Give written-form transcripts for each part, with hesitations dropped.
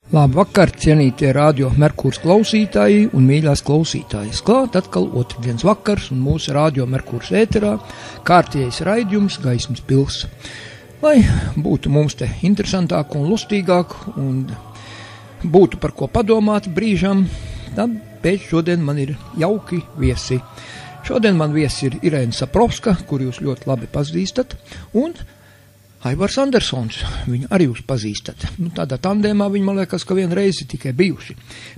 Labvakar, cienītie Radio Merkurs klausītāji un mīļās klausītājas. Klāt atkal otrdienas vakars un mūsu Radio Merkurs ēterā kārtējais raidījums Gaismas pils. Lai būtu mums te interesantāk un lustīgāk un būtu par ko padomāt brīžam, tad pēc šodien man ir jauki viesi. Šodien man viesi ir Irēna Saprovska, kur jūs ļoti labi pazīstat, un Aivars Andersons, viņu arī jūs pazīstat. Tādā tandēmā viņi, man liekas, ka vienu reizi tikai bijuši.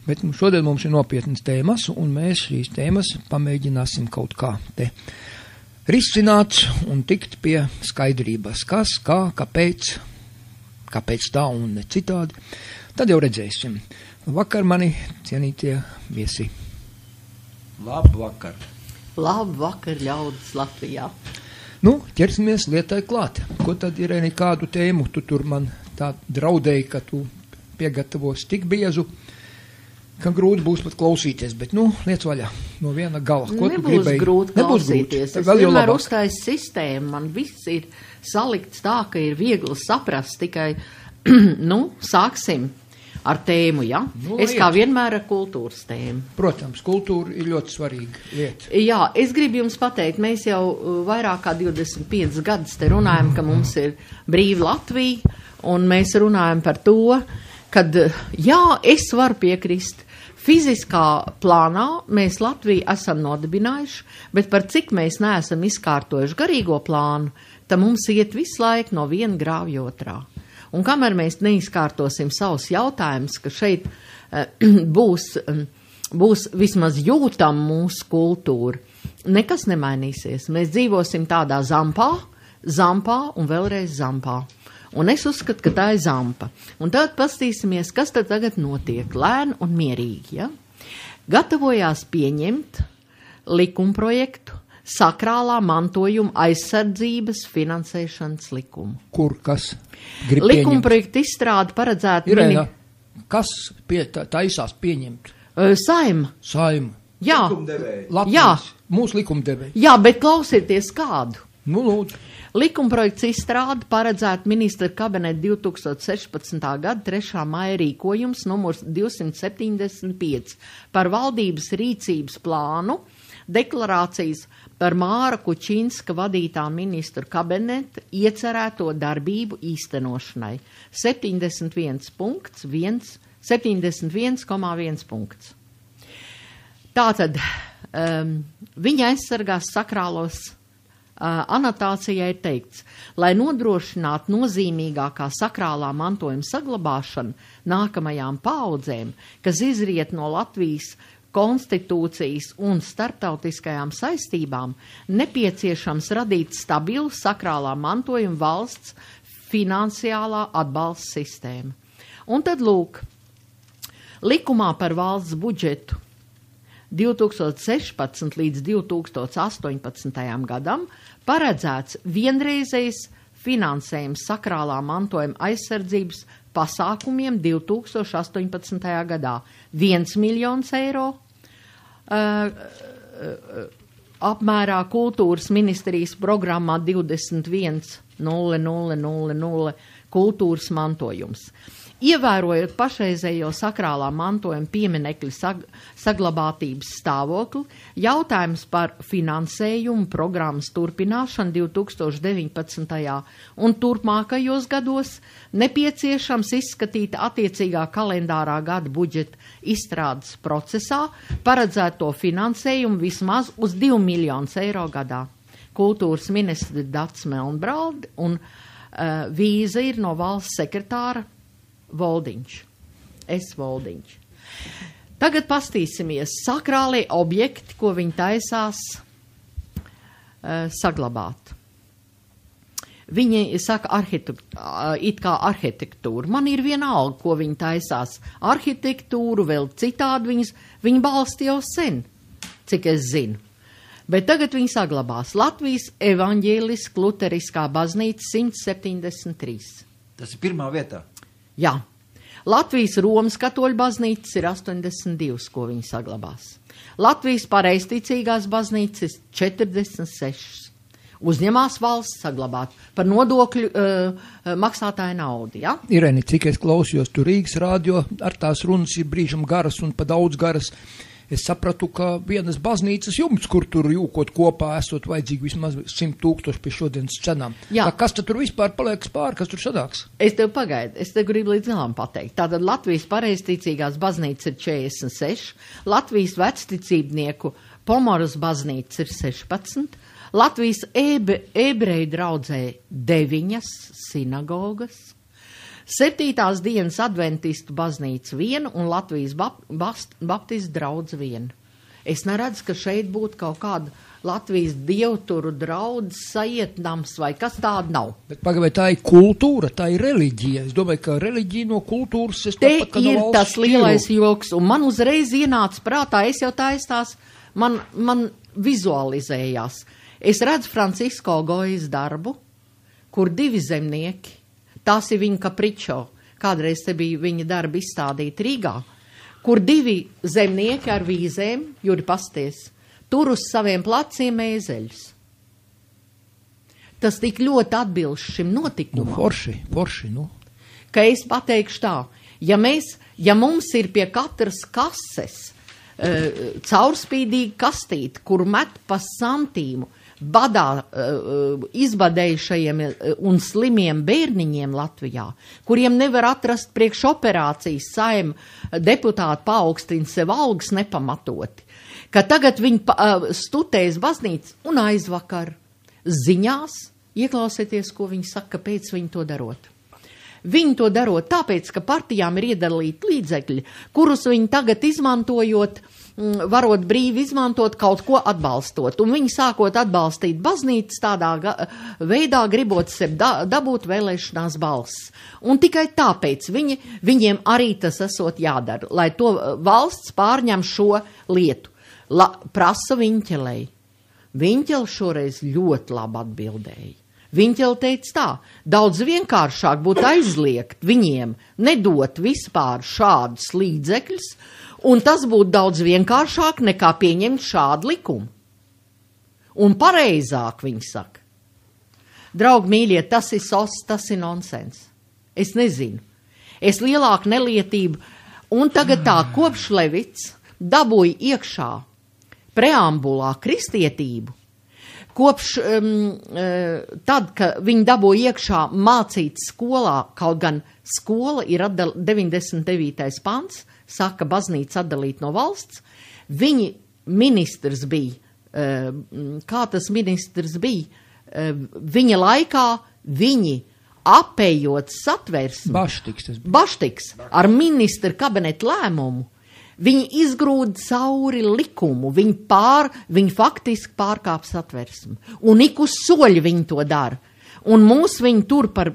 Bet šodien mums ir nopietnas tēmas, un mēs šīs tēmas pamēģināsim kaut kā te risināt un tikt pie skaidrības. Kas, kā, kāpēc tā un ne citādi. Tad jau redzēsim. Vakar mani cienītie viesi. Labvakar. Labvakar, ļaudis Latvijā. Ķersimies lietai klāt. Ko tad, Irēni, kādu tēmu tu tur man tā draudēji, ka tu piegatavos tik biezu, ka grūti būs pat klausīties, bet, liec vaļā no viena gala. Ko tu gribēji? Nebūs grūti klausīties. Es vienmēr uztaisu sistēmu, man viss ir salikts tā, ka ir viegli saprast, tikai, sāksim ar tēmu, ja? Es kā vienmēr ar kultūras tēmu. Protams, kultūra ir ļoti svarīga lieta. Jā, es gribu jums pateikt, mēs jau vairāk kā 25 gadus te runājam, ka mums ir brīva Latvija, un mēs runājam par to, kad, es varu piekrist, fiziskā plānā mēs Latviju esam nodibinājuši, bet par cik mēs neesam izkārtojuši garīgo plānu, tad mums iet visu laiku no viena grāvja otrā. Un kamēr mēs neizkārtosim savus jautājumus, ka šeit būs vismaz jūtam mūsu kultūra, nekas nemainīsies. Mēs dzīvosim tādā zampā un vēlreiz zampā. Un es uzskatu, ka tā ir zampa. Un tad pastīsimies, kas tad tagad notiek, lēni un mierīgi. Ja? Gatavojās pieņemt likumprojektu sakrālā mantojuma aizsardzības finansēšanas likumu. Kur kas grib pieņemt? Likumprojekta izstrāde paredzēta... Irēna, kas taisās pieņemt? Saima. Jā. Likumdevēji. Latvijas, mūsu likumdevēji. Jā, bet klausieties kādu. Lūdzu. Likumprojekts izstrāde paredzēta ministra kabineta 2016. gada 3. maija rīkojums numurs 275 par valdības rīcības plānu deklarācijas par Māra Kučinska vadītā ministru kabineta iecerēto darbību īstenošanai. 71,1 punkts. Tātad viņa aizsargās sakrālos anotācijā ir teikts, lai nodrošinātu nozīmīgākā sakrālā mantojuma saglabāšanu nākamajām paaudzēm, kas izriet no Latvijas konstitūcijas un starptautiskajām saistībām, nepieciešams radīt stabilu sakrālā mantojuma valsts finansiālā atbalsta sistēmu. Un tad lūk, likumā par valsts budžetu 2016 līdz 2018. gadam paredzēts vienreizējs finansējums sakrālā mantojuma aizsardzības pasākumiem 2018. gadā 1 miljons eiro apmērā kultūras ministrijas programmā 21.00.00 kultūras mantojums. Ievērojot pašreizējo sakrālā mantojuma pieminekļu saglabātības stāvokli, jautājums par finansējumu programmas turpināšanu 2019. un turpmākajos gados nepieciešams izskatīt attiecīgā kalendārā gada budžeta izstrādes procesā paredzēto finansējumu vismaz uz 2 miljonus eiro gadā. Kultūras ministri Dats Melnbraldi un vīza ir no valsts sekretāra Voldiņš. Voldiņš. Tagad pastīsimies sakrālie objekti, ko viņi taisās saglabāt. Viņi saka it kā arhitektūru. Man ir vienalga, ko viņi taisās. Arhitektūru vēl citādi viņi balsta jau sen, cik es zinu. Bet tagad viņi saglabās Latvijas evaņģēliska luteriskā baznīca 173. Tas ir pirmā vietā. Jā. Latvijas Romas katoļu baznīcas ir 82, ko viņi saglabās. Latvijas pareizticīgās baznīcas 46. uzņemās valsts saglabāt par nodokļu maksātāju naudu, ja? Irēni, cik es klausījos tu Rīgas radio, ar tās runas ir brīžam garas un pa daudz garas. Es sapratu, ka vienas baznīcas jumts, kur tur jūkot kopā, esot vajadzīgi vismaz 100,000 pie šodienas cenām. Jā. Tā kas tad tur vispār paliek pāri, kas tur sadāks? Es tev pagaidu, es te gribu līdz galam pateikt. Tātad Latvijas pareizticīgās baznīca ir 46, Latvijas vecticībnieku Pomoras baznīca ir 16, Latvijas ebreju draudzē 9 sinagogas, 7. dienas adventistu baznīca 1 un Latvijas baptistu draudz 1. Es neredzu, ka šeit būtu kaut kāda Latvijas dievturu draudz sajietnams vai kas tāda nav. Bet pagaidām, tā ir kultūra, tā ir reliģija. Es domāju, ka reliģija no kultūras... Te ir tas lielais joks, un man uzreiz ienāca prātā, es jau taistās, man vizualizējās. Es redzu Francisko Gojas darbu, kur 2 zemnieki, tās ir viņa kapričo, kādreiz te bija viņa darba izstādīta Rīgā, kur 2 zemnieki ar vīzēm, Juri pasties, tur uz saviem pleciem ēzeļus. Tas tik ļoti atbilst šim notikumam. Forši. Ka es pateikšu tā, ja mums ir pie katras kases caurspīdīga kastīte, kur met pa santīmu, badā izbadējušajiem un slimiem bērniņiem Latvijā, kuriem nevar atrast priekš operācijas Saeima deputāti paaugstina sev algas nepamatoti, ka tagad viņi stutēs baznīcu un aizvakar ziņās, ieklausieties, ko viņi saka, kāpēc viņi to darot. Viņi to darot tāpēc, ka partijām ir iedalīti līdzekļi, kurus viņi tagad izmantojot, varot brīvi izmantot kaut ko atbalstot. Un viņi sākot atbalstīt baznīcas tādā veidā, gribot sev dabūt vēlēšanās balss. Un tikai tāpēc viņiem arī tas esot jādara, lai to valsts pārņem šo lietu. Prasa Viņķelei. Viņķele šoreiz ļoti labi atbildēja. Viņķele teica tā, daudz vienkāršāk būtu aizliegt viņiem nedot vispār šādus līdzekļus, un tas būtu daudz vienkāršāk nekā pieņemt šādu likumu. Un pareizāk, viņi saka. Draugi mīļie, tas ir tas ir nonsens. Es nezinu. Es lielāku nelietību, un tagad tā kopš Levits dabūja iekšā preambulā kristietību, kopš tad, ka viņi dabūja iekšā mācīt skolā, kaut gan skola ir 99. pants, saka, baznīca atdalīt no valsts, ministrs bija, kā tas ministrs bija, viņa laikā viņi apējot satversmi, Baštiks ar ministra kabineta lēmumu, viņi izgrūda cauri likumu, viņi faktiski pārkāp satversmi. Un ik uz soļu viņi to dara. Un viņi tur par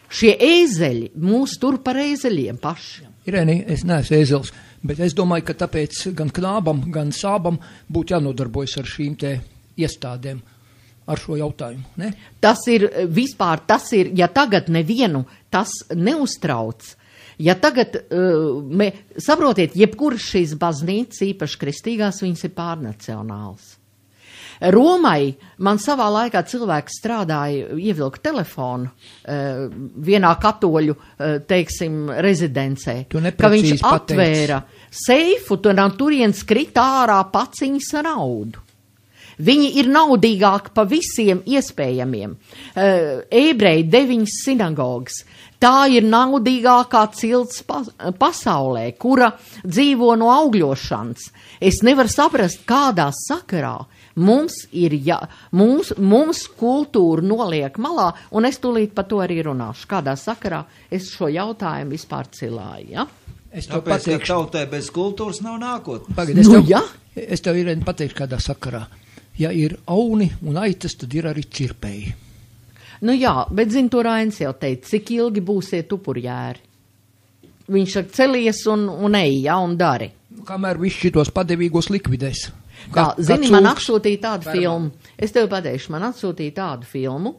šie ēzeļi, tur par ēzeļiem paši. Irēni, es neesmu ēzelis, bet es domāju, ka tāpēc gan Knābam, gan Sābam būtu jānodarbojas ar šīm te iestādēm, ar šo jautājumu, ne? Tas ir, ja tagad nevienu tas neuztrauc, ja tagad, saprotiet, jebkuras šīs baznīcas, īpaši kristīgās, viņas ir pārnacionāls. Romai man savā laikā cilvēks strādāja, ievilka telefonu vienā katoļu, teiksim, rezidencē, ka viņš atvēra seifu, un turienes krita ārā paciņas ar naudu. Viņi ir naudīgāki pa visiem iespējamiem. Ebreji 9 sinagogas. Tā ir naudīgākā cilts pasaulē, kura dzīvo no augļošanas. Es nevaru saprast, kādā sakarā mums kultūra noliek malā, un es tūlīt par to arī runāšu. Kādā sakarā es šo jautājumu vispār cilāju, ja? Tāpēc, ka tautai bez kultūras nav nākotnes. Es tev Irēni pateikšu, kādā sakarā. Ja ir auni un aitas, tad ir arī cirpēji. Nu jā, bet zin, to Rainis jau teica, cik ilgi būsiet upurjēri. Viņš saka, celies un ej, ja, un dari. Kamēr viss šitos padevīgos likvidēs. Zini, man atsūtīja tādu filmu. Es tev pateikšu, man atsūtīja tādu filmu.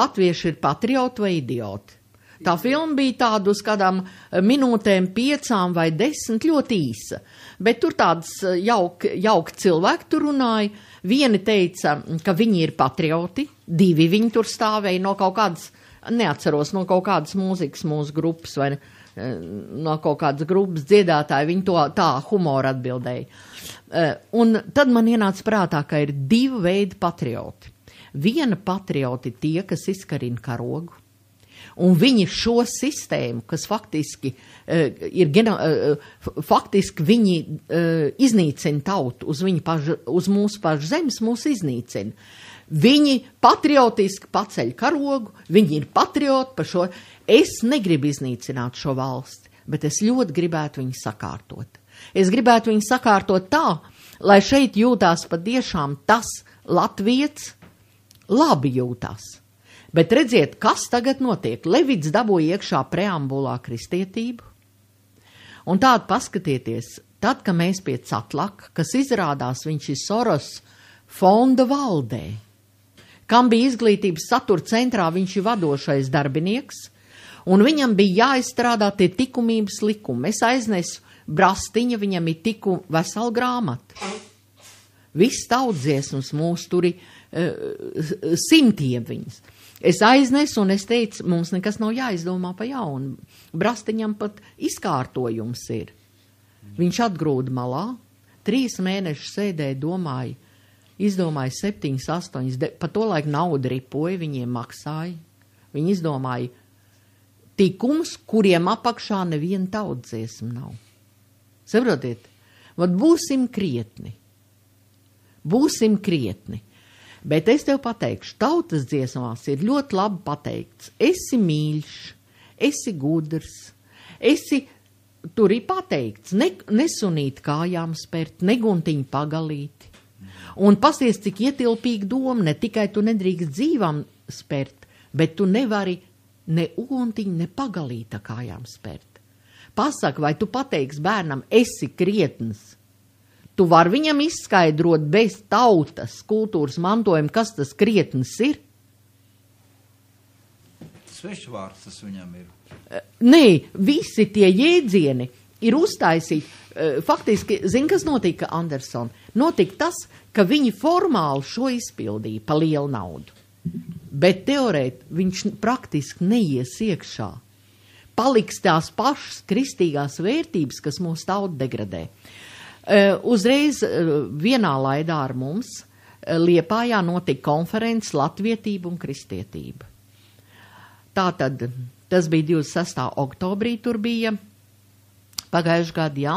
Latvieši ir patrioti vai idioti. Tā filma bija tāda uz kādām minūtēm 5 vai 10, ļoti īsa. Bet tur tāds jauki cilvēki tur runāja. Vieni teica, ka viņi ir patrioti, 2 viņi tur stāvēja no kaut kādas, neatceros, no kaut kādas mūzikas mūsu grupas vai no kaut kādas grupas dziedātāji, viņi to tā humoru atbildēja. Un tad man ienāca prātā, ka ir 2 veidi patrioti. Viena patrioti tie, kas izkarina karogu, un viņi šo sistēmu, kas faktiski faktiski viņi iznīcina tautu uz mūsu pašu zemes, mūs iznīcina. Viņi patriotiski paceļ karogu, viņi ir patrioti par šo. Es negribu iznīcināt šo valsti, bet es ļoti gribētu viņu sakārtot. Es gribētu viņu sakārtot tā, lai šeit jūtās patiešām tas latviets labi jūtās. Bet redziet, kas tagad notiek. Levits dabūja iekšā preambulā kristietību. Un tādu paskatieties, tad, kad mēs pie Catlaka, kas izrādās viņš ir Soros fonda valdē, kam bija izglītības satura centrā, viņš ir vadošais darbinieks, un viņam bija jāizstrādā tie likumības likumi. Es aiznesu brastiņa, viņam ir tiku vesela grāmata. Viss tautsdziesmas mūs tur ir simtiem viņas. Es aiznesu un es teicu, mums nekas nav jāizdomā pa jaunu. Brastiņam pat izkārtojums ir. Viņš atgrūda malā, 3 mēnešus sēdēja, izdomāja 7, 8, pa to laiku naudu ripoja, viņiem maksāja. Viņi izdomāja tikums, kuriem apakšā neviena tautsdziesma nav. Saprotiet, būsim krietni. Būsim krietni. Bet es tev pateikšu, tautas dziesmās ir ļoti labi pateikts. Esi mīļš, esi gudrs, tur ir pateikts, nesunīt kājām spērt, neguntiņu pagalīti. Un pasties, cik ietilpīgi doma, ne tikai tu nedrīkst dzīvam spērt, bet tu nevari ne uguntiņu, ne pagalīta kājām spērt. Pasaka, vai tu pateiksi bērnam, esi krietns. Tu vari viņam izskaidrot bez tautas kultūras mantojuma, kas tas krietns ir? Svešvārds tas viņam ir. Nē, visi tie jēdzieni ir uztaisīti. Faktiski, zini, kas notika, Anderson? Notika tas, ka viņi formāli šo izpildīja pa lielu naudu. Bet teorēt viņš praktiski neies iekšā. Paliks tās pašas kristīgās vērtības, kas mūsu tautu degradē. Uzreiz vienā laidā ar mums Liepājā notika konferences Latvietība un kristietība. Tātad, tas bija 26. oktobrī, tur bija pagājuši gadu, jā.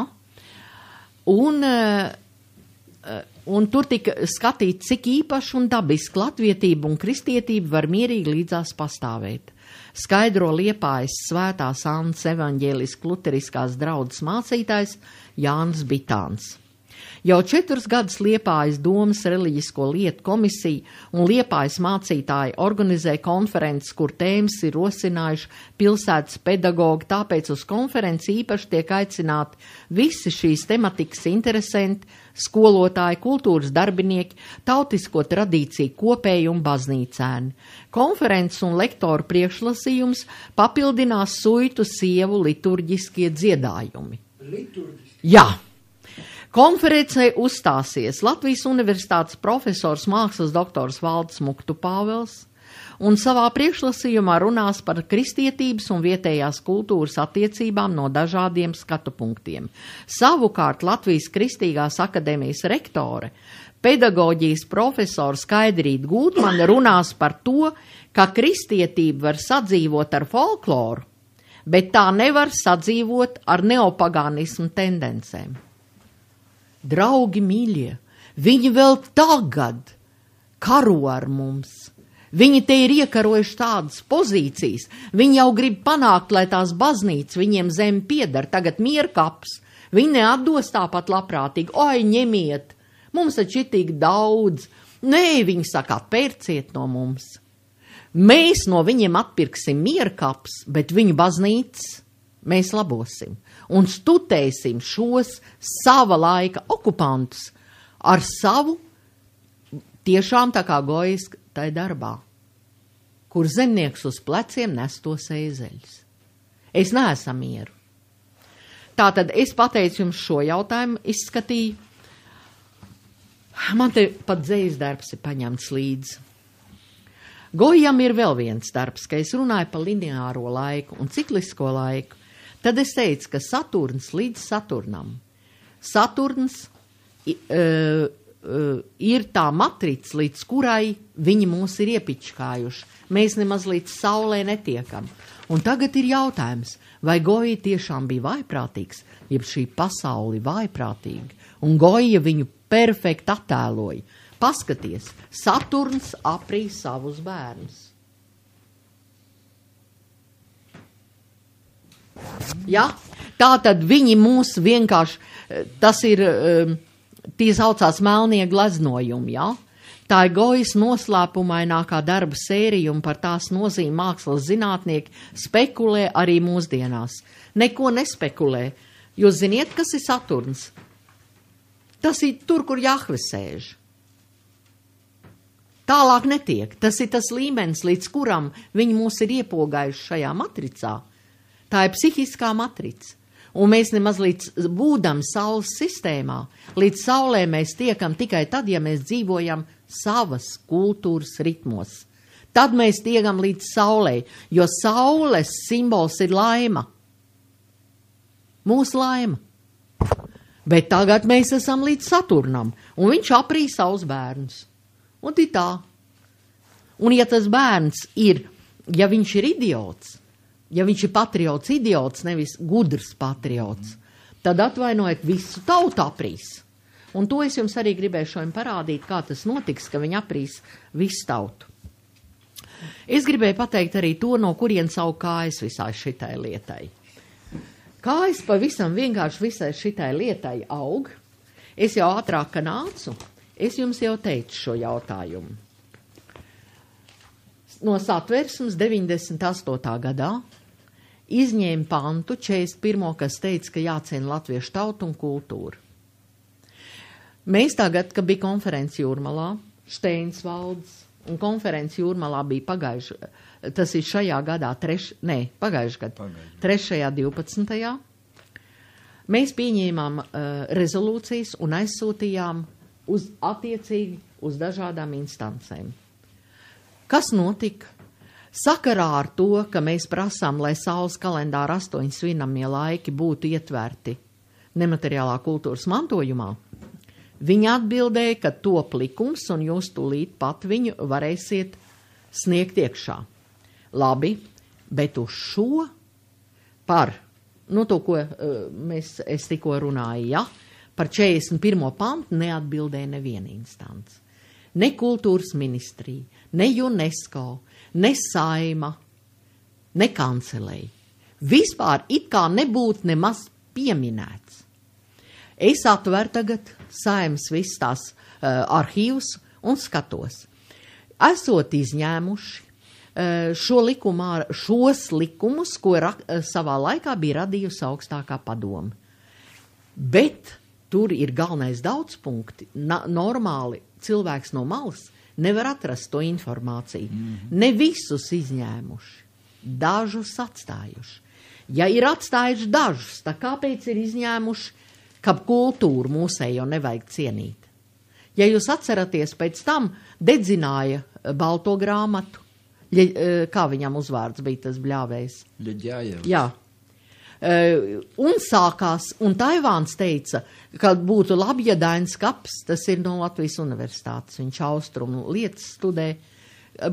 Un tur tika skatīt, cik īpaši un dabiski latvietība un kristietība var mierīgi līdzās pastāvēt. Skaidro Liepājas Svētās Annas evaņģēliskās luteriskās draudzes mācītājs Jānis Bitāns. Jau 4 gadus Liepājas domas reliģisko lietu komisija un Liepājas mācītāji organizē konferences, kur tēmas ir rosinājuši pilsētas pedagogi, tāpēc uz konferenci īpaši tiek aicināti visi šīs tematikas interesanti, skolotāji, kultūras darbinieki, tautisko tradīciju kopēji un baznīcēni. Konferences un lektoru priekšlasījums papildinās suitu sievu liturģiskie dziedājumi. Jā. Konferencē uzstāsies Latvijas Universitātes profesors mākslas doktors Valdis Muktu Pāvels un savā priekšlasījumā runās par kristietības un vietējās kultūras attiecībām no dažādiem skatu punktiem. Savukārt Latvijas Kristīgās akadēmijas rektore, pedagoģijas profesora Skaidrīta Gūtmane runās par to, ka kristietība var sadzīvot ar folkloru, bet tā nevar sadzīvot ar neopagānismu tendencēm. Draugi mīļie, viņi vēl tagad karo ar mums. Viņi te ir iekarojuši tādas pozīcijas. Viņi jau grib panākt, lai tās baznīcas viņiem zem pieder, tagad mierkaps. Viņi neatdos tāpat labprātīgi. Oi, ņemiet, mums taču ir tik daudz. Nē, viņi saka, pērciet no mums. Mēs no viņiem atpirksim mierkaps, bet viņu baznīcas mēs labosim un studēsim šos sava laika okupantus ar savu tiešām tā kā gojiski tai darbā. kur zemnieks uz pleciem nes tos ēzeļus. Es neesam mieru. Tātad es pateicu jums šo jautājumu, izskatīju. Man te pat dzejas darbs ir paņemts līdzi. Gojam ir vēl viens darbs, ka es runāju par lineāro laiku un ciklisko laiku. Tad es teicu, ka Saturns līdz Saturnam. Saturns ir tā matrica, līdz kurai viņi mūs ir iepičkājuši. Mēs nemaz līdz saulē netiekam. Un tagad ir jautājums, vai Goja tiešām bija vājprātīgs, jeb šī pasauli vājprātīga. Un Goja viņu perfekti attēloja. Paskaties, Saturns aprīja savus bērnus. Ja? Tā tad viņi mūs vienkārši, tas ir, tie saucās melnie gleznojumi, ja? Tā ir Gojas noslēpumainākā darba sērija un par tās nozīmi mākslas zinātnieki spekulē arī mūsdienās. Neko nespekulē. Jūs ziniet, kas ir Saturns? Tas ir tur, kur Jahve sēž. Tālāk netiek. Tas ir tas līmenis, līdz kuram viņi mūs ir iepogājuši šajā matricā. Tā ir psihiskā matrica. Un mēs nemaz līdz būdam saules sistēmā, līdz saulē mēs tiekam tikai tad, ja mēs dzīvojam savas kultūras ritmos. Tad mēs tiekam līdz saulē, jo saules simbols ir laima. Mūsu laima. Bet tagad mēs esam līdz Saturnam, un viņš aprīja savus bērnus. Un tā. Un ja tas bērns ir, ja viņš ir idiots, ja viņš ir patriots idiots, nevis gudrs patriots, tad atvainojiet visu tautu aprīs. Un to es jums arī gribēju šodien parādīt, kā tas notiks, ka viņi aprīs visu tautu. Es gribēju pateikt arī to, no kurien savu kājas visai šitai lietai. Kājas pavisam vienkārši visai šitai lietai aug. Es jau ātrāk, ka nācu, es jums jau teicu šo jautājumu. No Satversmes 98. gadā izņēma pantu 41. kas teica, ka jāciena latviešu tautu un kultūru. Mēs tagad, kad bija konferences Jūrmalā, Steinsvalds, un konferences Jūrmalā bija pagājuši, tas ir šajā gadā, pagājuši gadu, 3.12. Mēs pieņēmām rezolūcijas un aizsūtījām attiecīgi uz dažādām instancēm. Kas notika? Sakarā ar to, ka mēs prasām, lai saules kalendāra 8 svinamie laiki būtu ietverti nemateriālā kultūras mantojumā, viņi atbildēja, ka top likums un jūs tūlīt pat viņu varēsiet sniegt iekšā. Labi, bet uz šo par, to, ko es tikko runāju, ja, par 41. pantu neatbildēja neviena instance. Ne kultūras ministrija, ne UNESCO, ne saima, ne kancelēja. Vispār it kā nebūtu nemaz pieminēts. Es atveru tagad saimas visas tās arhīvus un skatos. Esot izņēmuši šos likumus, ko savā laikā bija radījusi augstākā padome. Bet tur ir galvenais daudz punkti. Normāli cilvēks no malas nevar atrast to informāciju. Ne visus izņēmuši, dažus atstājuši. Ja ir atstājuši dažus, tad kāpēc ir izņēmuši, ka kultūru mūsējo nevajag cienīt? Ja jūs atceraties, pēc tam dedzināja balto grāmatu, kā viņam uzvārds bija tas bļāvējs? Ļeģājevs. Jā. Un sākās, un Taivāns teica, ka būtu labi, ja Dainis Kaps, tas ir no Latvijas universitātes, viņš austrumu lietas studē,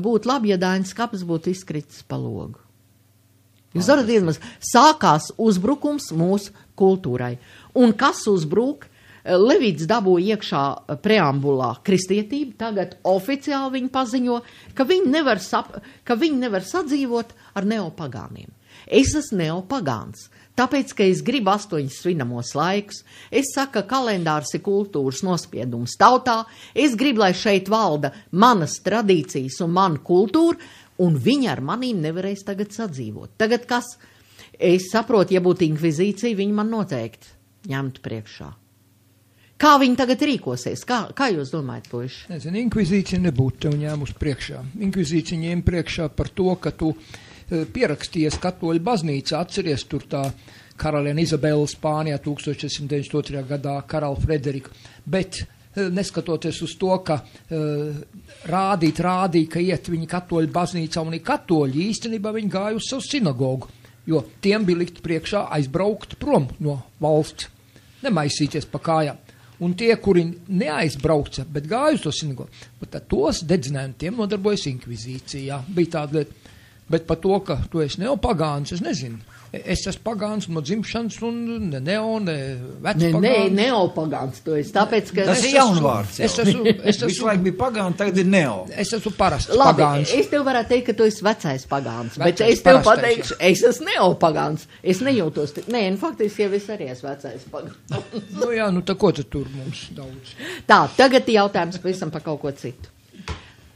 būtu labi, ja Dainis Kaps būtu izkritis pa logu. Jūs varat iedomāties, sākās uzbrukums mūsu kultūrai. Un kas uzbruk? Levīts dabūja iekšā preambulā kristietību, tagad oficiāli viņi paziņo, ka viņi nevar sadzīvot ar neopagāniem. Es esmu neopagāns, tāpēc, ka es gribu 8 svinamos laikus, es saku, ka kalendārs ir kultūras nospiedums tautā, es gribu, lai šeit valda manas tradīcijas un mana kultūra, un viņi ar manīm nevarēs tagad sadzīvot. Tagad kas? Es saprotu, ja būtu inkvizīcija, viņi man noteikti ņemtu priekšā. Kā viņi tagad rīkosies? Kā jūs domājat, puiši? Nezinu, inkvizīcija nebūtu tev ņēmus priekšā. Inkvizīcija ņēma priekšā par to, ka tu pieraksties katoļu baznīcā, atceries tur tā karaliene Izabela Spānijā 1692. gadā, karalu Frederiku, bet neskatoties uz to, ka rādīja, ka iet viņi katoļu baznīcā un ir katoļi, īstenībā viņi gāja uz savu sinagogu, jo tiem bija likt priekšā aizbraukt prom no valsts, nemaisīties pa kājām. Un tie, kuri neaizbrauca, bet gāja uz to sinagogu, tad tos dedzinājumu tiem nodarbojas inkvizīcijā. Bija tāda lieta. Bet par to, ka tu esi neopagāns, es nezinu. Es esmu pagāns no dzimšanas un ne vecpagāns. Neopagāns, to es tāpēc, ka... Tas ir jaunvārds. Es esmu Visu laiku bija pagāns, tagad ir neo. Es esmu parasts Labi, pagāns. es tev varētu teikt, ka tu esi vecais pagāns, bet Vecais, es tev parastais, pateikšu, es esmu neopagāns. Es nejūtos, faktiski jau es arī esmu vecais pagāns. Nu jā, tā ko tad tur mums daudz? Tā, tagad jautājums pavisam par kaut ko citu.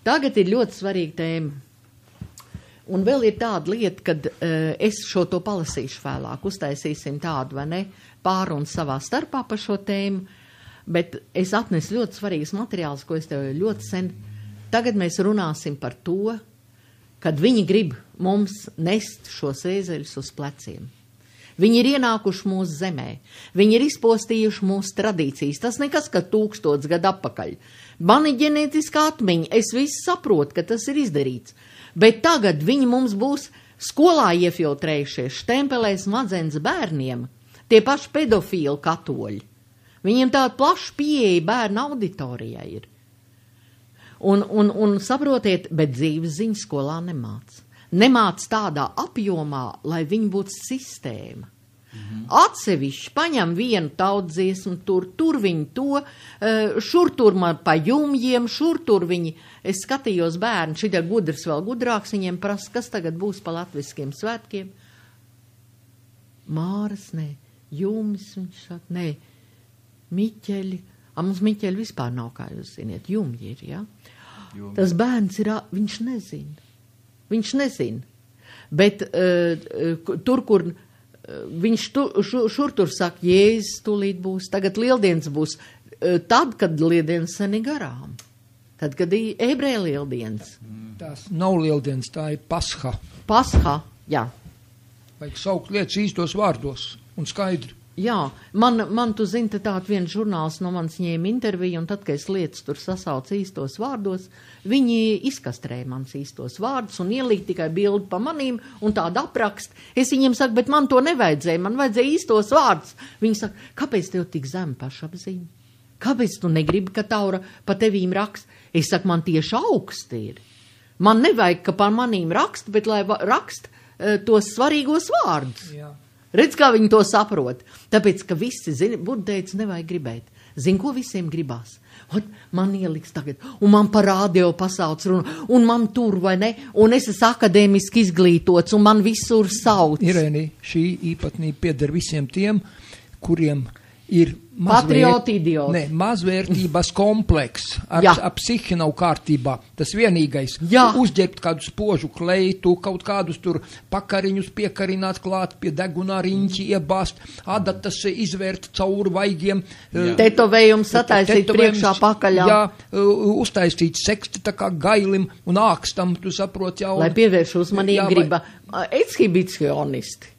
Tagad ir ļoti svarīga tēma. Un vēl ir tāda lieta, kad es šo to palasīšu vēlāk, uztaisīsim tādu, vai ne, pārunu savā starpā par šo tēmu, bet es atnesu ļoti svarīgas materiālus, ko es tev ļoti sen. Tagad mēs runāsim par to, kad viņi grib mums nest šos ēzeļus uz pleciem. Viņi ir ienākuši mūsu zemē, viņi ir izpostījuši mūsu tradīcijas, tas nekas, ka 1000 gadu atpakaļ. Man ir ģenētiskā atmiņa, es visu saprotu, ka tas ir izdarīts. Bet tagad viņi mums būs skolā iefiltrējušies, štempelēs smadzenes bērniem, tie paši pedofīli katoļi. Viņiem tāda plaša pieeja bērnu auditorijai ir. Un saprotiet, bet dzīves ziņas skolā nemāc. Nemāc tādā apjomā, lai viņi būtu sistēma. Atsevišķi paņem vienu tautsdziesmu, tur viņi to, šur tur man pa jumjiem, šur tur viņi, es skatījos bērni, šitie gudrs vēl gudrāks, viņiem prasa, kas tagad būs pa latviskiem svētkiem. Māras, nē, jumis, viņš saka, nē, miķeļi, mums miķeļi vispār nav, kā jūs ziniet, jumji ir, ja? Tas bērns ir, viņš nezin, bet tur, kur viņš šur tur saka, Jēzus tūlīt būs, tagad lieldienas būs, tad, kad lieldienas sen ir garām, tad, kad ir ebreja lieldienas. Tās nav lieldienas, tā ir pasha. Pasha, jā. Vajag saukt lietas īstos vārdos un skaidri. Jā, man tu zini, te tāda viens žurnāls no manis ņēma interviju, un tad, kad es lietas tur sasaucu īstos vārdos, viņi izkastrēja mans īstos vārdus un ielika tikai bildi pa manīm un tādu aprakstu. Es viņiem saku, bet man to nevajadzēja, man vajadzēja īstos vārdus. Viņi saka, kāpēc tev tik zem pašapziņa? Kāpēc tu negribi, ka taura pa tevīm rakst? Es saku, man tieši augsti ir. Man nevajag, ka pa manīm rakst, bet lai rakst tos svarīgos vārdus. Jā. Redz, kā viņi to saprot. Tāpēc, ka visi, zini, Buda teica, nevajag gribēt. Zini, ko visiem gribās? Man ieliks tagad, un man par rādio pasauc runu, un man tur, vai ne? Un es esmu akadēmiski izglītots, un man visur sauc. Irēnī, šī īpatnība pieder visiem tiem, kuriem ir mazvērtības kompleks, ar psihi nav kārtībā. Tas vienīgais, uzģērbt kādu spožu kleitu, kaut kādus tur pakariņus piekarināt klāt, pie degunā riņķi iebāst, adatas izvērt cauri vaigiem. Tetovējums sataisīt priekšā pakaļā. Jā, uztaisīt seksti tā kā gailim un ākstam, tu saprot jau. Lai pievērš uzmanību griba ekshibicionisti.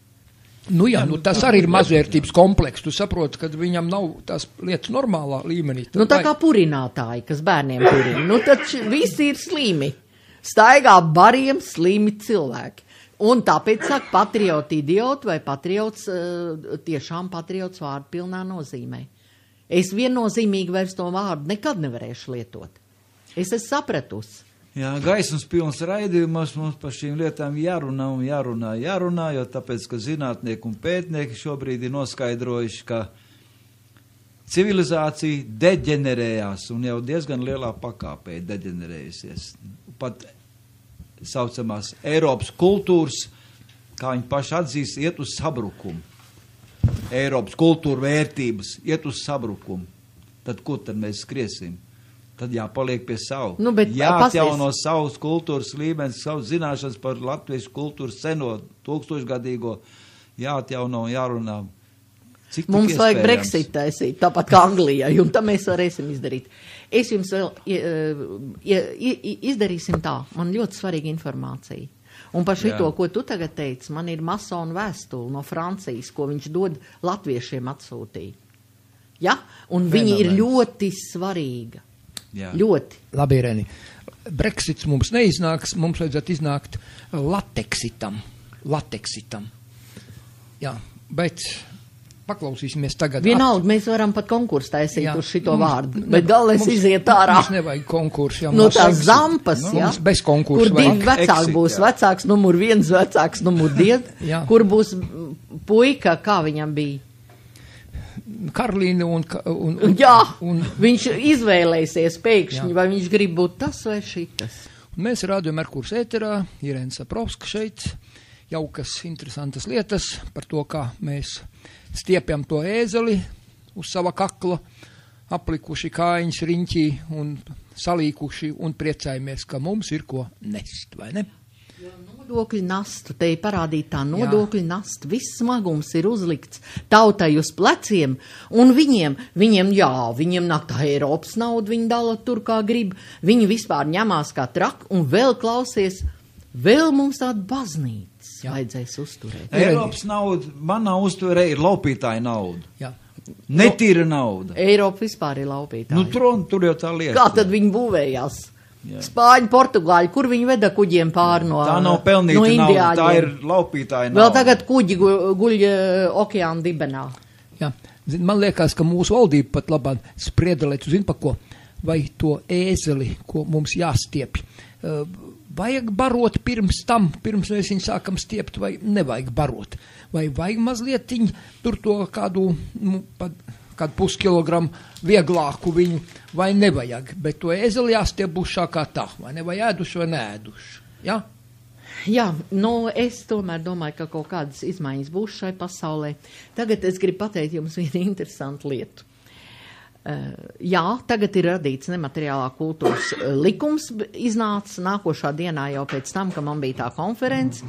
Nu jā, tas arī ir mazvērtības kompleks. Tu saproti, ka viņam nav tās lietas normālā līmenī. Tā kā purinātāji, kas bērniem purina. Tad visi ir slimi. Staigā bariem slimi cilvēki. Un tāpēc saka patrioti idioti vai patriots, tiešām patriots vārdu pilnā nozīmē. Es viennozīmīgi vairs to vārdu nekad nevarēšu lietot. Es esmu sapratusi. Jā, gaismas pilns raidījumos mums par šīm lietām jārunā, jo tāpēc, ka zinātnieki un pētnieki šobrīd ir noskaidrojuši, ka civilizācija deģenerējās un jau diezgan lielā pakāpē deģenerējusies. Pat saucamās Eiropas kultūras, kā viņi paši atzīst, iet uz sabrukumu. Eiropas kultūra vērtības iet uz sabrukumu. Tad ko tad mēs skriesim? Tad jāpaliek pie savu. Jāatjauno savus kultūras līmenis, savus zināšanas par latviešu kultūras seno, 1000-gadīgo, jāatjauno, jārunā. Cik Mums tik vajag iespējams? Brexit taisīt, tāpat kā Anglijai, un tam mēs varēsim izdarīt. Es jums vēl izdarīsim tā, man ļoti svarīga informācija. Un par šito, ko tu tagad teici, man ir masona vēstule no Francijas, ko viņš dod latviešiem atsūtīja. Ja? Un viņi ir ļoti svarīga. Jā. Ļoti. Labi, Irēni. Brexits mums neiznāks, mums vajadzētu iznākt lateksitam. Jā, bet paklausīsimies tagad. Vienalga, mēs varam pat konkursu taisīt uz šito vārdu, ne- bet galvenais iziet ārā. Mums nevajag konkursu. No tās zampas, ja? Mums bez konkursu Kur divi vajag. vecāki Exit, būs, jā. vecāks numur 1, vecāks numur 2, Jā. kur būs puika, kā viņam bija. Karlīna un Jā, un viņš izvēlēsies pēkšņi, Jā. vai viņš grib būt tas vai šitas. mēs Radio Merkurs ēterā, Irēna Saprovska šeit, jaukas, interesantas lietas par to, kā mēs stiepjam to ēzeli uz sava kakla, aplikuši kājiņas riņķī un salīkuši un priecājamies, ka mums ir ko nest, vai ne? Nodokļu nastu, te ir parādīta tā nodokļu nasta, viss smagums ir uzlikts tautai uz pleciem, un viņiem nāk tā Eiropas nauda, viņi dala tur kā grib, viņi vispār ņemās kā traki, un vēl klausies, vēl mums tāda baznīca vajadzēs uzturēt. Eiropas nauda, manā uztverē ir laupītāja nauda. Jā. Netīra nauda. Eiropa vispār ir laupītāji. Nu, tur jau tā lieta. Kā tad viņi būvējās? Jā. Spāņi, Portugāļi, kur viņi veda kuģiem pāri no Tā nav pelnīta no nauda, indiāņiem? tā ir laupītāja nauda. Vēl tagad kuģi guļ okeāna dibenā. Jā. Man liekas, ka mūsu valdība pat labāk spriedelēt, zin pa ko, vai to ēzeli, ko mums jāstiepj. Vajag barot pirms mēs viņu sākam stiept, vai nevajag barot. Vai vajag mazlietiņ tur to kādu puskilogramu vieglāku viņu, vai nevajag. Bet to ēzeli jāstiep būs kā tā, vai ne, vai ēduši vai neēduši. Ja? Jā, es tomēr domāju, ka kaut kādas izmaiņas būs šai pasaulē. Tagad es gribu pateikt jums vienu interesantu lietu. Jā, tagad ir radīts nemateriālā kultūras likums, iznāca nākošā dienā jau pēc tam, ka man bija tā konference.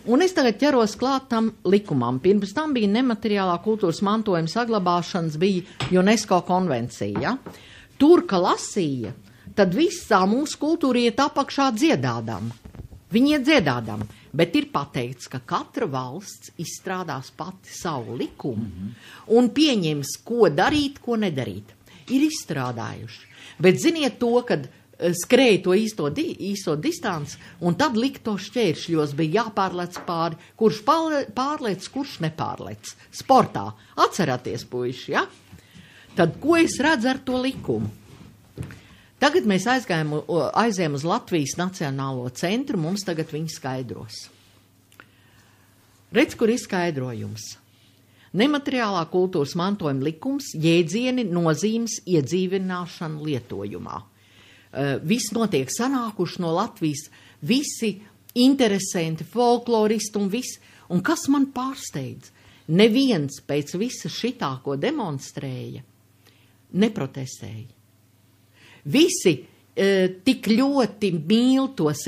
Un es tagad ķeros klāt tam likumam. Pirms tam bija nemateriālā kultūras mantojuma saglabāšanas, bija UNESCO konvencija. Ja? Tur, ka lasīja, tad visā mūsu kultūra iet apakšā dziedādam. Viņi iet dziedādam, bet ir pateikts, ka katra valsts izstrādās pati savu likumu un pieņems, ko darīt, ko nedarīt. Ir izstrādājuši. Bet ziniet to, kad skrēja to īsto distanci, un tad likto šķēršļos bija jāpārlec pāri, kurš pārlec, kurš nepārlec. Sportā. Atceraties, puiši, ja? Tad, ko es redzu ar to likumu? Tagad mēs aizējām uz Latvijas Nacionālo centru, mums tagad viņi skaidros. Redz, kur ir skaidrojums. Nemateriālā kultūras mantojuma likums, jēdzieni, nozīmes, iedzīvināšana lietojumā. Viss notiek sanākuši no Latvijas, visi interesanti, folkloristi un viss. Un kas man pārsteidz? Neviens pēc visa šitā, ko demonstrēja, neprotestēja. Visi tik ļoti mīl tos,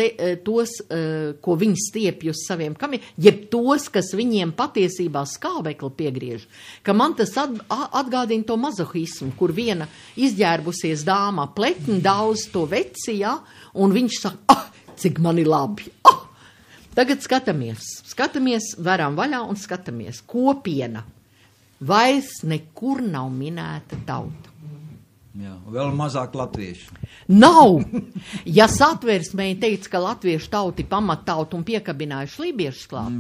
ko viņi stiepj uz saviem kamiem, jeb tos, kas viņiem patiesībā skābekli piegriež, ka man tas atgādina to mazohismu, kur viena izģērbusies dāmā pletni daudz to veci, ja, un viņš saka, cik man ir labi, Tagad skatāmies, varam vaļā un skatāmies, kopiena, vairs nekur nav minēta tauta. Jā, vēl mazāk latviešu. Nav! Ja Satversmē teica, ka latviešu tauti pamattautu un piekabinājuši lībiešus klāt,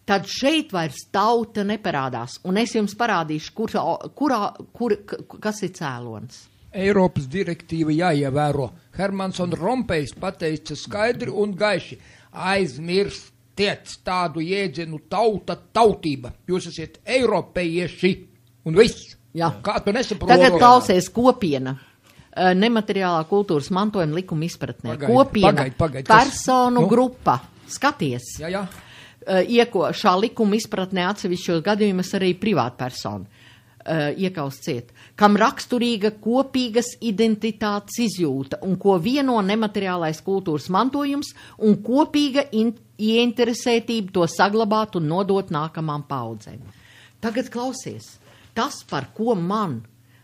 tad šeit vairs tauta neparādās. Un es jums parādīšu, kas ir cēlonis. Eiropas direktīva jāievēro. Hermans un Rompējs pateica skaidri un gaiši. Aizmirstiet tādu jēdzienu tautība. Jūs esat eiropieši un viss. Jā. Kā tu nesaproti? Tagad klausies kopiena. Nemateriālā kultūras mantojuma likuma izpratnē. Kopiena, personu grupa. Skaties. Jā. Šā likuma izpratnē atsevišķos gadījumus arī privātpersonu iekaust ciet, kam raksturīga kopīgas identitātes izjūta un ko vieno nemateriālais kultūras mantojums un kopīga ieinteresētība to saglabāt un nodot nākamām paudzēm. Tagad klausies. tas, par ko man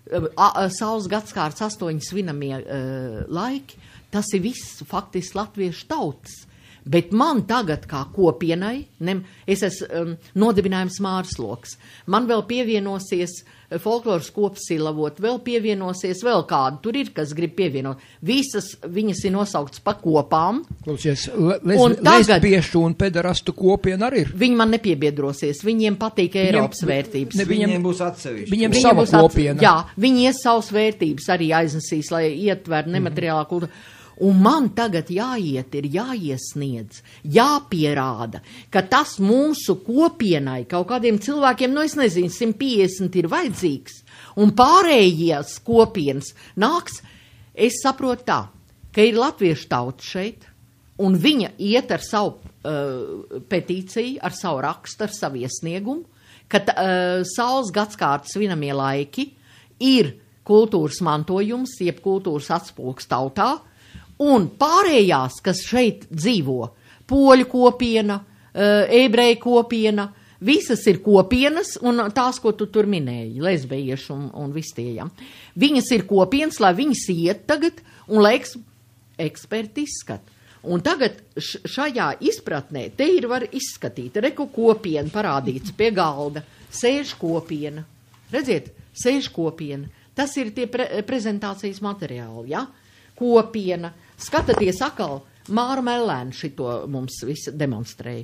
saules gadskārts 8 svinamie laiki, tas ir viss faktiski latviešu tautas. Bet man tagad kā kopienai, es esmu nodibinājums Mārsloks, man vēl pievienosies folkloras kops Silavot, vēl pievienosies vēl kādu, tur ir, kas grib pievienot. Visas viņas ir nosauktas pa kopām. Klausies, lesbiešu un pederastu kopiena arī ir. Viņi man nepiebiedrosies, viņiem patīk Eiropas vērtības. Viņiem būs atsevišķi. Viņiem sava kopiena. Jā, viņi savas vērtības arī aiznesīs, lai ietver nemateriālā kultūra. Un man tagad jāiesniedz, jāpierāda, ka tas mūsu kopienai, kaut kādiem cilvēkiem, es nezinu, 150 ir vajadzīgs, un pārējās kopienas nāks, es saprotu tā, ka ir latviešu tauta šeit, un viņa iet ar savu petīciju, ar savu rakstu, ar savu iesniegumu, ka saules gadskārtas svinamie laiki ir kultūras mantojums, jeb kultūras atspulgs tautā, un pārējās, kas šeit dzīvo, poļu kopiena, ebreju kopiena, visas ir kopienas, un tās, ko tu tur minēji, lesbieši un visi tie, ja. Viņas ir kopienas, lai viņas iet tagad, un lai eksperti izskat. Un tagad šajā izpratnē, te ir var izskatīt, reku kopiena parādīts pie galda, sēž kopiena, redziet, sēž kopiena, tas ir tie prezentācijas materiāli, ja, kopiena. Skatāties atkal, Māra Mellēna šito mums visu demonstrēja.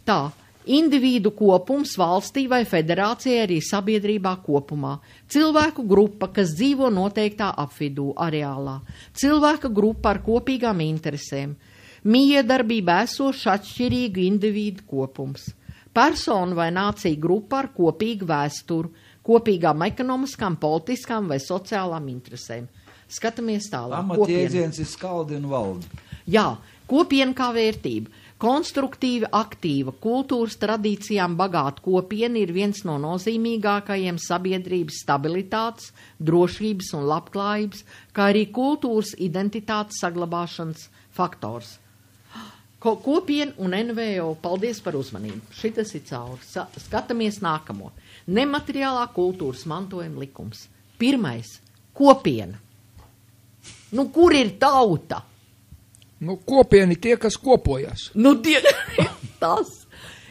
Tā, individu kopums valstī vai federācijai arī sabiedrībā kopumā. Cilvēku grupa, kas dzīvo noteiktā apvidū areālā. Cilvēka grupa ar kopīgām interesēm. Miedarbībā esošs atšķirīgu individu kopums. Persona vai nācija grupa ar kopīgu vēsturu, kopīgām ekonomiskām, politiskām vai sociālām interesēm. Skatāmies tālāk. Amatjēdziens ir skaldi un valdi. Jā, kopiena kā vērtība. Konstruktīva, aktīva, kultūras tradīcijām bagāta kopiena ir viens no nozīmīgākajiem sabiedrības stabilitātes, drošības un labklājības, kā arī kultūras identitātes saglabāšanas faktors. Kopiena un NVO, paldies par uzmanību. Šitas ir cauri. Skatāmies nākamo. Nemateriālā kultūras mantojuma likums. Pirmais – kopiena. Kur ir tauta? Kopieni tie, kas kopojas. Tas.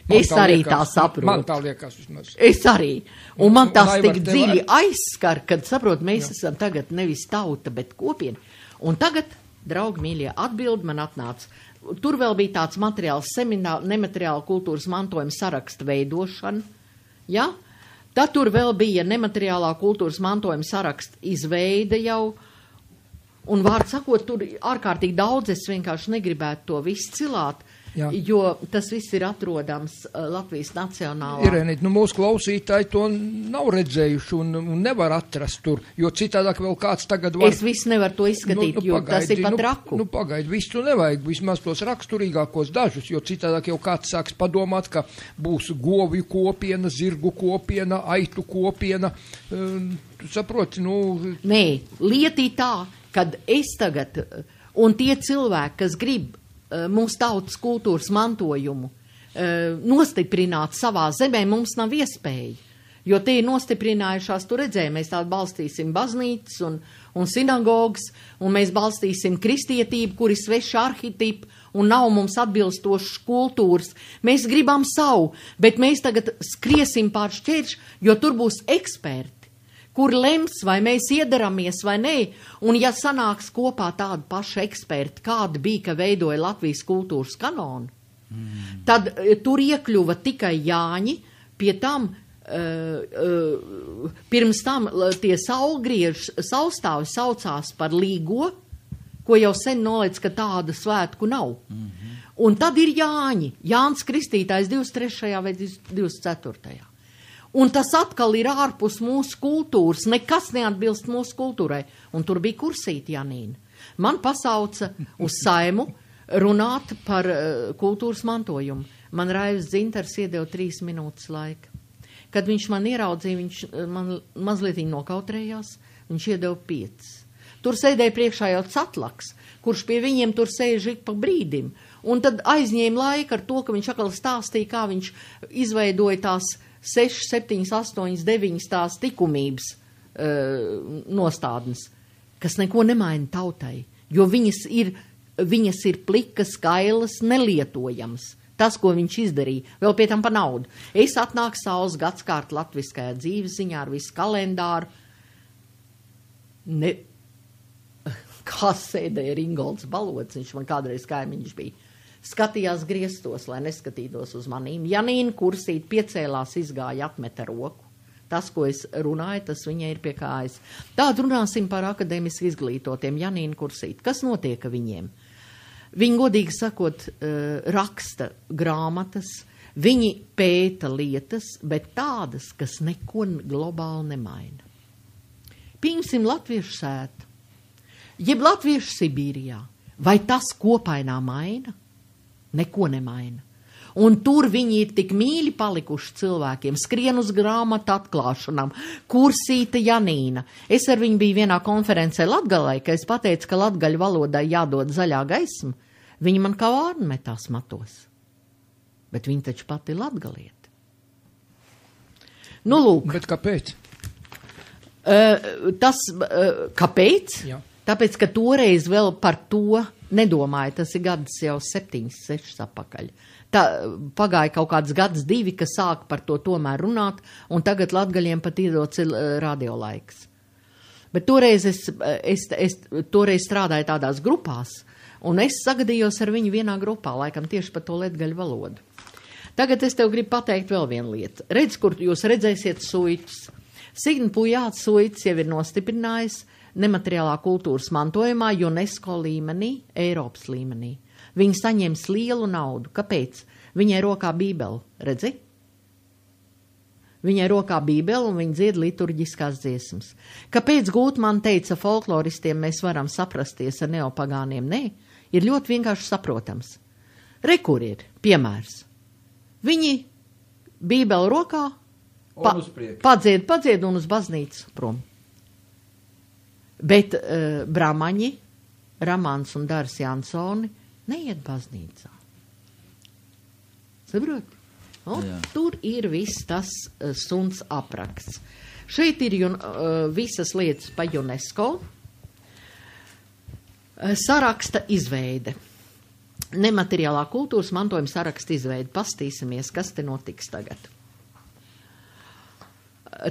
Es arī tā saprotu. Man tā liekas vismaz. Es arī. Un man tas tik dziļi aizskar, kad saprot, mēs esam tagad nevis tauta, bet kopiena. Un tagad, draugi mīļie, atbildi man atnāca. Tur vēl bija tāds materiāls nemateriāla kultūras mantojuma saraksta veidošana. Ja? Tad tur vēl bija nemateriālā kultūras mantojuma saraksta izveide jau. Un vārds sakot, tur ārkārtīgi daudz, es vienkārši negribētu to visu cilāt, jo tas viss ir atrodams Latvijas nacionālā. Irenīt, mūsu klausītāji to nav redzējuši un nevar atrast tur, jo citādāk vēl kāds tagad var... Es visu nevaru to izskatīt, jo tas ir pat raku. Pagaidi, visu nevajag, vismaz tos raksturīgākos dažus, jo citādāk jau kāds sāks padomāt, ka būs govju kopiena, zirgu kopiena, aitu kopiena, saproti, Nē, lietī tā, kad es tagad, un tie cilvēki, kas grib mūsu tautas kultūras mantojumu nostiprināt savā zemē, mums nav iespēja. Jo tie ir nostiprinājušās, tu redzēji, mēs tādu balstīsim baznīcas un sinagogas, un mēs balstīsim kristietību, kur ir sveši arhitipi, un nav mums atbilstošas kultūras. Mēs gribam savu, bet mēs tagad skriesim pār šķērš, jo tur būs eksperti, kur lems, vai mēs iedaramies vai nē, un ja sanāks kopā tādi paši eksperti, kādi bija, ka veidoja Latvijas kultūras kanonu, tad tur iekļuva tikai Jāņi, pie tam, pirms tam tie saulstāvi saucās par Līgo, ko jau sen noliec, ka tāda svētku nav. Un tad ir Jāņi, Jānis Kristītājs 23. vai 24. Un tas atkal ir ārpus mūsu kultūras, nekas neatbilst mūsu kultūrai. Un tur bija kursīti Janīna. Man pasauca uz Saimu runāt par kultūras mantojumu. Man Raivs Dzintars iedeva 3 minūtes laika. Kad viņš man ieraudzīja, viņš man mazliet nokautrējās, viņš iedeva 5. Tur sēdēja priekšā jau Catlaks, kurš pie viņiem tur sēž ik pa brīdim. Un tad aizņēma laiku ar to, ka viņš atkal stāstīja, kā viņš izveidoja tās 6, 7, 8, 9 tās likumības nostādnes, kas neko nemaina tautai, jo viņas ir plikas, kailas, nelietojamas. Tas, ko viņš izdarīja, vēl pie tam pa naudu. Es atnāku saules gadskārt latviskajā dzīves ziņā ar visu kalendāru. Kā sēdēja Ringolds Balots, viņš man kādreiz kaimiņš bija. Skatījās griestos, lai neskatītos uz manīm. Janīna Kursīt piecēlās, izgāja, atmeta roku. Tas, ko es runāju, tas viņai ir pie kājas. Tād runāsim par akadēmiski izglītotiem. Janīna Kursīt. Kas notiek ar viņiem? Viņi, godīgi sakot, raksta grāmatas, viņi pēta lietas, bet tādas, kas neko globāli nemaina. Pieņemsim latviešu sētu, jeb latviešu Sibīrijā. Vai tas kopainā maina? Neko nemaina. Un tur viņi ir tik mīļi palikuši cilvēkiem, skrien uz grāmatu atklāšanām, Kursīta Janīna. Es ar viņu biju vienā konferencē Latgalē, ka es pateicu, ka latgaļu valodai jādod zaļā gaisma. Viņi man kā vārnu metās matos. Bet viņi taču pati ir latgalieti. Nu, lūk. Bet kāpēc? Kāpēc? Jā. Tāpēc, ka toreiz vēl par to nedomāja. Tas ir gadus jau 7, 6 apakaļ. Tā pagāja kaut kāds gads 2, ka sāk par to tomēr runāt, un tagad latgaļiem pat iedots radiolaiks. Bet toreiz es toreiz strādāju tādās grupās, un es sagadījos ar viņu vienā grupā, laikam tieši par to latgaļu valodu. Tagad es tev gribu pateikt vēl vienu lietu. Redz, kur jūs redzēsiet suitus. Signa Pujāts suitus jau ir nostiprinājis nemateriālā kultūras mantojumā UNESCO līmenī, Eiropas līmenī. Viņi saņems lielu naudu. Kāpēc? Viņai rokā bībeli, redzi? Viņai rokā bībeli un viņa dzied liturģiskās dziesmas. Kāpēc Gūtman teica, folkloristiem mēs varam saprasties ar neopagāniem? Nē, ir ļoti vienkārši saprotams. Re, kur ir piemērs. Viņi bībeli rokā, padzied un uz baznīcu prom. Bet bramaņi, Ramāns un Dārs Jansoni, neiet baznīcā. Saprot? Tur ir viss tas suns apraksts. Šeit ir visas lietas pa UNESCO. Saraksta izveide. Nemateriālā kultūras mantojuma saraksta izveide. Pastīsimies, kas te notiks tagad.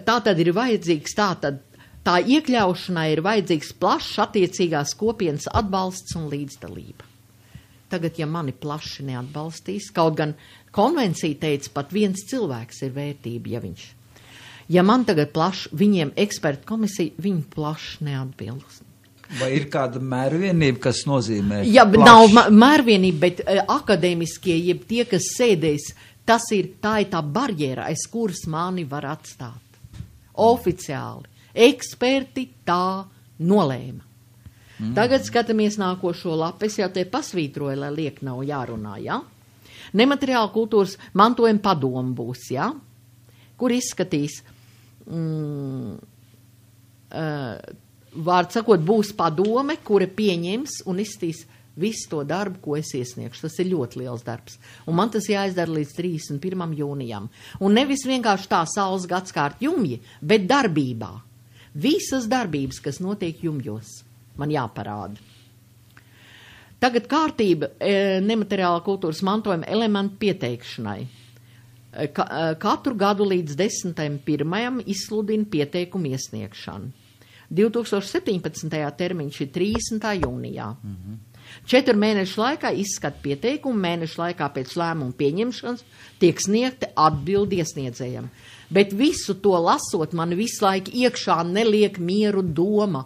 Tā tad ir vajadzīgs, tā iekļaušanai ir vajadzīgs plašs attiecīgās kopienas atbalsts un līdzdalība. Tagad, ja mani plaši neatbalstīs, kaut gan konvencija teica, pat viens cilvēks ir vērtība, ja viņš. Ja man tagad plaši, viņiem ekspertu komisija, viņi plaši neatbilst. Vai ir kāda mērvienība, kas nozīmē? Ja, nav mērvienība, bet akadēmiskie, jeb tie, kas sēdēs, tā ir tā barjera, aiz kuras mani var atstāt. Oficiāli. Eksperti tā nolēma. Tagad skatāmies nākošo lapu. Es jau te pasvītroju, lai liek nav jārunā, ja? Nemateriāla kultūras mantojuma padomu būs, ja? Kur izskatīs, vārds sakot, būs padome, kura pieņems un izstīs visu to darbu, ko es iesniegšu. Tas ir ļoti liels darbs. Un man tas jāizdara līdz 31. jūnijam. Un nevis vienkārši tā saules gadskārt jumji, bet darbībā. Visas darbības, kas notiek jumjos, man jāparāda. Tagad kārtība nemateriālā kultūras mantojuma elementu pieteikšanai. Katru gadu līdz 10.1. izsludina pieteikumu iesniegšanu. 2017. termiņš ir 30. jūnijā. 4 mēnešu laikā izskat pieteikumu, mēnešu laikā pēc lēmuma pieņemšanas tiek sniegta atbildi iesniedzējam. Bet visu to lasot, man visu laiku iekšā neliek mieru doma,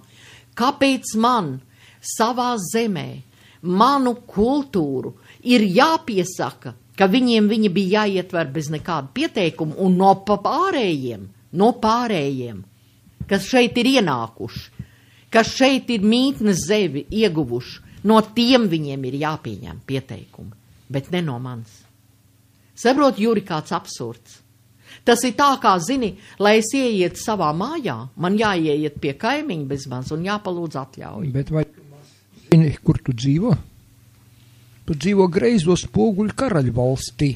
kāpēc man savā zemē, manu kultūru ir jāpiesaka, ka viņa bija jāietver bez nekāda pieteikuma un no pārējiem, kas šeit ir ienākuši, kas šeit ir mītnes zevi ieguvuši, no tiem viņiem ir jāpieņem pieteikumi, bet ne no manis. Saprot, Juri, kāds absurds. Tas ir tā, kā zini, lai es ieiet savā mājā, man jāieiet pie kaimiņa bez mans un jāpalūdz atļauju. Bet vai zini, kur tu dzīvo? Tu dzīvo Greizo Spoguļu Karaļvalstī.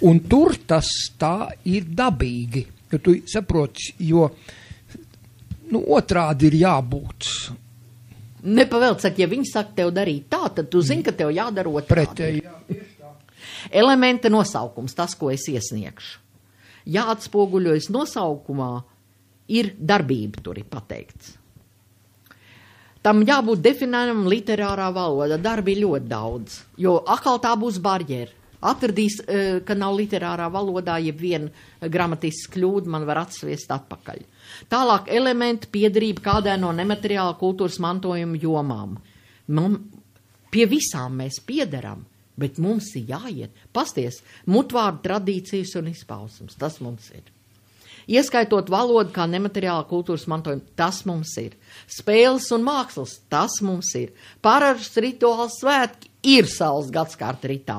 Un tur tas tā ir dabīgi, jo tu saproti, jo otrādi ir jābūt. Nepavēl, saka, ja viņi saka tev darīt tā, tad tu zini, ka tev jādara otrādi. Pretēji, jā. Elementa nosaukums, tas, ko es iesniegšu. Jāatspoguļojas nosaukumā, ir darbība, tur ir pateikts. Tam jābūt definējumam literārā valoda, darbi ir ļoti daudz, jo atkal tā būs barjera. Atradīs, ka nav literārā valodā, ja viena gramatisks kļūda man var atsviest atpakaļ. Tālāk elementi piederība kādai no nemateriāla kultūras mantojuma jomām. Pie visām mēs piederam, bet mums ir jāiet. Pasties, mutvārdu tradīcijas un izpausmes, tas mums ir. Ieskaitot valodu kā nemateriāla kultūras mantojumu, tas mums ir. Spēles un mākslas, tas mums ir. Paražas rituāls svētki ir saules gadskārta ritā.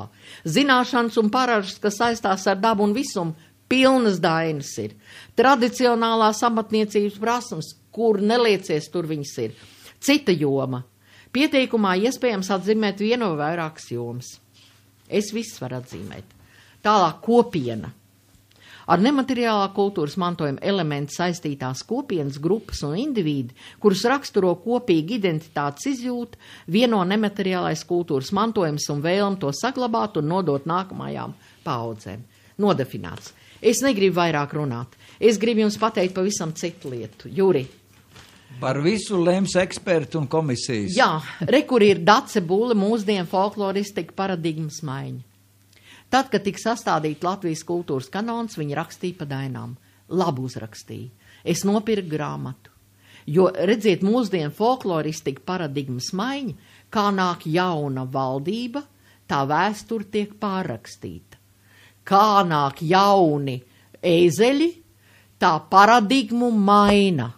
Zināšanas un paražas, kas saistās ar dabu un visumu, pilnas dainas ir. Tradicionālās amatniecības prasmes, kur neliecies, tur viņas ir. Cita joma. Pieteikumā iespējams atzīmēt vienu vai vairākas jomas. Es viss varu atzīmēt. Tālāk kopiena. Ar nemateriālā kultūras mantojuma elementu saistītās kopienas, grupas un indivīdi, kurus raksturo kopīgi identitātes izjūta, vieno nemateriālais kultūras mantojums un vēlme to saglabāt un nodot nākamajām paudzēm. Nodefinēts. Es negribu vairāk runāt. Es gribu jums pateikt pavisam citu lietu. Juri. Par visu lems ekspertu un komisijas. Jā, kur ir Dace Bulle, mūsdienu folkloristika paradigmas maiņa. Tad, kad tika sastādīta Latvijas kultūras kanons, viņi rakstīja pa dainām. Labu uzrakstīja. Es nopirku grāmatu. Jo, redziet, mūsdienu folkloristika paradigmas maiņa, kā nāk jauna valdība, tā vēsture tiek pārrakstīta. Kā nāk jauni ēzeļi, tā paradigmu maina.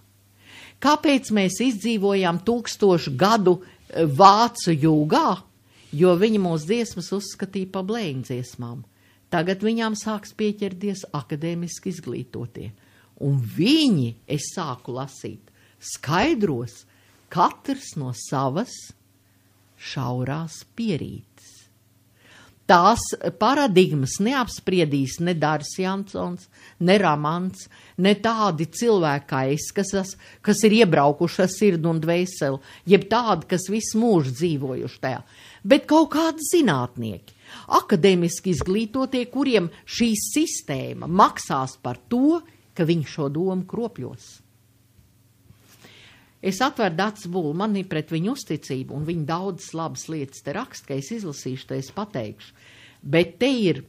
Kāpēc mēs izdzīvojām 1000 gadu vācu jūgā? Jo viņi mūsu dziesmas uzskatīja pa blēņdziesmām. Tagad viņām sāks pieķerties akadēmiski izglītotie. Un viņi, es sāku lasīt, skaidros katrs no savas šaurās pierītes. Tās paradigmas neapspriedīs ne Dārs Jansons, ne Ramants, ne tādi cilvēki kā es, kas ir iebraukuši ar sirdi un dvēseli, jeb tādi, kas visu mūžu dzīvojuši tajā. Bet kaut kādi zinātnieki, akadēmiski izglītotie, kuriem šī sistēma maksās par to, ka viņi šo domu kropļos. Es atveru Dace Bulle, man ir pret viņu uzticību, un viņi daudzas labas lietas te raksta, ka es izlasīšu, te es pateikšu. Bet te ir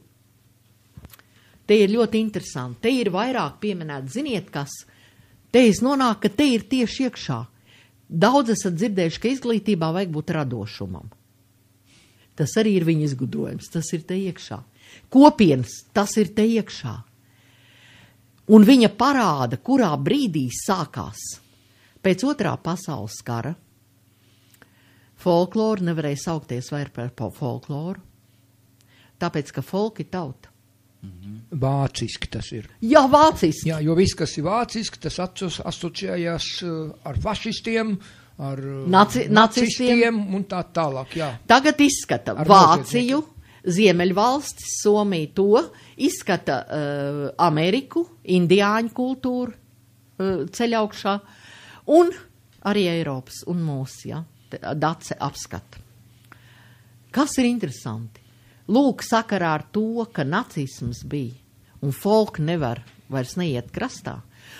ļoti interesanti, te ir vairāk pieminēt, ziniet kas, te es nonāku, ka te ir tieši iekšā. Daudz esat dzirdējuši, ka izglītībā vajag būt radošumam. Tas arī ir viņa izgudrojums, tas ir te iekšā. Kopienas, tas ir te iekšā. Un viņa parāda, kurā brīdī sākās. Pēc otrā pasaules kara folkloru nevarēja saukties vairs par folkloru, tāpēc, ka folki tauta. Vāciski tas ir. Jā, vāciski. Jā, jo viss, kas ir vāciski, tas asociējās ar fašistiem, ar nacistiem un tā tālāk, jā. Tagad izskata Vāciju, Ziemeļvalstis, Somiju to, izskata Ameriku, indiāņu kultūru ceļaugšā, un arī Eiropas un mūsu, ja, Dace apskata. Kas ir interesanti? Lūk, sakarā ar to, ka nacisms bija, un folk nevar vairs neiet krastā,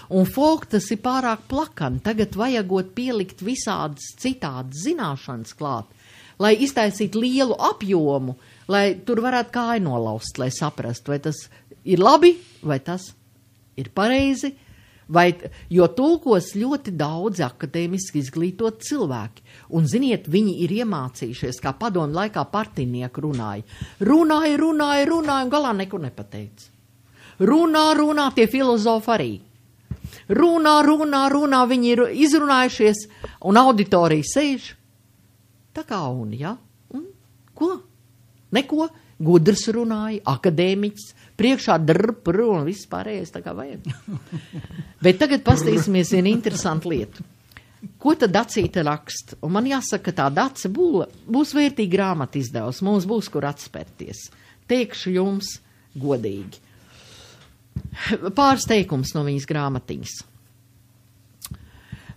un folk tas ir pārāk plakani, tagad vajagot pielikt visādas citādas zināšanas klāt, lai iztaisītu lielu apjomu, lai tur varētu kāju nolaust, lai saprastu, vai tas ir labi, vai tas ir pareizi, jo tulkos ļoti daudz akadēmiski izglītot cilvēki. Un, ziniet, viņi ir iemācījušies, kā padomu laikā partijnieki runāja. Runāja, un galā neko nepateica. Runā, tie filozofi arī. Runā, viņi ir izrunājušies, un auditorija sēž. Tā kā un, ja? Un, ko? Neko. Gudrs runāja, akadēmiķis, priekšā drpr un viss pārējais tā kā vajag. Bet tagad pastīsimies vienu interesantu lietu. Ko tad Dacīte raksta? Un man jāsaka, ka tā Dace Bulle būs vērtīga grāmata izdevums, mums būs kur atspērties. teikšu jums godīgi. Pāris teikums no viņas grāmatiņas.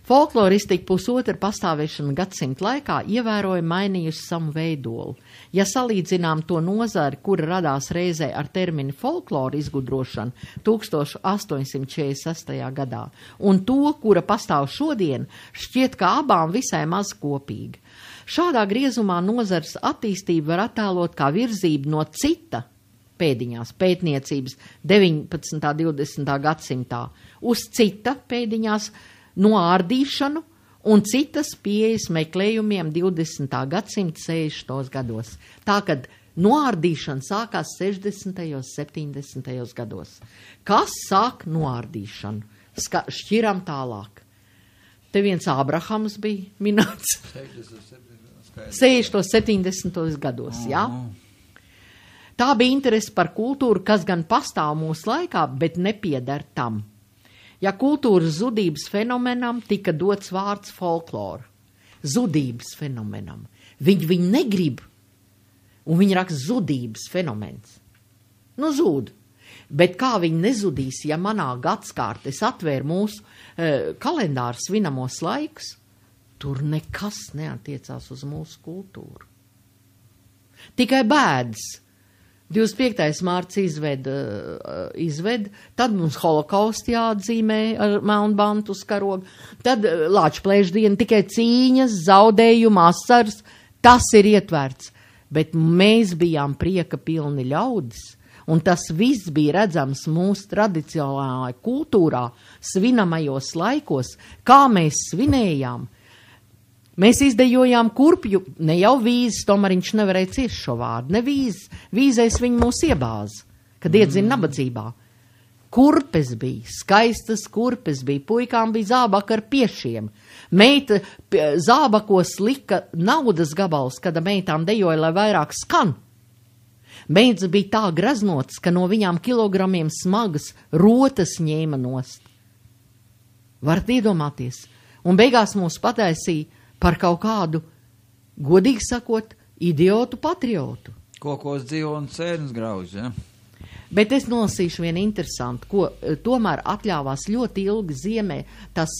Folkloristika pusotra pastāvēšana gadsimta laikā ievērojami mainījusi savu veidolu. Ja salīdzinām to nozari, kura radās reizē ar terminu folkloru izgudrošanu 1846. gadā, un to, kura pastāv šodien, šķiet, ka abām visai maz kopīga. Šādā griezumā nozars attīstību var attēlot kā virzību no cita pēdiņās pētniecības 19. 20. gadsimtā uz cita pēdiņās noārdīšanu un citas pieejas meklējumiem 20. gadsimta 60. gados. Tā, kad noārdīšana sākās 60. 70. gados. Kas sāk noārdīšanu? Šķiram tālāk. Te viens Ābrahams bija minēts. 60. 70. gados, jā? Tā bija interese par kultūru, kas gan pastāv mūsu laikā, bet nepieder tam. Ja kultūras zudības fenomenam tika dots vārds folklora, zudības fenomenam, viņi negrib, un viņi raksta zudības fenomens. Nu, zūd. Bet kā viņi nezudīs, ja manā gadskārt es atvēru mūsu kalendāru svinamos laikus, tur nekas neatiecās uz mūsu kultūru. Tikai bēdas. 25. mārts izved, tad mums holokausti jāatzīmē ar melnbantu uz karogu, tad Lāčplēšdiena tikai cīņas, zaudējuma, asaras, tas ir ietverts, bet mēs bijām prieka pilni ļaudis, un tas viss bija redzams mūsu tradicionālajā kultūrā, svinamajos laikos, kā mēs svinējām. Mēs izdejojām kurpju, ne jau vīzes, tomēr viņš nevarēja ciest šo vārdu, ne vīzes. Vīzēs viņi mūs iebāza, kad iedzina nabadzībā. Kurpes bija, skaistas kurpes bija, puikām bija zābaka ar piešiem. Meita zābakos lika naudas gabals, kad meitām dejoja, lai vairāk skan. Meitas bija tā graznotas, ka no viņām kilogramiem smagas rotas ņēma nost. Varat iedomāties? Un beigās mūs pataisīja par kaut kādu, godīgi sakot, idiotu patriotu. Kokos dzīvo un cērns grauž, ja? Bet es nolasīšu vienu interesantu, ko tomēr atļāvās ļoti ilgi ziemē tas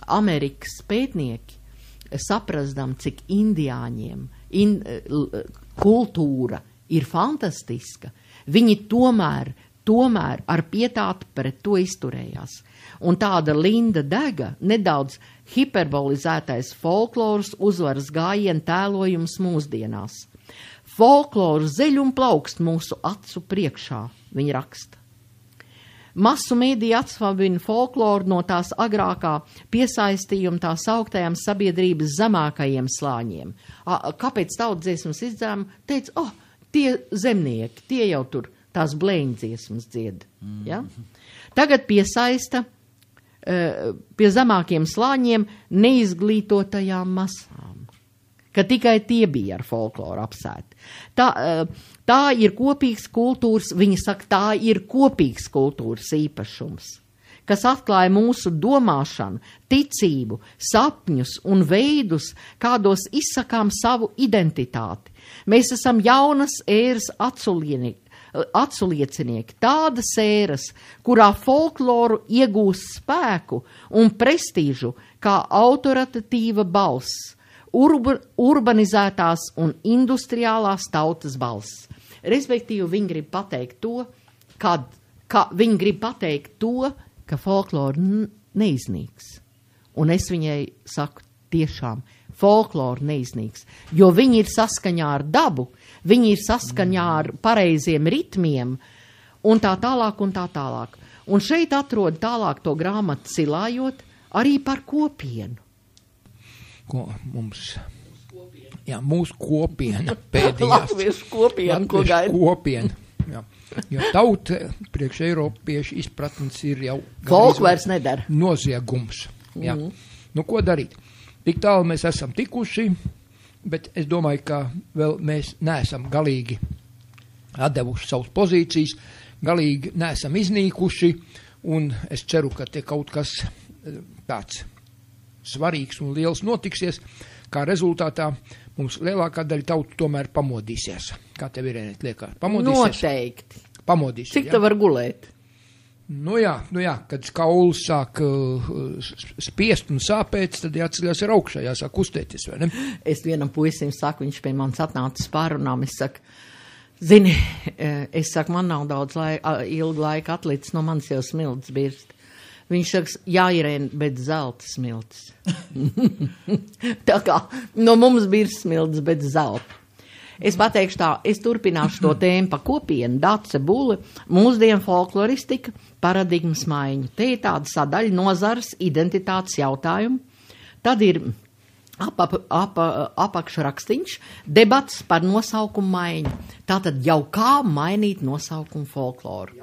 Amerikas pētnieki, saprasdam, cik indiāņiem kultūra ir fantastiska. Viņi tomēr ar pietātu pret to izturējās. Un tāda Linda Dega, nedaudz hiperbolizētais folkloras uzvaras gājiena tēlojums mūsdienās. Folkloras zeļ un plaukst mūsu acu priekšā, viņa raksta. Masu mēdīja atsvabina folkloru no tās agrākā piesaistījuma tā sauktajām sabiedrības zemākajiem slāņiem. Kāpēc tautsdziesmas izdzēma? Teica, tie zemnieki, tie jau tur tās blēņdziesmas dzied. Ja? Tagad piesaista pie zemākiem slāņiem neizglītotajām masām, ka tikai tie bija ar folkloru apsēti. Tā ir kopīgs kultūras, viņa saka, tā ir kopīgs kultūras īpašums, kas atklāja mūsu domāšanu, ticību, sapņus un veidus, kādos izsakām savu identitāti. Mēs esam jaunas ēras aculiecinieki, tādas ēras, kurā folkloru iegūst spēku un prestīžu kā autoritatīva balss, urbanizētās un industriālās tautas balss. Respektīvi, viņi grib pateikt to, ka folklora neiznīks. Un es viņai saku tiešām, folklora neiznīks, jo viņi ir saskaņā ar dabu, viņi ir saskaņā ar pareiziem ritmiem un tā tālāk un tā tālāk. Un šeit atrod tālāk to grāmatu cilājot arī par kopienu. Ko mums? Jā, mūsu kopiena pēdējās. Latviešu kopiena, ko gaida? Kopiena, jā. Jo tauta priekš Eiropiešu izpratnes ir jau Folk vairs nedara. Noziegums. Jā. Nu, ko darīt? Tik tālu mēs esam tikuši, bet es domāju, ka vēl mēs neesam galīgi atdevuši savas pozīcijas, galīgi neesam iznīkuši, un es ceru, ka te kaut kas tāds svarīgs un liels notiksies, kā rezultātā mums lielākā daļa tautu tomēr pamodīsies. Kā tev ir, liekas? Pamodīsies? Noteikti. Pamodīsies, Cik te var gulēt? Nu jā, kad kauls sāk spiest un sāpēt, tad jāceļās ar augšā, jāsāk kustēties, vai ne? Es vienam puisim saku, viņš pie manis atnācis pārunām, es saku, zini, man nav daudz ilgu laiku atlicis, no manis jau smilts birst. Viņš saka, jāirēn, bet zelta smilts. Tā kā, no mums birst smilts, bet zelta. Es pateikšu tā, es turpināšu to tēmu pa kopienu, Dace Bule, mūsdienu folkloristika, paradigmas maiņa. Te ir tāda sadaļa nozars, identitātes jautājumu. Tad ir apakšrakstīņš, debats par nosaukumu maiņu. Tātad jau kā mainīt nosaukumu folkloru.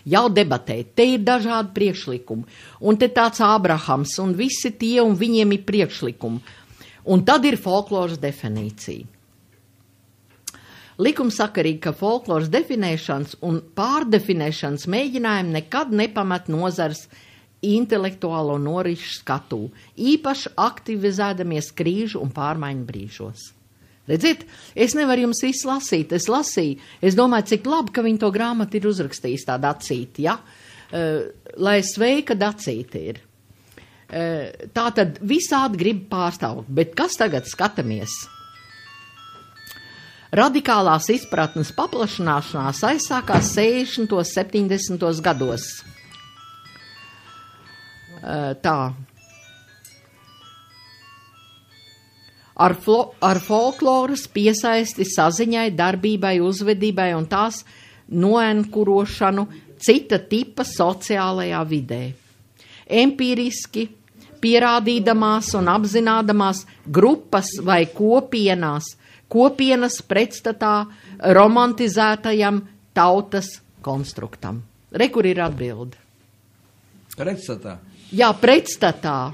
Jau debatēt. Te ir dažādi priekšlikumi. Un te tāds Ābrahams un visi tie un viņiem ir priekšlikumi. Un tad ir folkloras definīcija. Likumsakarīgi, ka folkloras definēšanas un pārdefinēšanas mēģinājumi nekad nepamet nozars intelektuālo norišu skatū, īpaši aktivizēdamies krīžu un pārmaiņu brīžos. Redziet, es nevaru jums visu lasīt, es lasīju, es domāju, cik labi, ka viņi to grāmatu ir uzrakstījis tā Dacīti, ja? Lai sveika Dacīti ir. Tā tad visādi grib pārstāvot, bet kas tagad skatāmies? Radikālās izpratnes paplašanāšanās aizsākās 60. 70. gados. Tā. Ar folkloras piesaisti saziņai, darbībai, uzvedībai un tās noenkurošanu cita tipa sociālajā vidē. Empiriski pierādīdamās un apzinādamās grupas vai kopienas pretstatā romantizētajam tautas konstruktam. Re, kur ir atbilde? Pretstatā? Jā, pretstatā.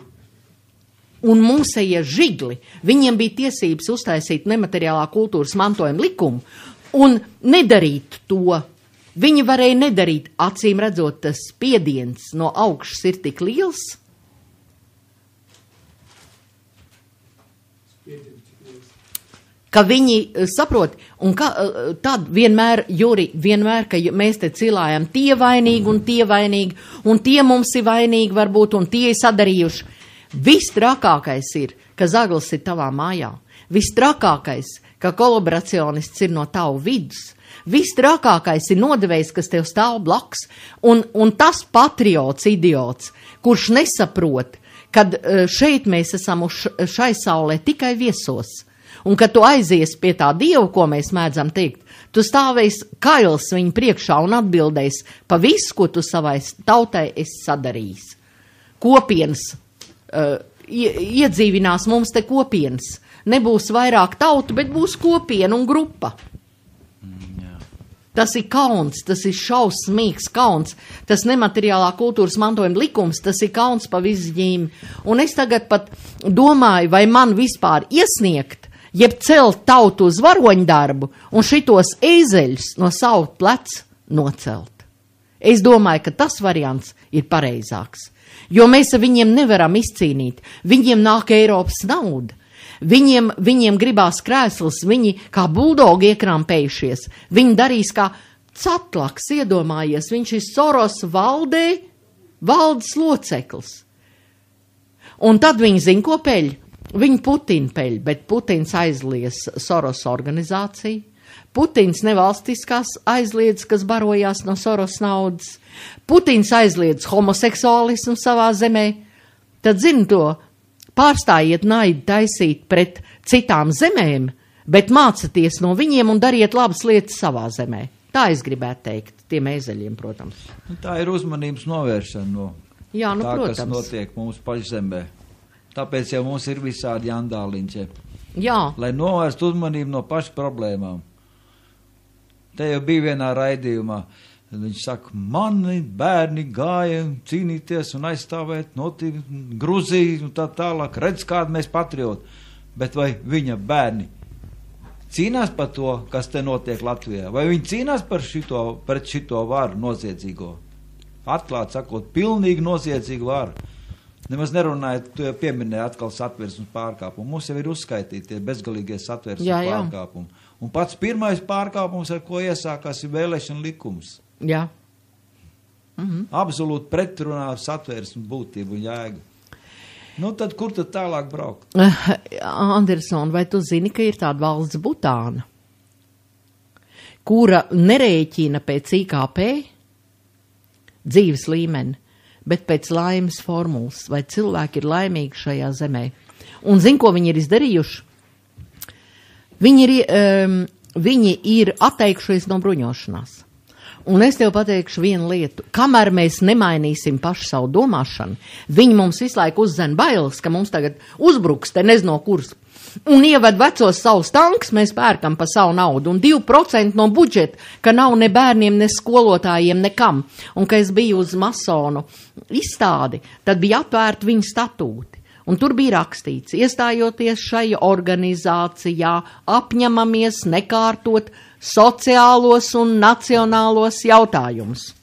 Un mūsējie žigli, viņiem bija tiesības uztaisīt nemateriālā kultūras mantojuma likumu un nedarīt to. Viņi varēja nedarīt, acīm redzot, tas spiediens no augšas ir tik liels. Ka viņi saprot, un tad vienmēr, Juri, ka mēs te cilājam tie vainīgi, un tie mums ir vainīgi varbūt, un tie ir sadarījuši. Vistrakākais ir, ka zaglis ir tavā mājā. Vistrakākais, ka kolaboracionists ir no tavu vidus. Vistrakākais ir nodevējs, kas tev stāv blakus. Un tas patriots, idiots, kurš nesaprot, kad šeit mēs esam uz šai saulē tikai viesos. Un kad tu aizies pie tā Dieva, ko mēs mēdzam teikt, tu stāvēs kails viņu priekšā un atbildēs pa visu, ko tu savai tautai esi sadarījis. Kopienas. Iedzīvinās mums te kopienas. Nebūs vairāk tautu, bet būs kopiena un grupa. Tas ir kauns, tas ir šausmīgs kauns. Tas nemateriālā kultūras mantojuma likums, tas ir kauns pa visu ģīmi. Un es tagad pat domāju, vai man vispār iesniegt, jeb celt tautu uz varoņdarbu un šitos ēzeļus no savu pleca nocelt. Es domāju, ka tas variants ir pareizāks. Jo mēs ar viņiem nevaram izcīnīt. Viņiem nāk Eiropas nauda. Viņiem gribās krēsls, viņi kā buldogi iekrampējušies. Viņi darīs kā catlaks, iedomājies. Viņš ir Soros valdes loceklis. Un tad viņi zina, ko peļ. Viņi Putinu peļ, bet Putins aizliedz Soros organizāciju. Putins nevalstiskās aizliedz, kas barojās no Soros naudas. Putins aizliedz homoseksuālismu savā zemē. Tad zini to, pārstājiet naidu taisīt pret citām zemēm, bet mācaties no viņiem un dariet labas lietas savā zemē. Tā es gribētu teikt, tiem ēzeļiem, protams. Tā ir uzmanības novēršana no Jā, tā, protams. kas notiek mūsu pašzemē. Tāpēc jau mums ir visādi jandāliņķi. Jā. Lai novērstu uzmanību no pašu problēmām. Te jau bija vienā raidījumā. Viņš saka, mani bērni gāja cīnīties un aizstāvēt Gruziju un tā tālāk. Redz, kādi mēs patrioti. Bet vai viņa bērni cīnās par to, kas te notiek Latvijā? Vai viņi cīnās pret šito varu noziedzīgo? Atklāt sakot, pilnīgi noziedzīgu varu. Nemaz nerunājot, tu jau pieminēji atkal satversmes pārkāpumu. Mums jau ir uzskaitīti tie bezgalīgie satversmes pārkāpumi. Un pats pirmais pārkāpums, ar ko iesākās, ir vēlēšana likums. Jā. Absolūti pretrunā ar satversmes būtību un jēgu. Nu, tad kur tad tālāk braukt? Anderson, vai tu zini, ka ir tāda valsts Butāna, kura nerēķina pēc IKP dzīves līmeni, bet pēc laimes formulas, vai cilvēki ir laimīgi šajā zemē. Un zin, ko viņi ir izdarījuši? Viņi ir atteikšies no bruņošanās. Un es tev pateikšu vienu lietu. Kamēr mēs nemainīsim pašu savu domāšanu, viņi mums visu laiku uzdzen bailes, ka mums tagad uzbruks te nezino kurs. Un ieved vecos savus tankus, mēs pērkam pa savu naudu. Un 2% no budžeta, ka nav ne bērniem, ne skolotājiem, nekam. Un, ka es biju uz masonu izstādi, tad bija atvērti viņa statūti. Un tur bija rakstīts, iestājoties šajā organizācijā, apņemamies nekārtot sociālos un nacionālos jautājumus.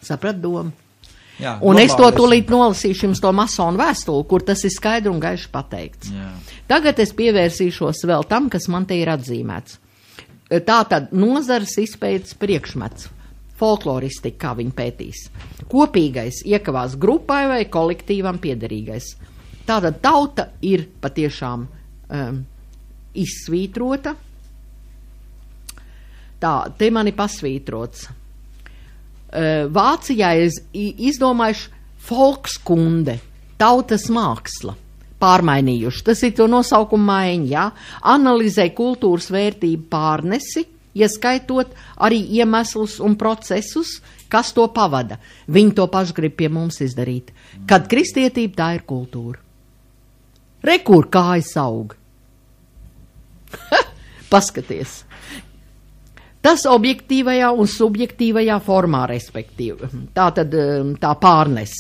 Saprat domu? Jā, un es to tūlīt nolasīšu jums to masonu vēstuli, kur tas ir skaidri un gaiši pateikts. Jā. Tagad es pievērsīšos vēl tam, kas man te ir atzīmēts. Tātad nozares izpētes priekšmets, folkloristika, kā viņi pētīs. Kopīgais iekavās grupai vai kolektīvam piederīgais. Tātad tauta ir patiešām izsvītrota. Tā, te man ir pasvītrots. Vācijā izdomājuši folkskunde, tautas māksla, pārmainījuši. Tas ir to nosaukumu maiņa, jā. Analizē kultūras vērtību pārnesi, ieskaitot arī iemeslus un procesus, kas to pavada. Viņi to paši grib pie mums izdarīt. Kad kristietība, tā ir kultūra. Rekur kājas aug. Paskaties. Tas objektīvajā un subjektīvajā formā, respektīvi. Tātad tā pārnes.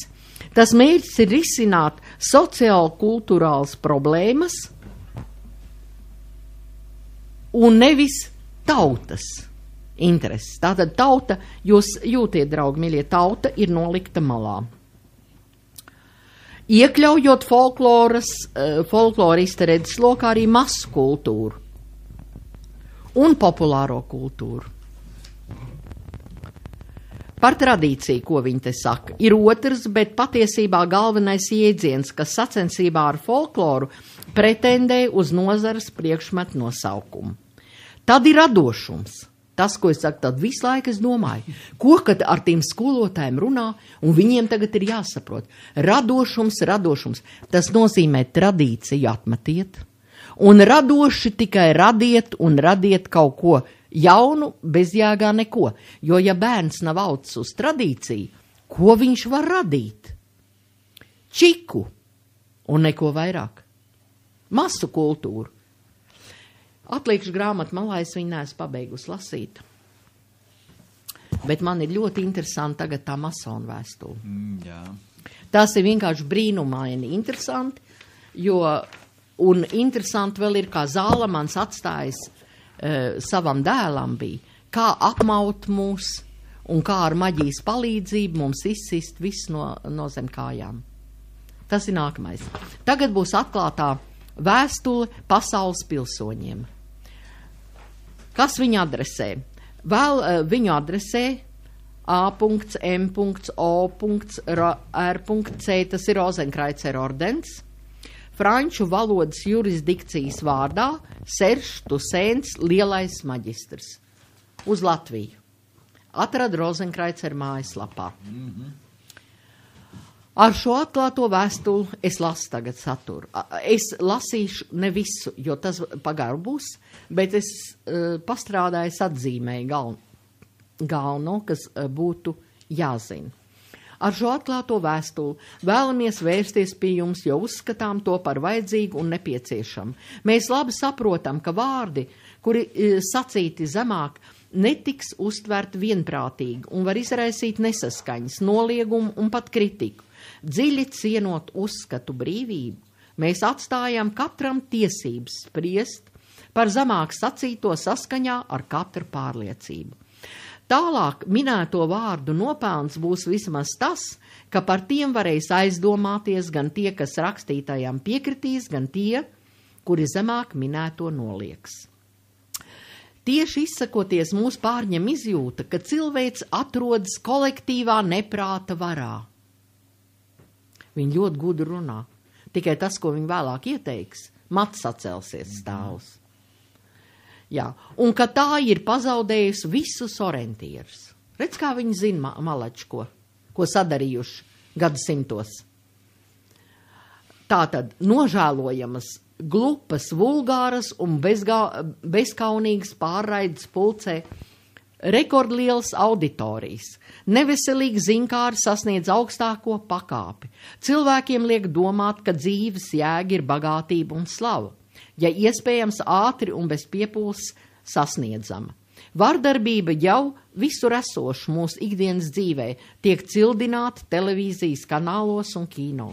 Tas mērķis ir risināt sociāli-kulturāls problēmas un nevis tautas intereses. Tātad tauta, jūs jūtiet, draugi, miļie, tauta ir nolikta malā. Iekļaujot folklorista redzeslokā arī masu kultūru un populāro kultūru. Par tradīciju, ko viņi te saka, ir otrs, bet patiesībā galvenais jēdziens, kas sacensībā ar folkloru pretendē uz nozares priekšmetu nosaukumu. Tad ir radošums. Tas, ko es saku, tad visu laiku es domāju, ko kad ar tiem skolotājiem runā, un viņiem tagad ir jāsaprot. Radošums. Tas nozīmē tradīciju atmetiet. Un radoši tikai radiet un radiet kaut ko jaunu, bezjēgā neko. Jo, ja bērns nav audzis uz tradīciju, ko viņš var radīt? Čiku un neko vairāk. Masu kultūru. Atliekšu grāmatu malā, es viņu neesmu pabeigusi lasīt. Bet man ir ļoti interesanti tagad tā masonu vēstule. Jā. Tās ir vienkārši brīnumaini interesanti, jo... Un interesanti vēl ir, kā Zālamans atstājis savam dēlam bija, kā apmaut mūs un kā ar maģijas palīdzību mums izsist viss no zem kājām. Tas ir nākamais. Tagad būs atklātā vēstule pasaules pilsoņiem. Kas viņu adresē? Vēl viņu adresē A.M.O.R.C. Tas ir Rozenkraicer ordens. Franču valodas jurisdikcijas vārdā Serš Tusēns, lielais maģistrs. Uz Latviju. Atrada Rozenkraicer mājaslapā. Ar šo atklāto vēstuli es lasu tagad saturu. Es lasīšu ne visu, jo tas pagaru būs, bet es pastrādāju atzīmēju galveno, kas būtu jāzina. Ar šo atklāto vēstuli vēlamies vērsties pie jums, jo uzskatām to par vajadzīgu un nepieciešamu. Mēs labi saprotam, ka vārdi, kuri sacīti zemāk, netiks uztvert vienprātīgi un var izraisīt nesaskaņas, noliegumu un pat kritiku. Dziļi cienot uzskatu brīvību, mēs atstājam katram tiesības spriest par zemāk sacīto saskaņā ar katru pārliecību. Tālāk minēto vārdu nopelns būs vismaz tas, ka par tiem varēs aizdomāties gan tie, kas rakstītājām piekritīs, gan tie, kuri zemāk minēto nolieks. Tieši izsakoties mūs pārņem izjūta, ka cilvēks atrodas kolektīvā neprāta varā. Viņi ļoti gudri runā. Tikai tas, ko viņi vēlāk ieteiks, mats sacelsies stāvus. Jā, un ka tā ir pazaudējusi visus orientierus. Redz, kā viņi zina malačko, ko sadarījuši gadsimtos. Tātad nožēlojamas, glupas, vulgāras un bezkaunīgas pārraides pulcē rekordlielas auditorijas. Neveselīgi zinkāri sasniedz augstāko pakāpi. Cilvēkiem liek domāt, ka dzīves jēga ir bagātība un slava, ja iespējams ātri un bez piepūles sasniedzama. Vardarbība jau visur esoša mūsu ikdienas dzīvē tiek cildināta televīzijas kanālos un kino.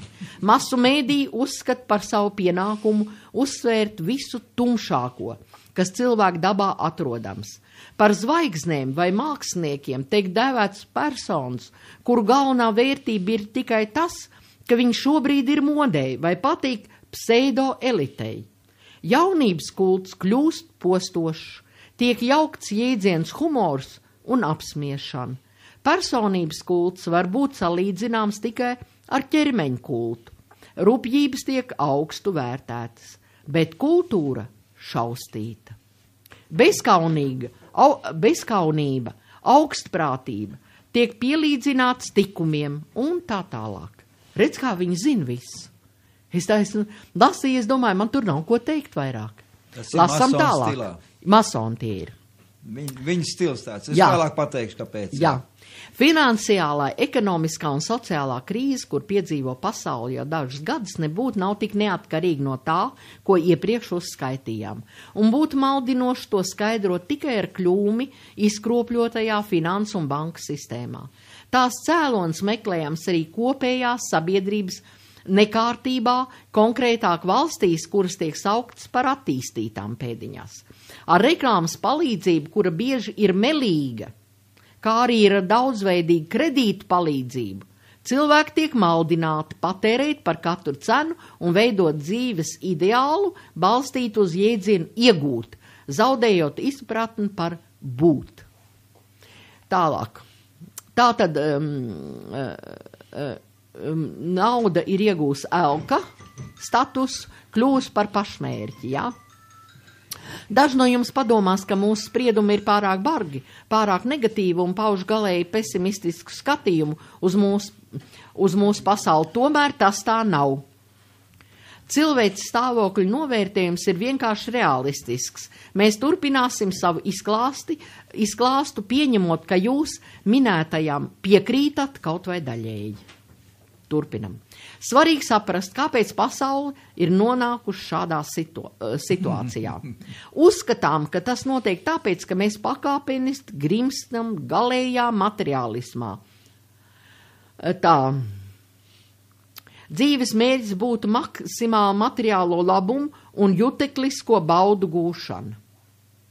Masu mēdī uzskata par savu pienākumu uzsvērt visu tumšāko, kas cilvēku dabā atrodams. Par zvaigznēm vai māksliniekiem tiek dēvēts personas, kuru galvenā vērtība ir tikai tas, ka viņi šobrīd ir modei vai patīk pseido elitei. Jaunības kults kļūst postošs, tiek jaukts jēdziens humors un apsmiešana. Personības kults var būt salīdzināms tikai ar ķermeņa kultu. Rupjības tiek augstu vērtētas, bet kultūra šaustīta. Bezkaunība, augstprātība tiek pielīdzināts tikumiem un tā tālāk. Redz, kā viņi zina visu. Es lasīju, es domāju, man tur nav ko teikt vairāk. Lasam tālāk. Stilā. Masoni tie ir. Viņa stils tāds. Es vēlāk pateikšu, kāpēc. Jā. Finansiālā, ekonomiskā un sociālā krīze, kur piedzīvo pasauli jau dažus gadus, nebūtu nav tik neatkarīgi no tā, ko iepriekš uzskaitījām. Un būtu maldinoši to skaidrot tikai ar kļūmi izkropļotajā finansu un banku sistēmā. Tās cēlonis meklējams arī kopējās sabiedrības nekārtībā, konkrētāk valstīs, kuras tiek sauktas par attīstītām pēdiņās. Ar reklāmas palīdzību, kura bieži ir melīga, kā arī ir daudzveidīga kredītu palīdzību, cilvēki tiek maldināti patērēt par katru cenu un veidot dzīves ideālu, balstīt uz jēdzienu iegūt, zaudējot izpratni par būt. Tālāk. Tātad nauda ir iegūs elka status, kļūs par pašmērķi, jā? Daži no jums padomās, ka mūsu spriedumi ir pārāk bargi, pārāk negatīvi un pauž galēji pesimistisku skatījumu uz mūsu pasauli. Tomēr tas tā nav. Cilvēks stāvokļu novērtējums ir vienkārši realistisks. Mēs turpināsim savu izklāstu pieņemot, ka jūs minētajām piekrītat kaut vai daļēji. Turpinam. Svarīgi saprast, kāpēc pasaule ir nonākuši šādā situācijā. Uzskatām, ka tas notiek tāpēc, ka mēs pakāpeniski grimstam galējā materiālismā. Tā. Dzīves mērķis būtu maksimāli materiālo labumu un juteklisko baudu gūšana.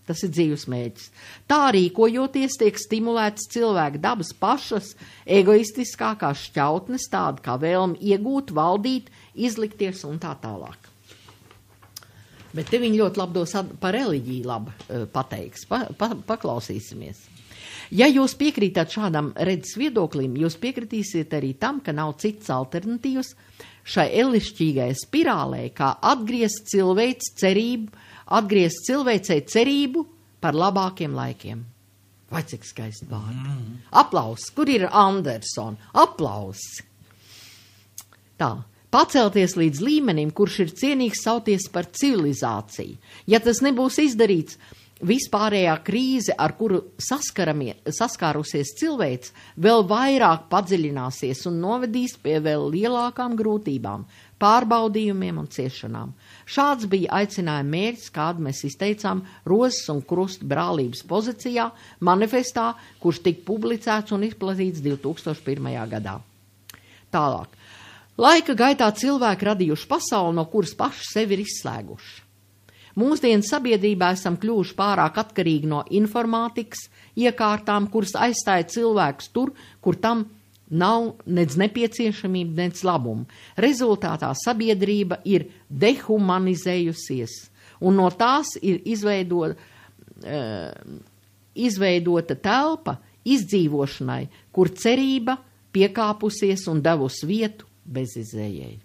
Tas ir dzīves mērķis. Tā rīkojoties tiek stimulēts cilvēka dabas pašas egoistiskākās šķautnes, tāda kā vēlme iegūt, valdīt, izlikties un tā tālāk. Bet te viņi ļoti labdos par reliģiju pateiks. Paklausīsimies. Ja jūs piekrītat šādam redzes viedoklim, jūs piekritīsiet arī tam, ka nav cits alternatīvs šai elišķīgai spirālē, kā atgriezt cilvēcei cerību par labākiem laikiem. Vai cik skaisti vārdi. Aplausi. Kur ir Anderson? Aplausi. Tā. Pacelties līdz līmenim, kurš ir cienīgs sauties par civilizāciju. Ja tas nebūs izdarīts, vispārējā krīze, ar kuru saskārusies cilvēks, vēl vairāk padziļināsies un novedīs pie vēl lielākām grūtībām, pārbaudījumiem un ciešanām. Šāds bija aicinājuma mērķis, kādu mēs izteicām Rozes un Krusta brālības pozīcijā, manifestā, kurš tika publicēts un izplatīts 2001. gadā. Tālāk. Laika gaitā cilvēki radījuši pasauli, no kuras paši sevi ir izslēguši. Mūsdienu sabiedrībā esam kļuvuši pārāk atkarīgi no informātikas iekārtām, kuras aizstāja cilvēkus tur, kur tam nav nec nepieciešamība, nec labumu. Rezultātā sabiedrība ir dehumanizējusies, un no tās ir izveidota telpa izdzīvošanai, kur cerība piekāpusies un devusi vietu bezizējai.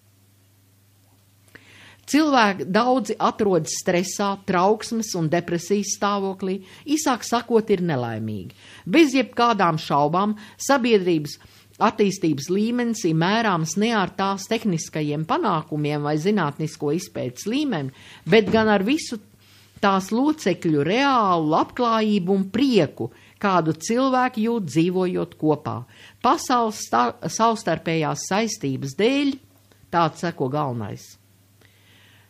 Cilvēki daudzi atrodas stresā, trauksmes un depresijas stāvoklī, īsāk sakot, ir nelaimīgi. Bez jebkādām šaubām sabiedrības attīstības līmenis ir mērāms ne ar tās tehniskajiem panākumiem vai zinātnisko izpētes līmeni, bet gan ar visu tās locekļu reālu labklājību un prieku, kādu cilvēki jūt dzīvojot kopā. Pasaules savstarpējās saistības dēļ tāds seko galvenais.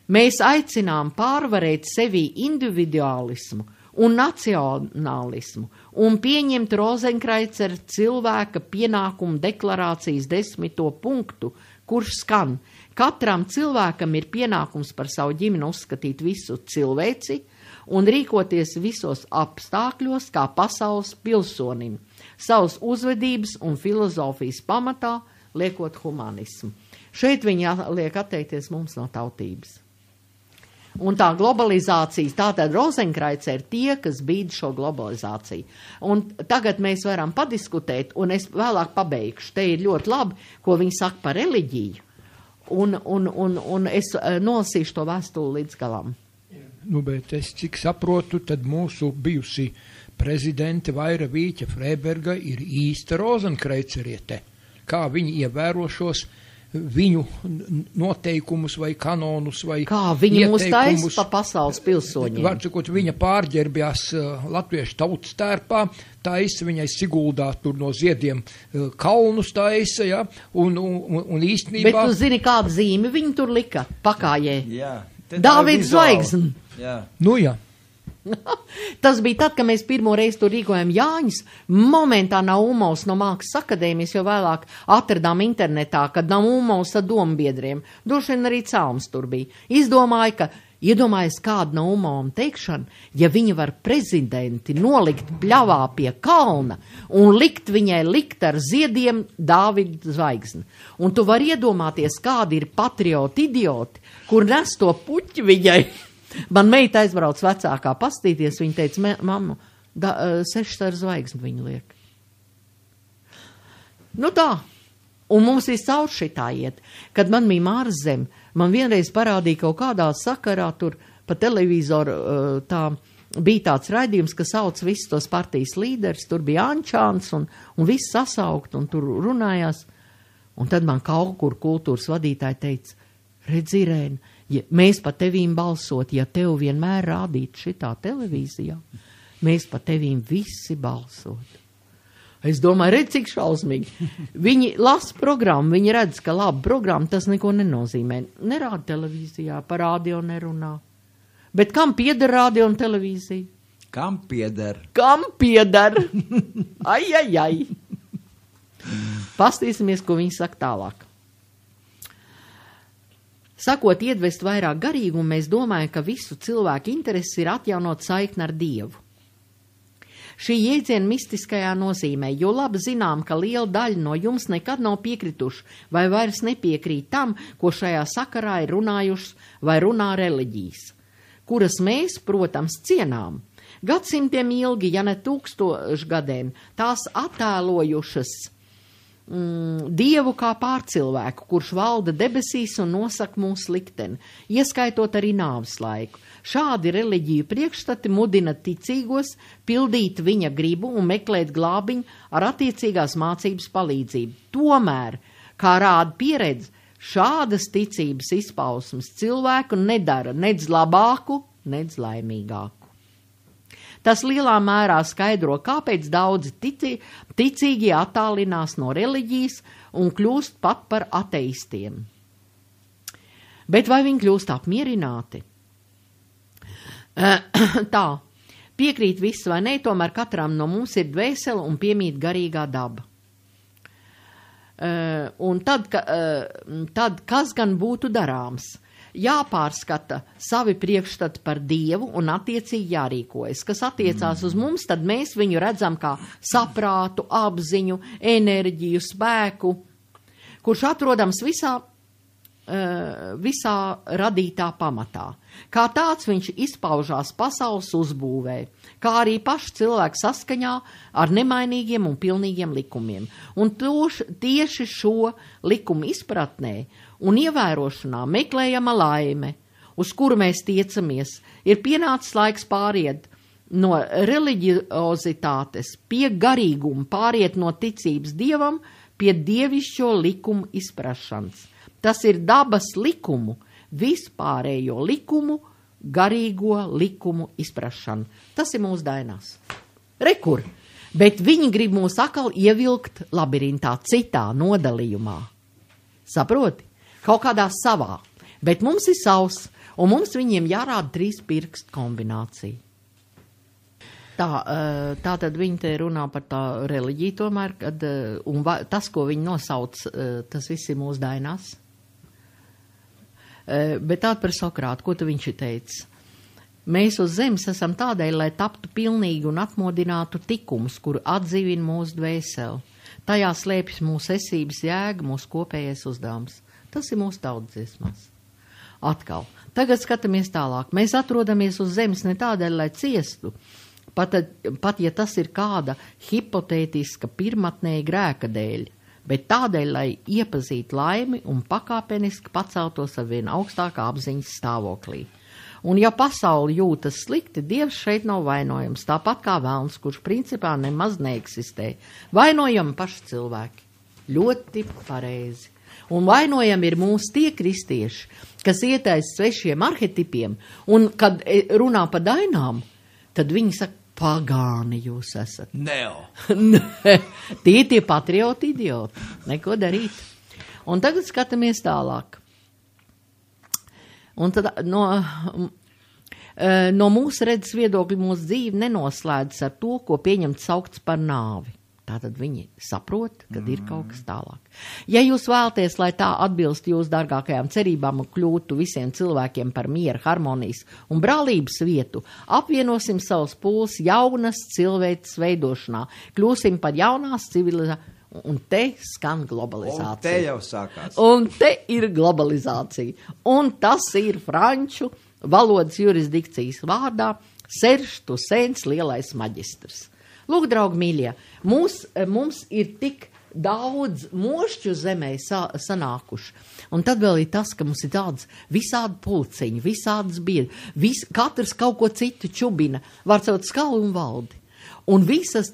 Mēs aicinām pārvarēt sevī individuālismu un nacionālismu un pieņemt Rozenkreicera cilvēka pienākumu deklarācijas 10. punktu, kurš skan: katram cilvēkam ir pienākums par savu ģimeni uzskatīt visu cilvēci un rīkoties visos apstākļos kā pasaules pilsonim, savas uzvedības un filozofijas pamatā liekot humanismu. Šeit viņi liek atteikties mums no tautības. Un tā globalizācija, tātad Rozenkreits ir tie, kas bīd šo globalizāciju. Un tagad mēs varam padiskutēt, un es vēlāk pabeigšu. Te ir ļoti labi, ko viņi saka par reliģiju. Un es nolasīšu to vēstuli līdz galam. Nu, bet es cik saprotu, tad mūsu bijusi prezidente Vaira Vīķa Freiberga ir īsta Rozenkreiceriete. Kā viņi ievēro šos viņu noteikumus vai kanonus vai kā viņi mūs taisa pa pasaules pilsoņiem. Var cikot, viņa pārģerbjās latviešu tautas tērpā, taisa viņai Siguldā tur no ziediem kalnus taisa, ja, un īstenībā... Bet tu zini, kādu zīmi viņi tur lika pakājē? Jā. Dāvids Zvaigzne. Jā. Nu jā. Tas bija tad, kad mēs pirmo reizi tur rīkojām Jāņus. Momentā Naumovs no Mākslas akadēmijas jau vēlāk atradām internetā, kad Naumovs ar dombiedriem, droši vien arī Calms tur bija, izdomāja, iedomājas kādu Naumovam teikšanu, ja viņa var prezidenti nolikt pļavā pie kalna un likt viņai likt ar ziediem Dāvidu Zvaigzni. Un tu vari iedomāties, kādi ir patrioti idioti, kur nes to puķi viņai. Man meita aizbrauc vecākā pastīties, viņa teica, mamma, 6 ar zvaigzni viņa liek. Nu tā, un mums viss caur šitā iet. Kad man bija Mārzem, man vienreiz parādīja kaut kādā sakarā tur pa televizoru, tā bija tāds raidījums, ka sauc visus tos partijas līderis, tur bija Ančāns un viss sasaukt un tur runājās. Un tad man kaut kur kultūras vadītāji teica, redz, Irēna, ja mēs pa tevīm balsot, ja tev vienmēr rādīt šitā televīzijā, mēs pa tevīm visi balsot. Es domāju, redz, cik šausmīgi. Viņi lasa programmu, viņi redz, ka laba programma, tas neko nenozīmē. Nerāda televīzijā, par radio nerunā. Bet kam pieder radio un televīzija? Kam pieder? Kam pieder? Ai. Pastīsimies, ko viņi saka tālāk. Sakot, iedvest vairāk garīgumu, mēs domājam, ka visu cilvēku intereses ir atjaunot saikni ar Dievu. Šī jēdziena mistiskajā nozīmē, jo labi zinām, ka liela daļa no jums nekad nav piekrituši vai vairs nepiekrīt tam, ko šajā sakarā ir runājušas vai runā reliģijas, kuras mēs, protams, cienām. Gadsimtiem ilgi, ja ne 1000 gadiem, tās attēlojušas Dievu kā pārcilvēku, kurš valda debesīs un nosaka mūsu likteni, ieskaitot arī nāves laiku. Šādi reliģiju priekšstati mudina ticīgos pildīt viņa gribu un meklēt glābiņu ar attiecīgās mācības palīdzību. Tomēr, kā rāda pieredze, šādas ticības izpausmes cilvēku nedara nedz labāku, nedz laimīgāku. Tas lielā mērā skaidro, kāpēc daudzi ticīgie attālinās no reliģijas un kļūst pat par ateistiem. Bet vai viņi kļūst apmierināti? Tā, piekrīt viss vai ne, tomēr katram no mums ir dvēsele un piemīt garīgā daba. Un tad kas gan būtu darāms? jāpārskata savi priekšstati par Dievu un attiecīgi jārīkojas. Kas attiecās uz mums, tad mēs viņu redzam kā saprātu, apziņu, enerģiju, spēku, kurš atrodams visā radītā pamatā. Kā tāds viņš izpaužās pasaules uzbūvē, kā arī paši cilvēki saskaņā ar nemainīgiem un pilnīgiem likumiem. Un tieši šo likumu izpratnē un ievērošanā meklējama laime, uz kuru mēs tiecamies, ir pienācis laiks pāriet no reliģiozitātes pie garīguma, pāriet no ticības Dievam pie dievišķo likumu izprašanas. Tas ir dabas likumu, vispārējo likumu, garīgo likumu izprašanu. Tas ir mūsu dainās. Rekur, bet viņi grib mūs atkal ievilkt labirintā, citā nodalījumā. Saproti? Kaut kādā savā. Bet mums ir savs, un mums viņiem jārāda 3 pirkstu kombinācija. Tā tad viņi te runā par tā reliģiju tomēr, un tas, ko viņi nosauc, tas viss ir mūsu dainās. Bet tā par Sokrātu, ko tu viņš ir teicis? Mēs uz zemes esam tādēļ, lai taptu pilnīgi un atmodinātu tikumus, kuru atdzīvina mūsu dvēseli. Tajā slēpjas mūsu esības jēga, mūsu kopējais uzdevums. Tas ir mūsu tautsdziesmās. Atkal, tagad skatāmies tālāk. Mēs atrodamies uz zemes ne tādēļ, lai ciestu, pat ja tas ir kāda hipotētiska pirmatnēja grēka dēļ, bet tādēļ, lai iepazītu laimi un pakāpeniski paceltos ar vien augstākā apziņas stāvoklī. Un ja pasauli jūtas slikti, Dievs šeit nav vainojams, tāpat kā velns, kurš principā nemaz neeksistē. Vainojami paši cilvēki. Ļoti pareizi. Un vainojami ir mūsu tie kristieši, kas ietais svešiem arhetipiem, un kad runā par dainām, tad viņi saka, pagāni jūs esat. Tie patrioti idioti. Neko darīt. Un tagad skatāmies tālāk. Un tad no mūsu redzes viedokļa mūsu dzīve nenoslēdzas ar to, ko pieņemt saukts par nāvi. Tātad viņi saprot, kad ir kaut kas tālāk. Ja jūs vēlaties, lai tā atbilst jūsu dārgākajām cerībām un kļūtu visiem cilvēkiem par mieru, harmonijas un brālības vietu, apvienosim savus pūles jaunas cilvēces veidošanā, kļūsim par jaunās civilizācijas. Un te skan globalizācija. Un te jau sākās. Un te ir globalizācija. Un tas ir franču valodas jurisdikcijas vārdā Serge Toussaints lielais maģistrs. Lūk, draugi mīļie, mums ir tik daudz mošķu zemē sanākuši. Un tad vēl ir tas, ka mums ir tāds visādi pulciņi, visādas biedi, katrs kaut ko citu čubina, var caut skalu un valdi. Un visas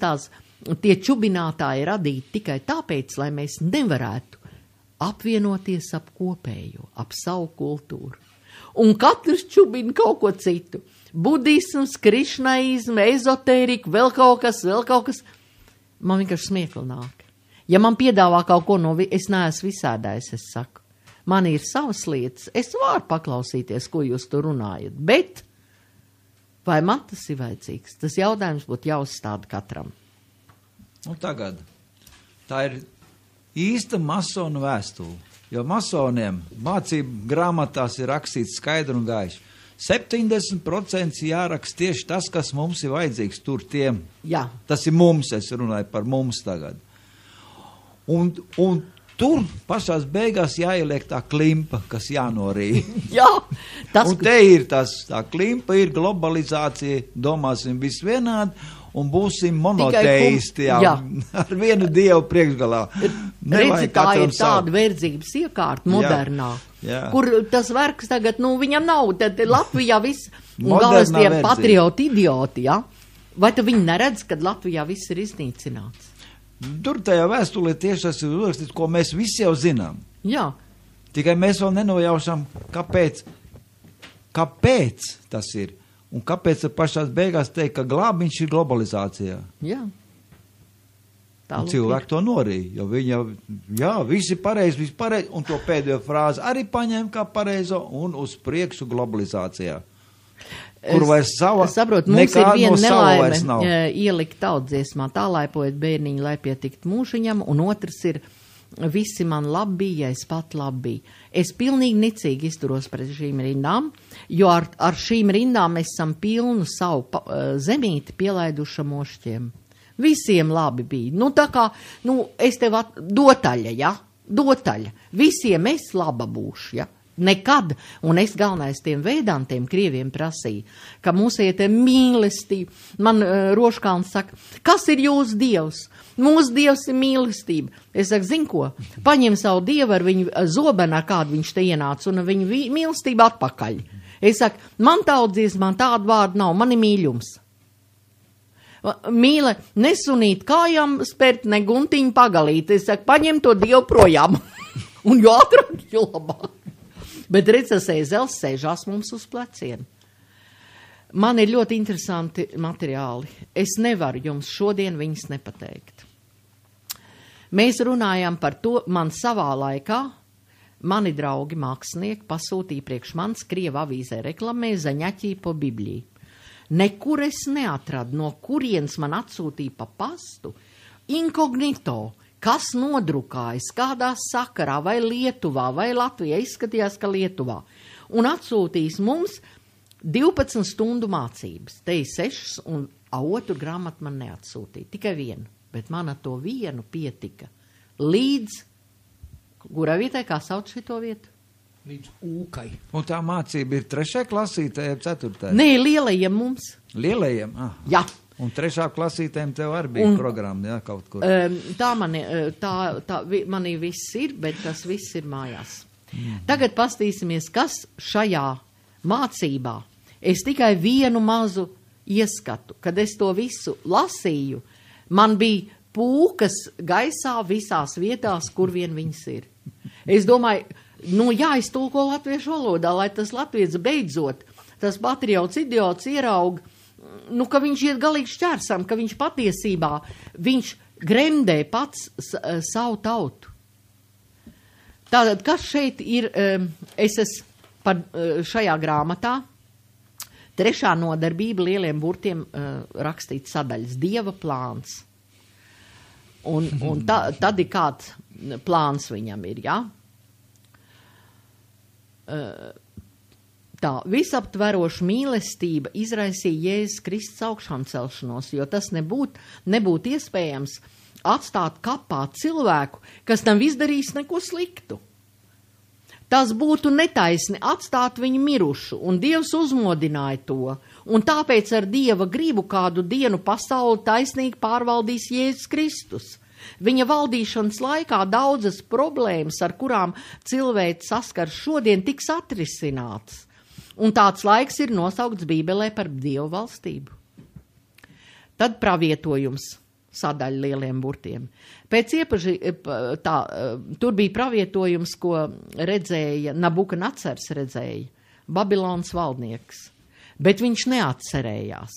tie čubinātāji radīti tikai tāpēc, lai mēs nevarētu apvienoties ap kopējo, ap savu kultūru. Un katrs čubina kaut ko citu. Budisms, krišnaisms, ezotērika, vēl kaut kas. Man vienkārši smiekli nāk. Ja man piedāvā kaut ko es neesmu visādājis, es saku. Man ir savas lietas, es varu paklausīties, ko jūs tur runājat, bet vai man tas ir vajadzīgs? Tas jautājums būtu jāuzstāda katram. Un tagad tā ir īsta masonu vēstule, jo masoniem mācību grāmatās ir rakstīts skaidri un gaiši. 70% jāraksta tieši tas, kas mums ir vajadzīgs tur tiem. Jā. Tas ir mums, es runāju par mums tagad. Un tur pašās beigās jāieliek tā klimpa, kas jānorīja. Jā. Un te ir tā klimpa, ir globalizācija, domāsim visvienādi, un būsim monoteisti, ar vienu dievu priekšgalā. Redzi, tā ir tāda verdzības iekārta modernā, kur tas vergs tagad, viņam nav, tad Latvijā viss, un galvenais tie patrioti idioti, ja? Vai tu viņi neredz, kad Latvijā viss ir iznīcināts? Tur tajā vēstulē tieši tas ir uzrakstīts, ko mēs visi jau zinām. Jā. Tikai mēs vēl nenojaušam, kāpēc tas ir. Un kāpēc ar pašās beigās teikt, ka glābiņš ir globalizācijā? Jā. Un cilvēki to norīja, jo viņi jau, visi pareizi, un to pēdējo frāzi arī paņēma kā pareizo un uz priekšu globalizācijā. Kur vairs mums ir viena nelaime ielikt tautsdziesmā, tā laipojiet bērniņi, lai pietikt mūžiņam, un otrs ir visi man labi bija, ja es pat labi biju. Es pilnīgi nicīgi izturos pret šīm rindām, jo ar šīm rindām mēs esam pilnu savu zemīti pielaiduši mošķiem. Visiem labi bija. Nu, tā kā, es tev dotaļa, ja? Dotaļa. Visiem es laba būšu, ja? Nekad. Un es galvenais tiem veidantiem krieviem prasīju, ka mūs iet mīlestība. Man Roškalns saka, kas ir jūsu dievs? Mūsu dievs ir mīlestība. Es saku, zin ko? Paņem savu dievu ar viņu zobenā, kādu viņš te ienāca, un viņu mīlestību atpakaļ. Es saku, man taudzies, man tādu vārdu nav, man ir mīļums. Mīle, nesunīt kājām spērt, ne guntiņu pagalīt. Es saku, paņem to dievu projām. Un jo ātrāk, jo labāk. Bet redz, tas ēzels sēžās mums uz pleciem. Man ir ļoti interesanti materiāli. Es nevaru jums šodien viņus nepateikt. Mēs runājam par to, man savā laikā, mani draugi mākslinieki pasūtīja priekš manis Krieva avīzē reklamē Zaņaķī po Bibliju. Nekur es neatradu, no kurienes man atsūtīja pa pastu, inkognito, kas nodrukājas, kādā sakarā, vai Lietuvā, vai Latvijā, izskatījās, ka Lietuvā, un atsūtīs mums 12 stundu mācības, te ir 6, un otru grāmatu man neatsūtīja, tikai vienu, bet man ar to vienu pietika līdz, kurā vietai, kā sauc šito vietu? Līdz ūkai. Un tā mācība ir 3. klasītē, 4. Nē, lielajiem mums. Lielajiem? Ah. Jā. Un 3. klasītēm tev arī bija programma, jā, kaut kur. Tā mani viss ir, bet tas viss ir mājās. Tagad pastīsimies, kas šajā mācībā. Es tikai vienu mazu ieskatu, kad es to visu lasīju, man bija pūkas gaisā visās vietās, kur vien viņas ir. Es domāju, jāiztulko latviešu valodā, lai tas latviets beidzot, tas patriots idiots ieraug, ka viņš iet galīgi šķērsam, ka viņš patiesībā, viņš gremdē pats savu tautu. Tātad, kas šeit ir, es esmu par šajā grāmatā, 3. nodarbība lieliem burtiem rakstīt sadaļas, Dieva plāns. Un tad ir kāds plāns viņam ir, jā? Tā visaptveroša mīlestība izraisīja Jēzus Kristus augšām celšanos, jo tas nebūtu iespējams atstāt kapā cilvēku, kas tam izdarīs neko sliktu. Tas būtu netaisni atstāt viņu mirušu, un Dievs uzmodināja to, un tāpēc ar Dieva gribu kādu dienu pasauli taisnīgi pārvaldīs Jēzus Kristus. Viņa valdīšanas laikā daudzas problēmas, ar kurām cilvēks saskars šodien, tiks atrisinātas. Un tāds laiks ir nosaukts Bībelē par Dievu valstību. Tad pravietojums sadaļa lieliem burtiem. Tur bija pravietojums, ko redzēja, Nabukadnecars redzēja, Babilonas valdnieks. Bet viņš neatcerējās.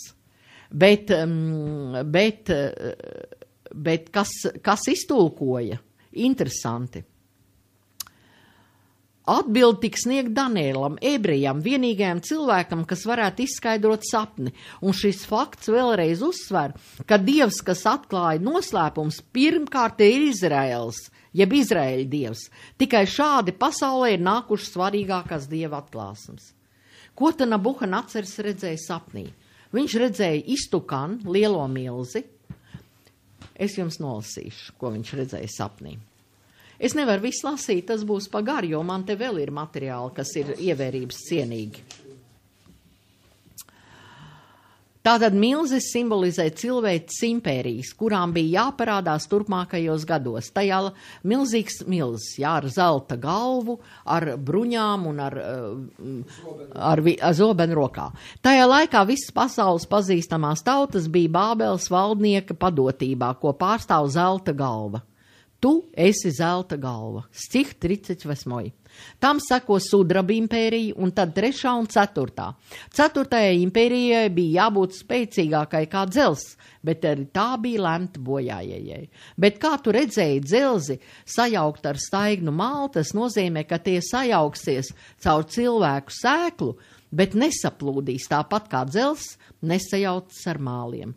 Bet kas iztulkoja? Interesanti. Atbildi tiks sniegt Daniēlam, ebrejam, vienīgajam cilvēkam, kas varētu izskaidrot sapni. Un šis fakts vēlreiz uzsver, ka Dievs, kas atklāja noslēpums, pirmkārt ir Izraels, jeb Izraēļa Dievs. Tikai šādi pasaulē ir nākušas svarīgākās Dieva atklāsmes. Ko tad Nabukadnecars redzēja sapnī? Viņš redzēja Istukanu, lielo milzi. Es jums nolasīšu, ko viņš redzēja sapnī. Es nevaru visu lasīt, tas būs pa garu, jo man te vēl ir materiāli, kas ir ievērības cienīgi. Tātad milzes simbolizē cilvēces impērijas, kurām bija jāparādās turpmākajos gados. Tajā milzīgs milzes, jā, ar zelta galvu, ar bruņām un ar zobenu rokā. Tajā laikā visas pasaules pazīstamās tautas bija Bābeles valdnieka padotībā, ko pārstāv zelta galva. Tu esi zelta galva, stih 38. Tam seko Sudraba impērija un tad 3. un 4. 4. impērijai bija jābūt spēcīgākai kā dzelzs, bet arī tā bija lemta bojājējai. Bet kā tu redzēji dzelzi sajaukt ar staignu mālu, tas nozīmē, ka tie sajauksies caur cilvēku sēklu, bet nesaplūdīs tāpat kā dzelzs nesajauts ar māliem.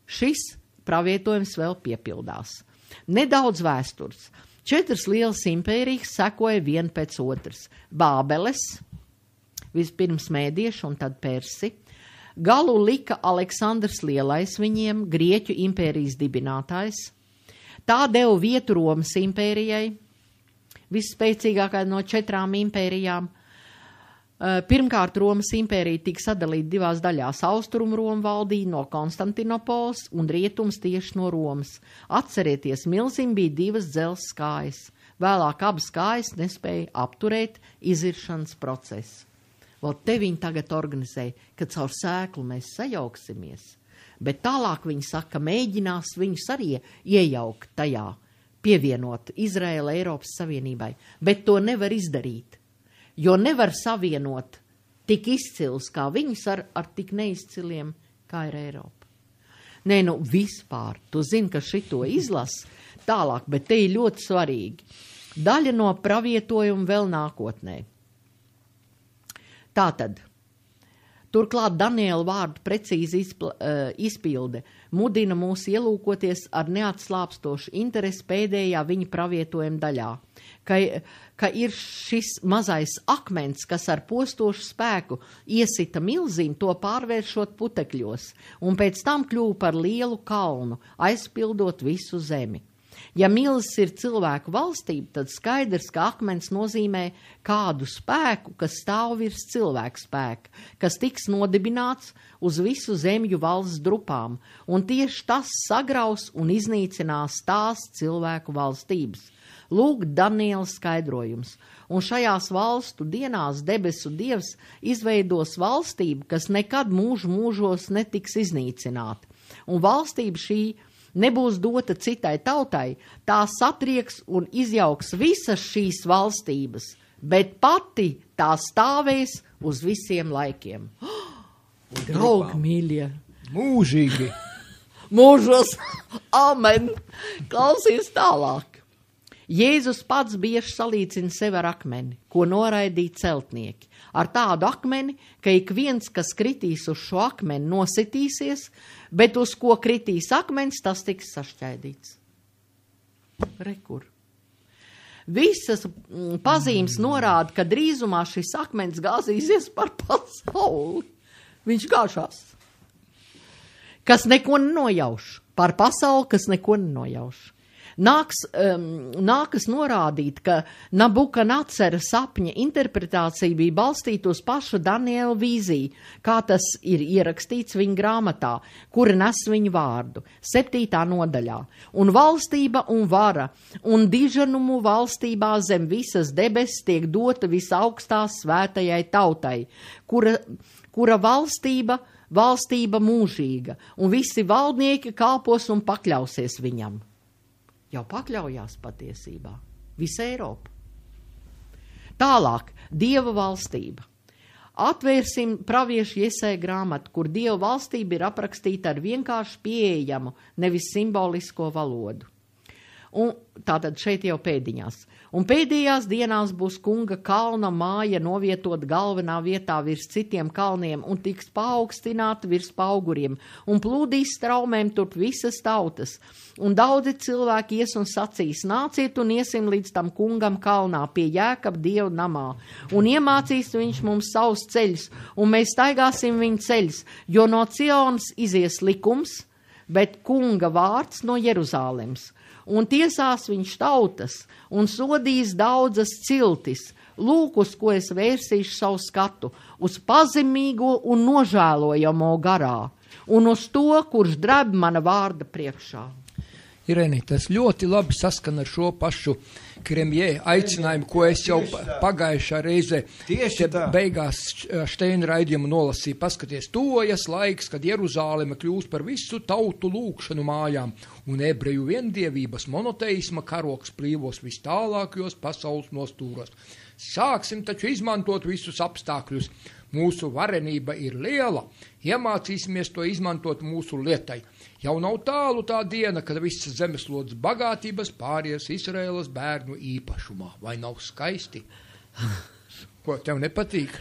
Šis pravietojums vēl piepildās. Nedaudz vēstures. 4 lielas impērijas sekoja viena pēc otras. Bābeles, vispirms mēdieši un tad persi. Galu lika Aleksandrs Lielais viņiem, Grieķu impērijas dibinātājs. Tā deva vietu Romas impērijai, visspēcīgākā no 4 impērijām. Pirmkārt, Romas impērija tika sadalīta 2 daļās. Austrumu Roma valdīja no Konstantinopols un rietums tieši no Romas. Atcerieties, milzim bija 2 dzelzs kājas. Vēlāk abas kājas nespēja apturēt iziršanas procesu. Vēl te viņi tagad organizē, ka caur sēklu mēs sajauksimies. Bet tālāk viņi saka, mēģinās viņus arī iejaukt tajā, pievienot Izraēlu Eiropas Savienībai. Bet to nevar izdarīt. Jo nevar savienot tik izcils kā viņus ar tik neizciliem, kā ir Eiropa. Nē, nu vispār, tu zini, ka šito izlas tālāk, bet te ir ļoti svarīgi. Daļa no pravietojuma vēl nākotnē. Tātad, turklāt Daniela vārdu precīzi izpilde mudina mūs ielūkoties ar neatslāpstošu interesi pēdējā viņa pravietojuma daļā, ka ir šis mazais akmens, kas ar postošu spēku iesita milzīm, to pārvēršot putekļos, un pēc tam kļuva par lielu kalnu, aizpildot visu zemi. Ja milzis ir cilvēku valstība, tad skaidrs, ka akmens nozīmē kādu spēku, kas stāv virs cilvēku spēka, kas tiks nodibināts uz visu zemju valsts drupām, un tieši tas sagraus un iznīcinās tās cilvēku valstības. Lūk, Daniela skaidrojums. Un šajās valstu dienās debesu dievs izveidos valstību, kas nekad mūžos netiks iznīcināta. Un valstība šī nebūs dota citai tautai, tā satrieks un izjauks visas šīs valstības, bet pati tā stāvēs uz visiem laikiem. Draugi mīļie! Mūžīgi! Mūžos! Amen! Klausies tālāk! Jēzus pats bieži salīdzina sevi ar akmeni, ko noraidīja celtnieki. Ar tādu akmeni, ka ik viens, kas kritīs uz šo akmeni, nositīsies, bet uz ko kritīs akmens, tas tiks sašķaidīts. Rekur. Visas pazīmes norāda, ka drīzumā šis akmens gāzīsies par pasauli. Viņš gāžās. Kas neko nenojauš. Par pasauli, kas neko nenojauš. Nākas norādīt, ka Nabukadnecera sapņa interpretācija bija balstīta uz pašu Daniela vīziju, kā tas ir ierakstīts viņa grāmatā, kura nes viņa vārdu, 7. nodaļā. Un valstība un vara un diženumu valstībā zem visas debesis tiek dota visaugstās svētajai tautai, kura valstība mūžīga, un visi valdnieki kalpos un pakļausies viņam. Jau pakļaujās patiesībā. Visa Eiropa. Tālāk, Dieva valstība. Atvērsim praviešu Jesaja grāmatu, kur Dieva valstība ir aprakstīta ar vienkārši pieejamu, nevis simbolisko valodu. Un tātad šeit jau pēdiņās. Un pēdējās dienās būs kunga kalna māja novietot galvenā vietā virs citiem kalniem un tiks paaugstināta virs pauguriem un plūdīs straumēm turp visas tautas. Un daudzi cilvēki ies un sacīs, nāciet un iesim līdz tam kungam kalnā pie Jēkaba Dieva namā. Un iemācīs viņš mums savus ceļus, un mēs staigāsim viņa ceļus, jo no Cionas izies likums, bet kunga vārds no Jeruzālemes. Un tiesās viņš tautas, un sodīs daudzas ciltis. Lūk, uz ko es vērsīšu savu skatu, uz pazemīgo un nožēlojamo garā, un uz to, kurš dreb mana vārda priekšā. Irēni, tas ļoti labi saskan ar šo pašu Kremjē aicinājumu, ko es jau pagājušā reize beigās Šteina raidījumu nolasīju. Paskaties, tuvojas laiks, kad Jeruzāleme kļūs par visu tautu lūkšanu mājām, un ebreju viendievības monoteisma karoks plīvos vis tālākajos pasaules nostūros. Sāksim taču izmantot visus apstākļus. Mūsu varenība ir liela, iemācīsimies to izmantot mūsu lietai. Jau nav tālu tā diena, kad visas zemeslodes bagātības pāries Izraēlas bērnu īpašumā. Vai nav skaisti? Ko, tev nepatīk?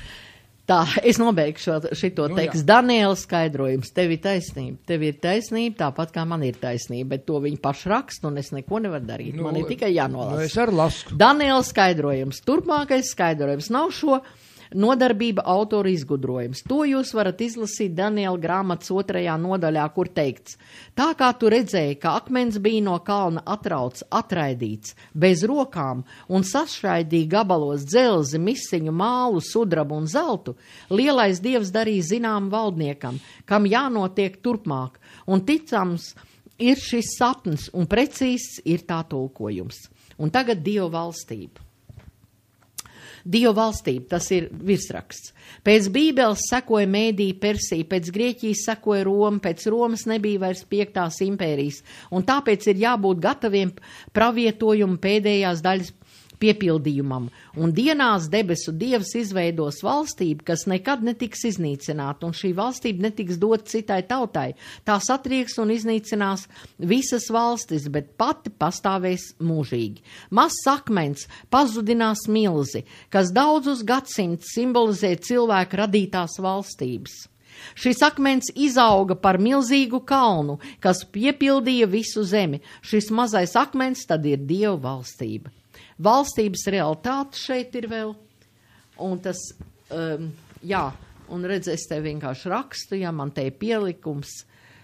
Tā, es nobeigšu šito tekstu. Daniela skaidrojums, tev ir taisnība, tāpat kā man ir taisnība, bet to viņi paši raksta, un es neko nevaru darīt. Man ir tikai jānolasa. Es arī lasu. Daniela skaidrojums, turpmākais skaidrojums nav šo nodarbība autora izgudrojums. To jūs varat izlasīt Daniela grāmatas 2. nodaļā, kur teikts: tā kā tu redzēji, ka akmens bija no kalna atrauts, atraidīts, bez rokām un sašraidīja gabalos dzelzi, misiņu, mālu, sudrabu un zeltu, lielais dievs darīja zinām valdniekam, kam jānotiek turpmāk, un ticams ir šis sapnis, un precīzs ir tā tulkojums. Un tagad Dieva valstība. Dieva valstība, tas ir virsraksts. Pēc Bībeles sekoja Mēdija, Persija, pēc Grieķijas sekoja Roma, pēc Romas nebija vairs 5. impērijas, un tāpēc ir jābūt gataviem pravietojumu pēdējās daļas piepildījumam, un dienās debesu dievs izveidos valstību, kas nekad netiks iznīcināta, un šī valstība netiks dot citai tautai. Tā satrieks un iznīcinās visas valstis, bet pati pastāvēs mūžīgi. Mazs akmens pazudinās milzi, kas daudzus gadsimtus simbolizē cilvēku radītās valstības. Šis akmens izauga par milzīgu kalnu, kas piepildīja visu zemi. Šis mazais akmens tad ir Dieva valstība. Valstības realitāte šeit ir vēl, un tas, un redz, es te vienkārši rakstu, man te ir pielikums,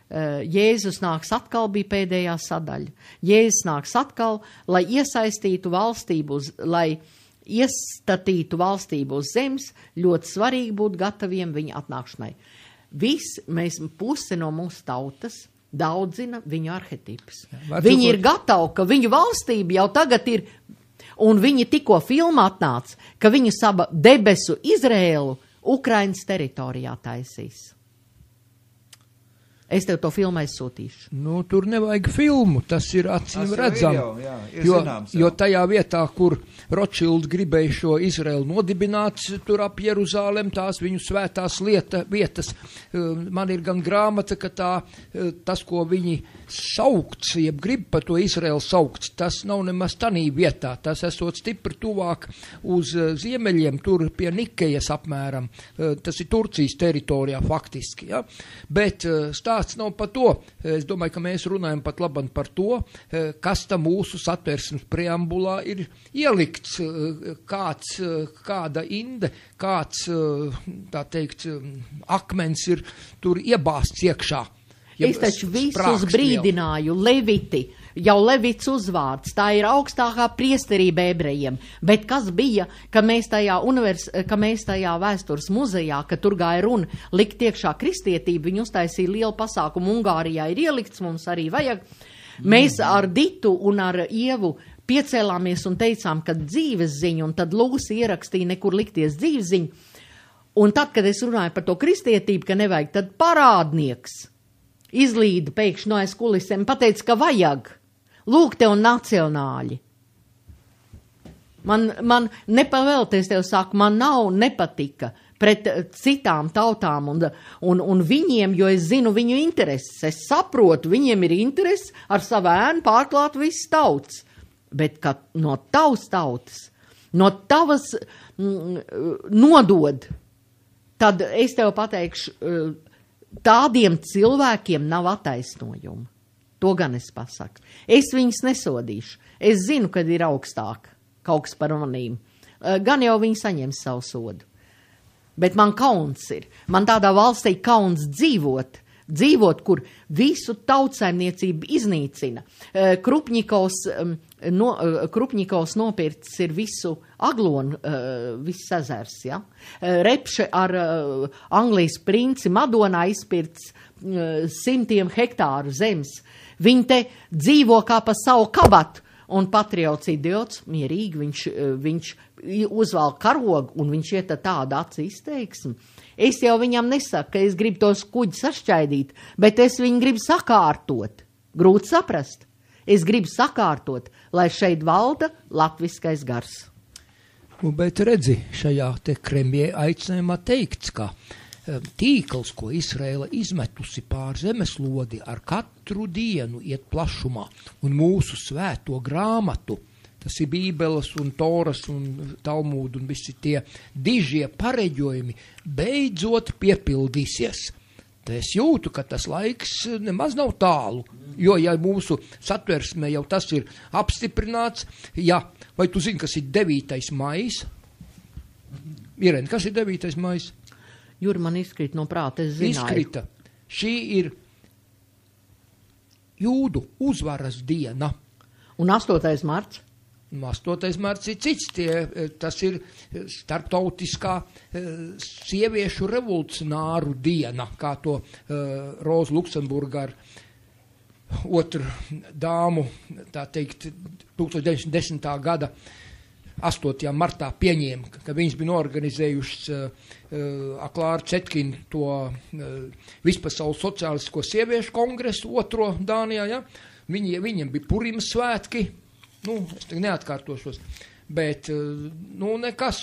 Jēzus nāks atkal bija pēdējā sadaļa. Jēzus nāks atkal, lai iesaistītu valstību, lai iestatītu valstību uz zemes, ļoti svarīgi būt gataviem viņa atnākšanai. Pusi no mūsu tautas daudzina viņu arhetipus. Viņi ir gatavi, ka viņu valstība jau tagad ir. Un viņi tikko filma atnāca, ka viņu saba debesu Izrēlu Ukrainas teritorijā taisīs. Es tev to filmu aizsūtīšu. Nu, tur nevajag filmu, tas ir acīm redzami. Jo tajā vietā, kur Rothschild gribēja šo Izraelu nodibināt, tur ap Jeruzālem, tās viņu svētās vietas. Man ir gan grāmata, ka tas, ko viņi saukts, jeb grib par to Izraelu saukts, tas nav nemaz tanī vietā. Tas esot stipri tuvāk uz ziemeļiem, tur pie Nikejas apmēram. Tas ir Turcijas teritorijā faktiski. Ja? Bet stāsts nav par to. Es domāju, ka mēs runājam pat labam par to, kas tam mūsu satversmes preambulā ir ielikts, kāda inde, kāds, tā teikt, akmens ir tur iebāsts iekšā. Es taču visus brīdināju, Leviti, jau Levits uzvārds, tā ir augstākā priesterība ebrejiem, bet kas bija, ka mēs tajā vēstures muzejā, ka tur gāja runa, likt iekšā kristietību, viņi uztaisīja lielu pasākumu, Ungārijā ir ielikts, mums arī vajag. Mēs ar Ditu un ar Ievu piecēlāmies un teicām, ka dzīves ziņu, un tad Lūsi ierakstīja nekur likties dzīves ziņu, un tad, kad es runāju par to kristietību, ka nevajag, tad parādnieks izlīda pēkšņi no aiz kulisēm, pateica, ka vajag. Lūk, tev nacionāļi. Man nepavēlties tev saku, man nav nepatika pret citām tautām un viņiem, jo es zinu viņu intereses. Es saprotu, viņiem ir interesi ar savu ēnu pārklāt visas tautas. Bet, kad no tavas tautas, no tavas nodod, tad es tev pateikšu, tādiem cilvēkiem nav attaisnojumu. To gan es pasaku. Es viņus nesodīšu. Es zinu, kad ir augstāk kaut kas par manīm. Gan jau viņi saņems savu sodu. Bet man kauns ir. Man tādā valstī kauns dzīvot, kur visu tautsaimniecību iznīcina. Krupņikovs nopircis ir visu Aglonu, viss ezers, ja? Repše ar Anglijas princi Madonā izpircis 100 hektāru zemes. Viņi te dzīvo kā pa savu kabatu, un patriots idiots, mierīgi, viņš uzvalk karogu, un viņš iet tādu aci izteiksmi. Es jau viņam nesaku, ka es gribu tos kuģi sašķaidīt, bet es viņu gribu sakārtot. Grūti saprast. Es gribu sakārtot, lai šeit valda latviskais gars. Bet redzi, šajā te Kremļa aicinājumā teikts, ka tīkls, ko Izraela izmetusi pār zemeslodi, ar katru dienu iet plašumā, un mūsu svēto grāmatu tas ir Bībeles un Toras un Talmūda un visi tie dižie pareģojumi beidzot piepildīsies. Tad es jūtu, ka tas laiks nemaz nav tālu, jo, ja mūsu satversmē jau tas ir apstiprināts, vai tu zini, kas ir 9. maijs? Irēn, kas ir 9. maijs? Juri, man izkrīt no prāta, es zināju. Izkrita. Šī ir jūdu uzvaras diena. Un 8. marts? 8. marts ir cits, tas ir starptautiskā sieviešu revolucionāru diena, kā to Roza Luksemburga ar otru dāmu, tā teikt, 1910. gada 8. martā pieņēma, ka viņas bija noorganizējušas Klāra Cetkina to vispasaules sociālistisko sieviešu kongresu 2. Dānijā, ja? Viņiem bija Purimas svētki, es tagad neatkārtošos, bet, nekas,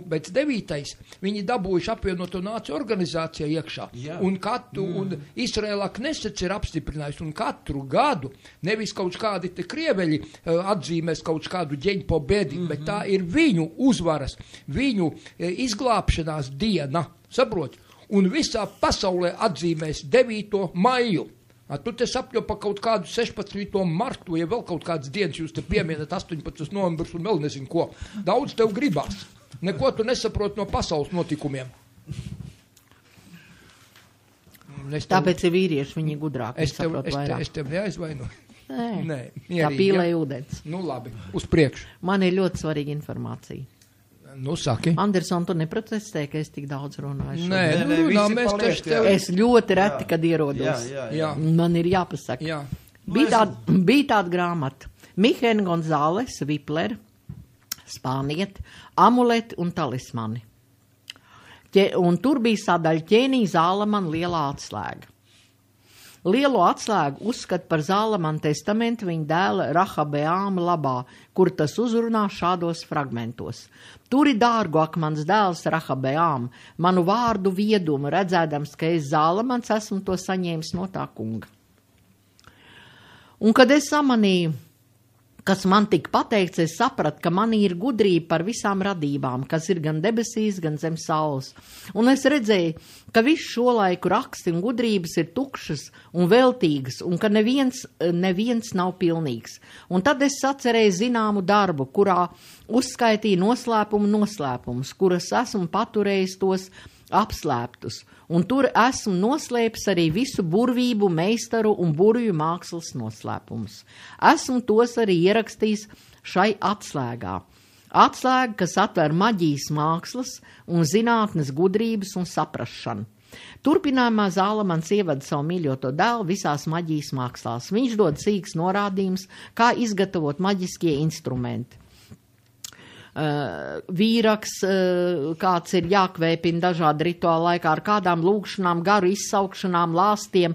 bet 9. viņi dabūjuši apvienoto nāciju organizācijā iekšā, un Izraēlā Knesets ir apstiprinājusi, un katru gadu, nevis kaut kādi te krieveļi atzīmēs kaut kādu ģeņu pobēdi, bet tā ir viņu uzvaras, viņu izglābšanās diena, saprot, un visā pasaulē atzīmēs 9. maiju. Tu te sapļo pa kaut kādu 16. martu, ja vēl kaut kādas dienas jūs te pieminat 18. novembris un vēl nezinu ko. Daudz tev gribās. Neko tu nesaproti no pasaules notikumiem. Tāpēc ir vīrieši, viņi gudrāk. Es tev neaizvainoju. Nē, tā pīlē ūdens. Labi, uz priekšu. Man ir ļoti svarīga informācija. Saki. Anderson, tu neprotestē, ka es tik daudz runāju? Nē, es ļoti reti, kad ierodos. Jā. Man ir jāpasaka. Jā. Bija tāda grāmata. Mihēna Gonzāles, Vipler, Spāniet, Amuleti un Talismani. Un tur bija sadaļa ķēnī Zālamana lielā atslēga. Lielo atslēgu uzskata par Zālamana testamentu viņa dēla Rahabeāma labā, kur tas uzrunā šādos fragmentos. Tur ir dārgu ak mans dēls Rahabeāma, manu vārdu viedumu, redzēdams, ka es Zālamans esmu to saņēmis no tā kunga. Un kad es samanīju, kas man tika pateikts, es sapratu, ka man ir gudrība par visām radībām, kas ir gan debesīs, gan zem saules. Un es redzēju, ka visu šo laiku raksti un gudrības ir tukšas un veltīgas, un ka neviens nav pilnīgs. Un tad es sacerēju zināmu darbu, kurā uzskaitīju noslēpumus, kuras esmu paturējis tos apslēptus. Un tur esmu noslēpis arī visu burvību, meistaru un burvju mākslas noslēpumus. Esmu tos arī ierakstījis šai atslēgā. Atslēga, kas atver maģijas mākslas un zinātnes gudrības un saprašanu. Turpinājumā Zālamans ievada savu mīļoto dēlu visās maģijas mākslās. Viņš dod sīks norādījums, kā izgatavot maģiskie instrumenti. Vīraks, kāds ir jākvēpina dažādi rituāli laikā ar kādām lūgšanām, garu izsaukšanām, lāstiem,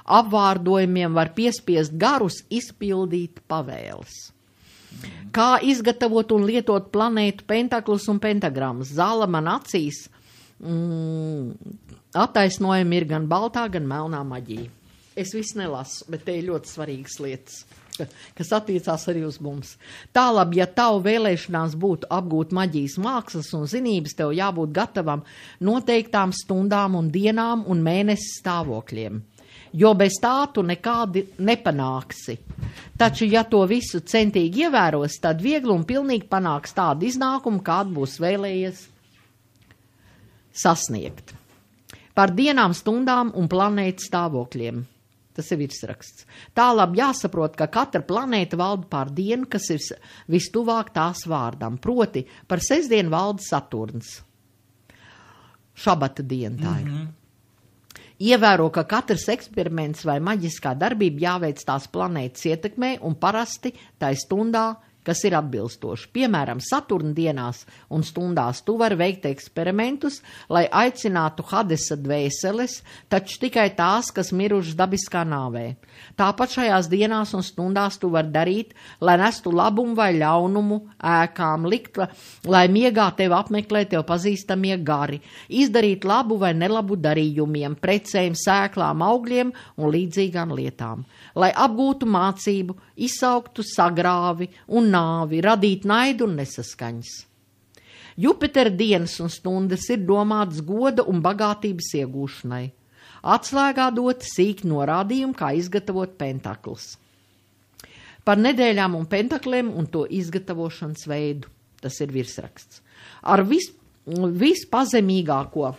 apvārdojumiem var piespiest garus izpildīt pavēles. Kā izgatavot un lietot planētu pentaklus un pentagrammas. Zālamana acīs attaisnojumi ir gan baltā, gan melnā maģija. Es visu nelasu, bet te ir ļoti svarīgas lietas, kas attiecās arī uz mums. Tālāk, ja tavu vēlēšanās būtu apgūt maģijas mākslas un zinības, tev jābūt gatavam noteiktām stundām un dienām un mēnesis stāvokļiem. Jo bez tā tu nekādi nepanāksi. Taču, ja to visu centīgi ievēros, tad viegli un pilnīgi panāks tādu iznākumu, kādu būs vēlējies sasniegt. Par dienām, stundām un planētu stāvokļiem. Tas ir virsraksts. Tālāk jāsaprot, ka katra planēta valda pār dienu, kas ir vistuvāk tās vārdam. Proti, par sestdienu valda Saturns. Šabata diena tā ir. Ievēro, ka katrs eksperiments vai maģiskā darbība jāveic tās planētas ietekmē un parasti tai stundā, kas ir atbilstoši. Piemēram, Saturna dienās un stundās tu vari veikt eksperimentus, lai aicinātu Hadesa dvēseles, taču tikai tās, kas mirušas dabiskā nāvē. Tāpat šajās dienās un stundās tu vari darīt, lai nestu labumu vai ļaunumu ēkām, likt, lai miegā tev apmeklē tev pazīstamie gari, izdarīt labu vai nelabu darījumiem, precēm, sēklām, augļiem un līdzīgām lietām, lai apgūtu mācību, izsauktu sagrāvi un nāvi, radīt naidu un nesaskaņas. Jupitera dienas un stundas ir domātas goda un bagātības iegūšanai. Atslēgā dot sīk norādījumi, kā izgatavot pentaklus. Par nedēļām un pentakliem un to izgatavošanas veidu. Tas ir virsraksts. Ar vispazemīgāko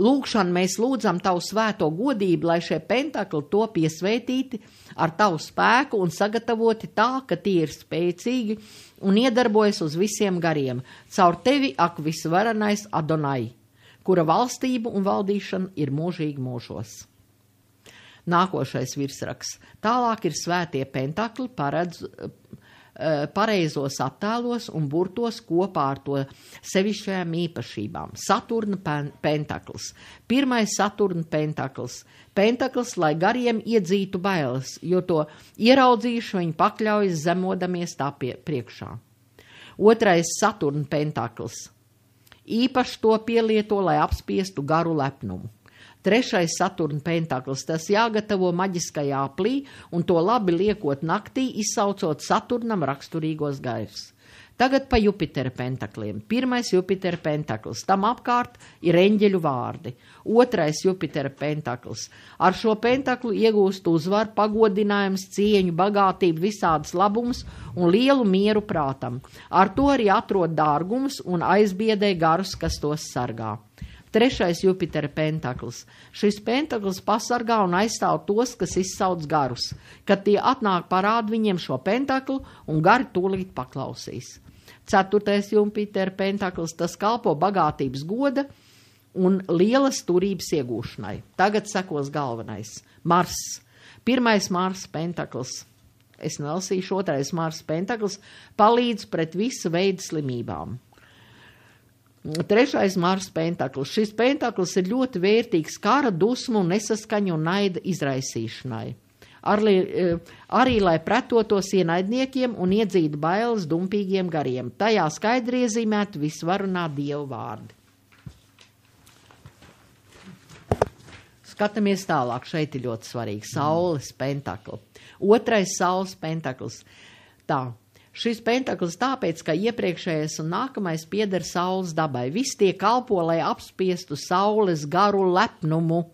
lūgšanu mēs lūdzam tavu svēto godību, lai šie pentakli to piesvētīti ar tavu spēku un sagatavoti tā, ka tie ir spēcīgi un iedarbojas uz visiem gariem. Caur tevi, ak visvarenais Adonai, kura valstība un valdīšana ir mūžīgi mūžos. Nākošais virsraksts. Tālāk ir svētie pentakli pareizos attēlos un burtos kopā ar to sevišķajām īpašībām. Saturna pentakls. Pirmais Saturna pentakls. Pentakls, lai gariem iedzītu bailes, jo to ieraudzījuši viņi pakļaujas zemodamies tā priekšā. Otrais Saturna pentakls. Īpaši to pielieto, lai apspiestu garu lepnumu. Trešais Saturna pentakls, tas jāgatavo maģiskajā aplī un to labi liekot naktī, izsaucot Saturnam raksturīgos gairus. Tagad pa Jupitera pentakliem. Pirmais Jupitera pentakls, tam apkārt ir eņģeļu vārdi. Otrais Jupitera pentakls. Ar šo pentaklu iegūst uzvaru, pagodinājums, cieņu, bagātību, visādas labumus un lielu mieru prātam. Ar to arī atrod dārgumus un aizbiedē garus, kas tos sargā. Trešais Jupitera pentakls. Šis pentakls pasargā un aizstāv tos, kas izsauc garus. Kad tie atnāk, parāda viņiem šo pentaklu un gari tūlīt paklausīs. Ceturtais Jupitera pentakls, tas kalpo bagātības goda un lielas turības iegūšanai. Tagad sekos galvenais. Mars. Pirmais Mars pentakls. Es nelasīšu. Otrais Mars pentakls palīdz pret visu veidu slimībām. Trešais Mars pentakls. Šis pentakls ir ļoti vērtīgs kara, dusmu, nesaskaņu un naida izraisīšanai. Arī lai pretotos ienaidniekiem un iedzītu bailes dumpīgiem gariem. Tajā skaidri iezīmētu visvarunā Dievu vārdi. Skatāmies tālāk. Šeit ir ļoti svarīgi. Saules pentakli. Otrais saules pentakls. Tā. Šis pentakls tāpēc, ka iepriekšējais un nākamais pieder saules dabai. Viss tie kalpo, lai apspiestu saules garu lepnumu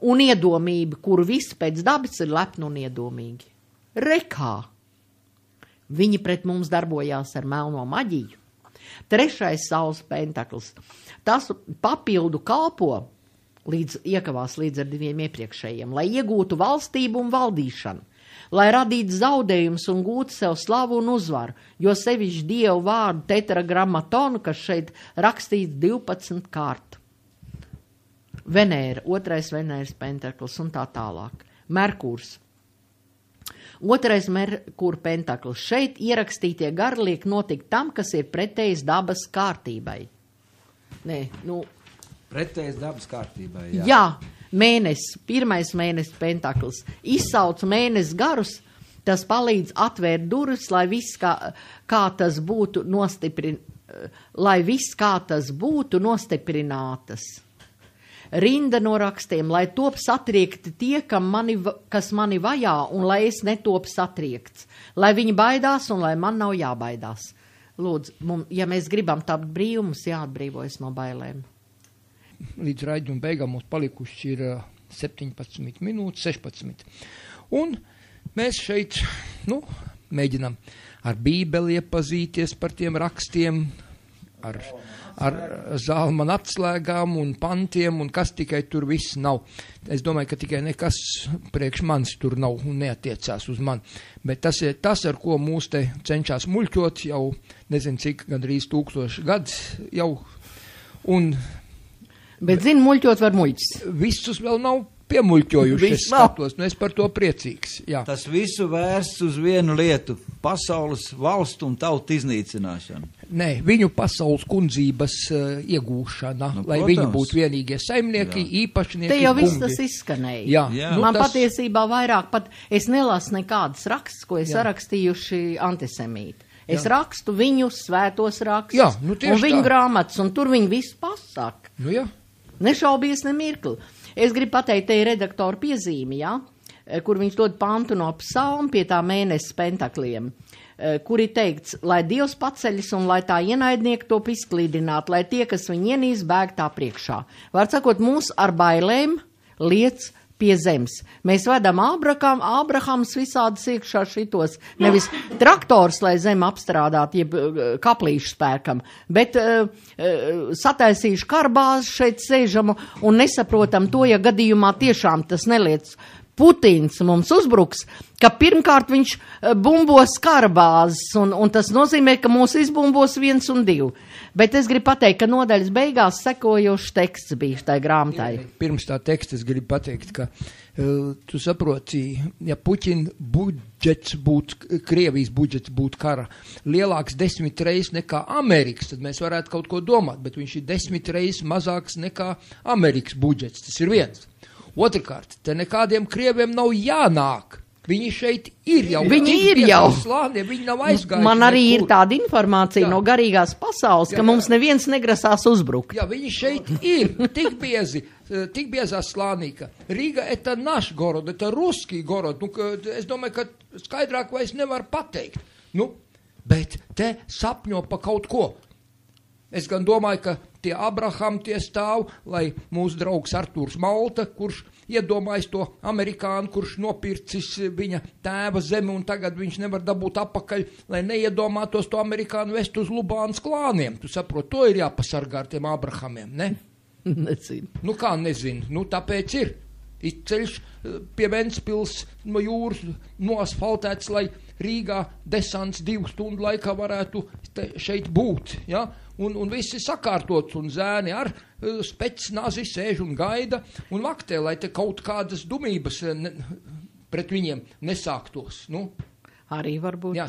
un iedomību, kuru visi pēc dabas ir lepni un iedomīgi. Rekā! Viņi pret mums darbojās ar melno maģiju. Trešais saules pentakls. Tas papildu kalpo iekavās līdz ar diviem iepriekšējiem, lai iegūtu valstību un valdīšanu. Lai radītu zaudējumus un gūtu sev slavu un uzvaru, jo sevišķi Dievu vārdu tetragrammatonu, kas šeit rakstīts 12 kārt. Venēra, otrais Venēras pentakls un tā tālāk. Merkurs. Otrais Merkura pentakls. Šeit ierakstītie gari liek notikt tam, kas ir pretējs dabas kārtībai. Pretējs dabas kārtībai, jā. Jā. Mēnesis, pirmais mēnesis pentakls, izsauc mēnesis garus, tas palīdz atvērt durvis, lai viss kā tas būtu nostiprinātas. Rinda no rakstiem, lai top satriekti tie, kas mani vajā, un lai es netop satriekts, lai viņi baidās un lai man nav jābaidās. Lūdzu, ja mēs gribam tapt brīvi, mums jāatbrīvojas no bailēm. Līdz raidījuma beigām mums palikuši ir 17 minūtes, 16. Un mēs šeit, mēģinam ar Bībeli iepazīties par tiem rakstiem, ar Zalmana atslēgām un pantiem, un kas tikai tur viss nav. Es domāju, ka tikai nekas priekš manis tur nav un neatiecās uz mani. Bet tas ir tas, ar ko mūs te cenšas muļķot jau, nezinu cik, gandrīz 1000 gadus jau, un bet, muļķot var muļķis. Visus vēl nav piemuļķojuši, es skatos, es par to priecīgs. Jā. Tas visu vērsts uz vienu lietu - pasaules valstu un tautu iznīcināšanu. Nē, viņu pasaules kundzības iegūšana, lai protams. Viņi būtu vienīgie saimnieki, īpašnieki. Te jau viss tas izskanēja. Jā. Man patiesībā vairāk pat, es nelasu nekādas rakstus, ko es sarakstījuši antisemīti. Es rakstu viņu svētos rakstus un viņu grāmatas, un tur viņi visu pasaka. Nešaubies ne mirkli. Es gribu pateikt, te ir redaktoru piezīmi, jā. kur viņš dod pantu no psalma pie tā mēnesis pentakliem, kur ir teikts, lai Dievs paceļas un lai tā ienaidnieki top izklīdināt, lai tie, kas viņu ienīst, bēg tā priekšā. Var sakot, mūs ar bailēm liec pie zemes. Mēs vedam Ābrahams visādas iekšā šitos, nevis traktors, lai zemi apstrādāt, jeb kaplīšu spēkam, bet sataisījuši karbāzi šeit sēžamu un nesaprotam to, ja gadījumā tiešām tas neliec Putins mums uzbruks, ka pirmkārt viņš bumbos karbāzes, un tas nozīmē, ka mūs izbumbos 1 un 2. Bet es gribu pateikt, ka nodaļas beigās sekojošs teksts bija tai grāmatai. Pirms tā teksta es gribu pateikt, ka tu saproti, ja Puķina budžets būtu, Krievijas budžets būtu kara lielāks 10 reizes nekā Amerikas, tad mēs varētu kaut ko domāt, bet viņš ir 10 reizes mazāks nekā Amerikas budžets. Tas ir viens. Otrkārt, te nekādiem krieviem nav jānāk. Viņi šeit ir jau. Viņi ir jau. Slāniem, viņi nav aizgājuši. Man arī ir tāda informācija no garīgās pasaules, ka mums neviens negrasās uzbrukt. Jā, viņi šeit ir tik biezā slānī, ka Riga это наш город, это русский город. Nu, es domāju, ka skaidrāk vairs nevar pateikt. Nu, bet te sapņo pa kaut ko. Es gan domāju, ka tie Abraham tie stāv, lai mūsu draugs Artūrs Malta, kurš iedomājas to amerikānu, kurš nopircis viņa tēva zemi un tagad viņš nevar dabūt apakaļ, lai neiedomātos to amerikānu vest uz Lubānas klāniem. Tu saproti, to ir jāpasargā ar tiem Abrahamiem, ne? Nezinu. Nu kā nezinu, nu tāpēc ir. Ir ceļš pie Ventspils no jūras noasfaltēts, lai Rīgā desants 2 stundu laikā varētu šeit būt, ja? Un visi sakārtots, un zēni ar specnazi sēž un gaida un vaktē, lai te kaut kādas dumības pret viņiem nesāktos. Nu, arī varbūt, jā.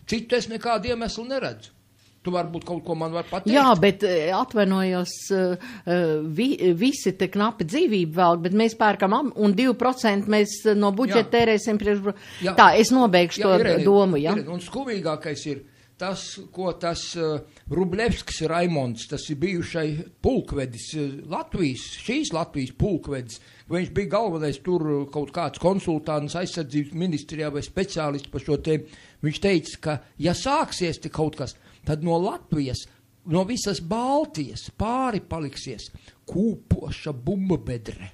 Citu es nekādu iemeslu neredzu. Tu varbūt kaut ko man var pateikt. Jā, bet atvainojos, visi te knapi dzīvību vēl, bet mēs pērkam un 2% mēs no budžeta tērēsim priekš. Tā, es nobeigšu to domu, jā. Un skuvīgākais ir tas, ko tas Rublevskis Raimonds, tas ir bijušai pulkvedis šīs Latvijas pulkvedis, viņš bija galvenais tur kaut kāds konsultants aizsardzības ministrijā vai speciālists par šo tēmu. Viņš teica, ka ja sāksies te kaut kas, tad no Latvijas, no visas Baltijas pāri paliksies kūpoša bumbabedre.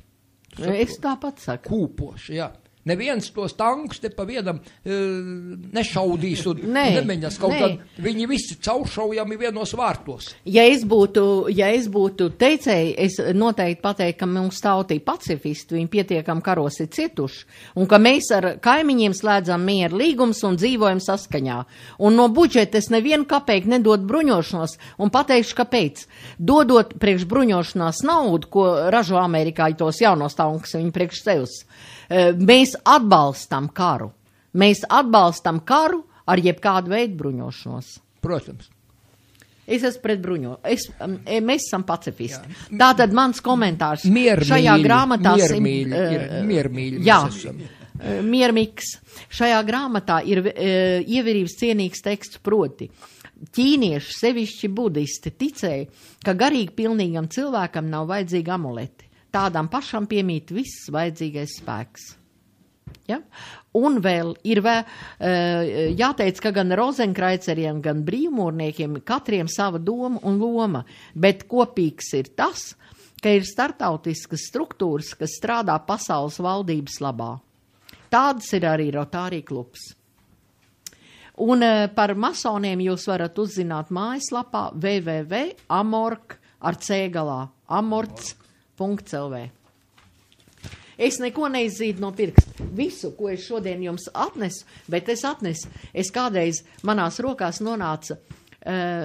Es tāpat saku. Kūpoša, jā. Neviens tos tankus te pa vienam nešaudīs un nemeņas kaut kā. Viņi visi cauršaujami vienos vārtos. Ja es būtu teicēji, es noteikti pateiktu, ka mums tautī pacifisti, viņi pietiekam karos ir cietuši, un ka mēs ar kaimiņiem slēdzam mieru līgums un dzīvojam saskaņā. Un no budžeta es nevienu kapeiku nedod bruņošanos, un pateikšu, kāpēc. Dodot priekš bruņošanās naudu, ko ražo Amerikā tos jaunos tankus, viņi priekš sevs. Mēs atbalstam karu. Mēs atbalstam karu ar jebkādu veidu bruņošanos. Protams. Es esmu pret mēs esam pacifisti. Tātad mans komentārs šajā grāmatā miermīļi. Jā, miermīgs. Šajā grāmatā ir ievērības cienīgs teksts proti. Ķīnieši, sevišķi budisti, ticēja, ka garīgi pilnīgam cilvēkam nav vajadzīgi amuleti. Tādam pašam piemīt viss vajadzīgais spēks. Ja? Un vēl ir jāteic, ka gan rozenkreiceriem, gan brīvmūrniekiem katriem sava doma un loma, bet kopīgs ir tas, ka ir startautiskas struktūras, kas strādā pasaules valdības labā. Tādas ir arī Rotary klubs. Un par masoniem jūs varat uzzināt mājaslapā www.amork ar C galā, amorts.lv. Es neko neizzīdu no pirksta. Visu, ko es šodien jums atnesu, bet es kādreiz manās rokās nonāca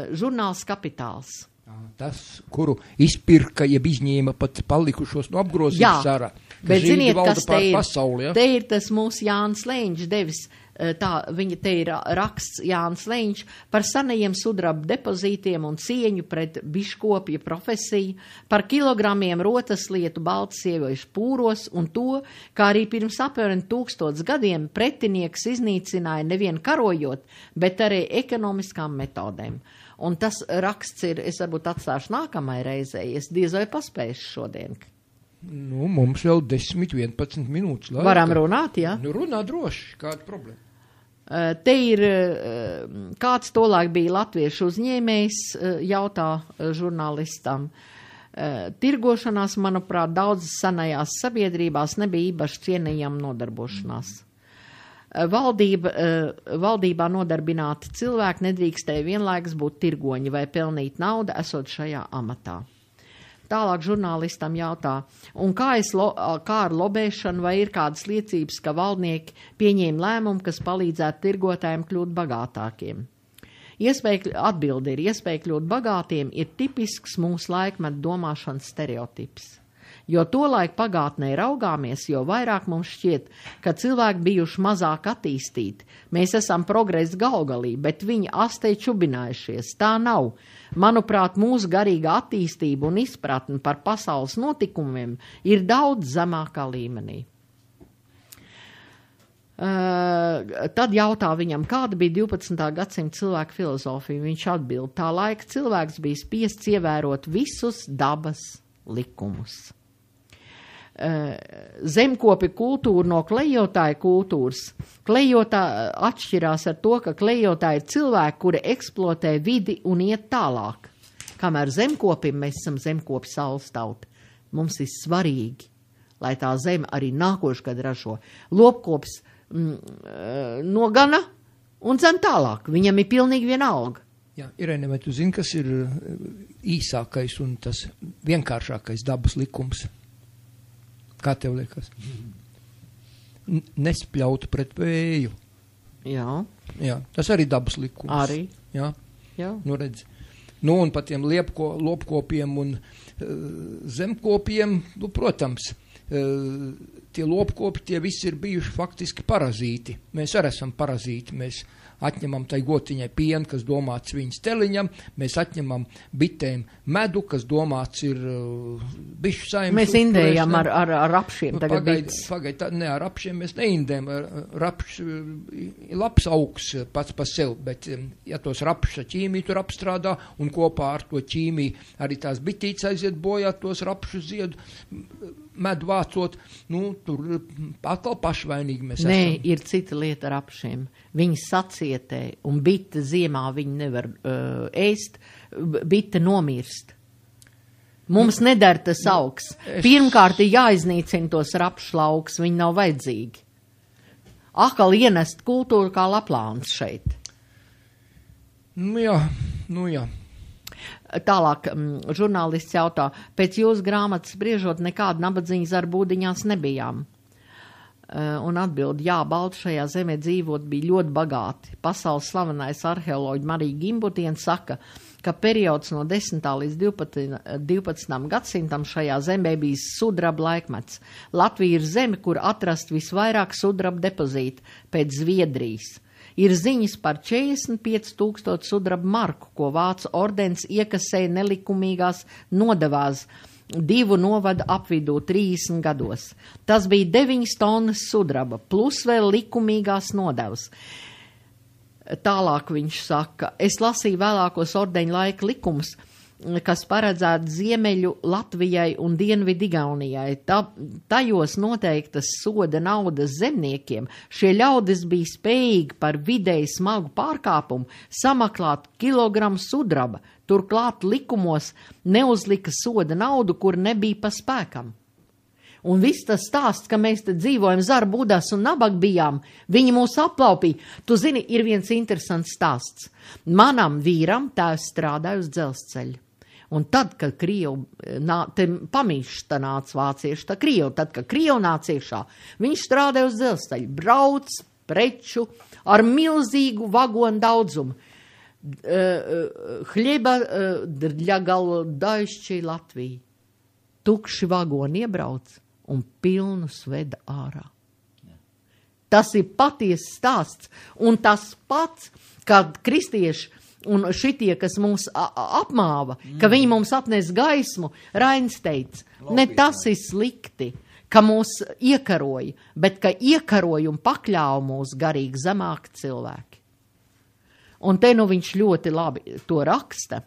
žurnāls Kapitāls. Tas, kuru izpirka, jeb izņēma pat palikušos no apgrozības sara. Bet ziniet, kas te ir? Pasauli, ja? Te ir tas mūsu Jānis Leņģis devis. Viņa te ir raksts Jānis Leņģis par senajiem sudraba depozītiem un cieņu pret biškopja profesiju, par kilogramiem rotaslietu baltas sieviešu pūros un to, kā arī pirms apmēram 1000 gadiem pretinieks iznīcināja nevien karojot, bet arī ekonomiskām metodēm. Un tas raksts ir, es varbūt atstāšu nākamai reizei, es diez vai paspēšu šodien. Nu, mums vēl 10-11 minūtes laika. Varam runāt, jā? Nu, runā droši, kāda problēma. Te ir, kāds tolaik bija latviešu uzņēmējs, jautā žurnālistam. Tirgošanās, manuprāt, daudzas senajās sabiedrībās nebija īpaši cienījama nodarbošanās. Valdībā nodarbināti cilvēki nedrīkstēja vienlaikus būt tirgoņi vai pelnīt naudu, esot šajā amatā. Tālāk žurnālistam jautā, un kā ar lobēšanu, vai ir kādas liecības, ka valdnieki pieņēma lēmumu, kas palīdzētu tirgotājiem kļūt bagātākiem? Atbilde ir, iespēja kļūt bagātiem ir tipisks mūsu laikmetu domāšanas stereotips. Jo tolaik pagātnē raugāmies, jo vairāk mums šķiet, ka cilvēki bijuši mazāk attīstīti. Mēs esam progresa galgalī, bet viņi astei čubinājušies. Tā nav. Manuprāt, mūsu garīga attīstība un izpratne par pasaules notikumiem ir daudz zemākā līmenī. Tad jautā viņam, kāda bija 12. gadsimta cilvēka filozofija. Viņš atbild, tā laika cilvēks bija spiests ievērot visus dabas likumus. Zemkopi kultūra no klejotāja kultūras. Klejotā atšķirās ar to, ka klejotāji ir cilvēki, kuri eksploatē vidi un iet tālāk. Kamēr zemkopim mēs esam zemkopi saules tauta. Mums ir svarīgi, lai tā zeme arī nākošgad ražo. Lopkops nogana un zem tālāk. Viņam ir pilnīgi vienalga. Jā, Irēne, vai tu zini, kas ir īsākais un tas vienkāršākais dabas likums? Kā tev liekas? Nespļaut pret vēju. Jā. Jā, tas arī dabas likums. Arī. Jā. Jā. Nu, redz. Nu, un par tiem lopkopiem un zemkopiem, nu, protams, tie lopkopi, tie visi ir bijuši faktiski parazīti. Mēs arī esam parazīti. Mēs atņemam tai gotiņai pienu, kas domāts viņas teliņam, mēs atņemam bitēm medu, kas domāts ir bišu saimnes. Mēs indējam ar rapšiem tagad bites. Ne, ar rapšiem mēs neindējam. Rapš labs augs pats pa sev, bet ja tos rapša ķīmiju tur apstrādā un kopā ar to ķīmiju arī tās bitītes aiziet bojā, tos rapšu ziedu medu vācot, nu, tur atkal pašvainīgi mēs esam. Nē, ir cita lieta ar apšiem. Viņi sacietē, un bita ziemā viņi nevar ēst, bita nomirst. Mums nedara tas augs. Pirmkārt ir jāiznīcina tos rapšu lauks, viņi nav vajadzīgi. Akal ienest kultūru kā Laplāns šeit. Nu jā. Tālāk žurnālists jautā, pēc jūsu grāmatas spriežot nekāda nabadzīgas ar būdiņās nebijām. Un atbild, jā, balti šajā zemē dzīvot bija ļoti bagāti. Pasaules slavenais arheoloģi Marija Gimbutiena saka, ka periods no 10. līdz 12. gadsimtam šajā zemē bija sudraba laikmets. Latvija ir zeme, kur atrast visvairāk sudraba depozītu pēc Zviedrijas. Ir ziņas par 45,000 sudraba marku, ko Vācu ordens iekasēja nelikumīgās nodevās 2 novada apvidū 30 gados. Tas bija 9 tonnas sudraba, plus vēl likumīgās nodevas. Tālāk viņš saka, es lasīju vēlākos ordeņa laika likumus, kas paredzētu Ziemeļu Latvijai un Dienvidu Igaunijai. Tajos noteiktas soda naudas zemniekiem. Šie ļaudis bija spējīgi par vidēji smagu pārkāpumu samaklāt kilogramu sudraba. Turklāt likumos neuzlika soda naudu, kur nebija pa spēkam. Un viss tas stāsts, ka mēs te dzīvojam zarbūdās un nabag bijām, viņi mūs aplaupīja. Tu zini, ir viens interesants stāsts. Manam vīram tēvs strādāja uz dzelzceļa. Un tad, kad pamīšs tā nāca vācieši, tad, kad Krievu nāca iekšā, viņš strādāja uz dzelzceļa, brauc preču ar milzīgu vagonu daudzumu. Hļieba для голодающей Latviju. Tukši vagoni iebrauc un pilnus veda ārā. Tas ir patiesas stāsts. Un tas pats, kad kristieši un šitie, kas mūs apmāva, ka viņi mums atnes gaismu, Rains teica, ne tas ir slikti, ka mūs iekaroja, bet ka iekaroja un pakļāva mūs garīgi zemāki cilvēki. Un te nu viņš ļoti labi to raksta.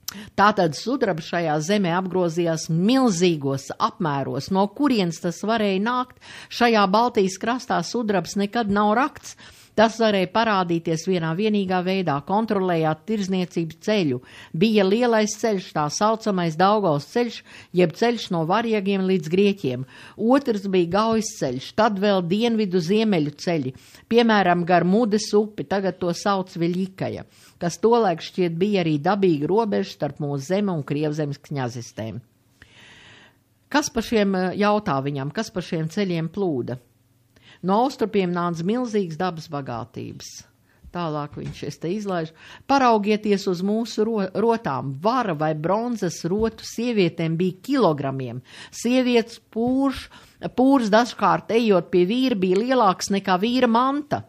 Tātad sudraba šajā zemē apgrozījās milzīgos apmēros, no kurienes tas varēja nākt. Šajā Baltijas krastā sudrabs nekad nav rakts. Tas varēja parādīties vienā vienīgā veidā, kontrolējot tirzniecības ceļu. Bija lielais ceļš, tā saucamais Daugavas ceļš, jeb ceļš no Variegiem līdz Grieķiem. Otrs bija Gaujas ceļš, tad vēl dienvidu ziemeļu ceļi, piemēram, gar Mudes upi, tagad to sauc Viļikaja, kas tolaik šķiet bija arī dabīga robeža starp mūsu zemi un Krievzemes kņazistēm. Kas par šiem jautā viņam, kas par šiem ceļiem plūda? No austrupiem nāca milzīgas dabas bagātības. Tālāk viņš, es te izlaižu. Paraugieties uz mūsu rotām. Vara vai bronzas rotu sievietēm bija kilogramiem. Sievietes pūrs dažkārt ejot pie vīra bija lielāks nekā vīra manta.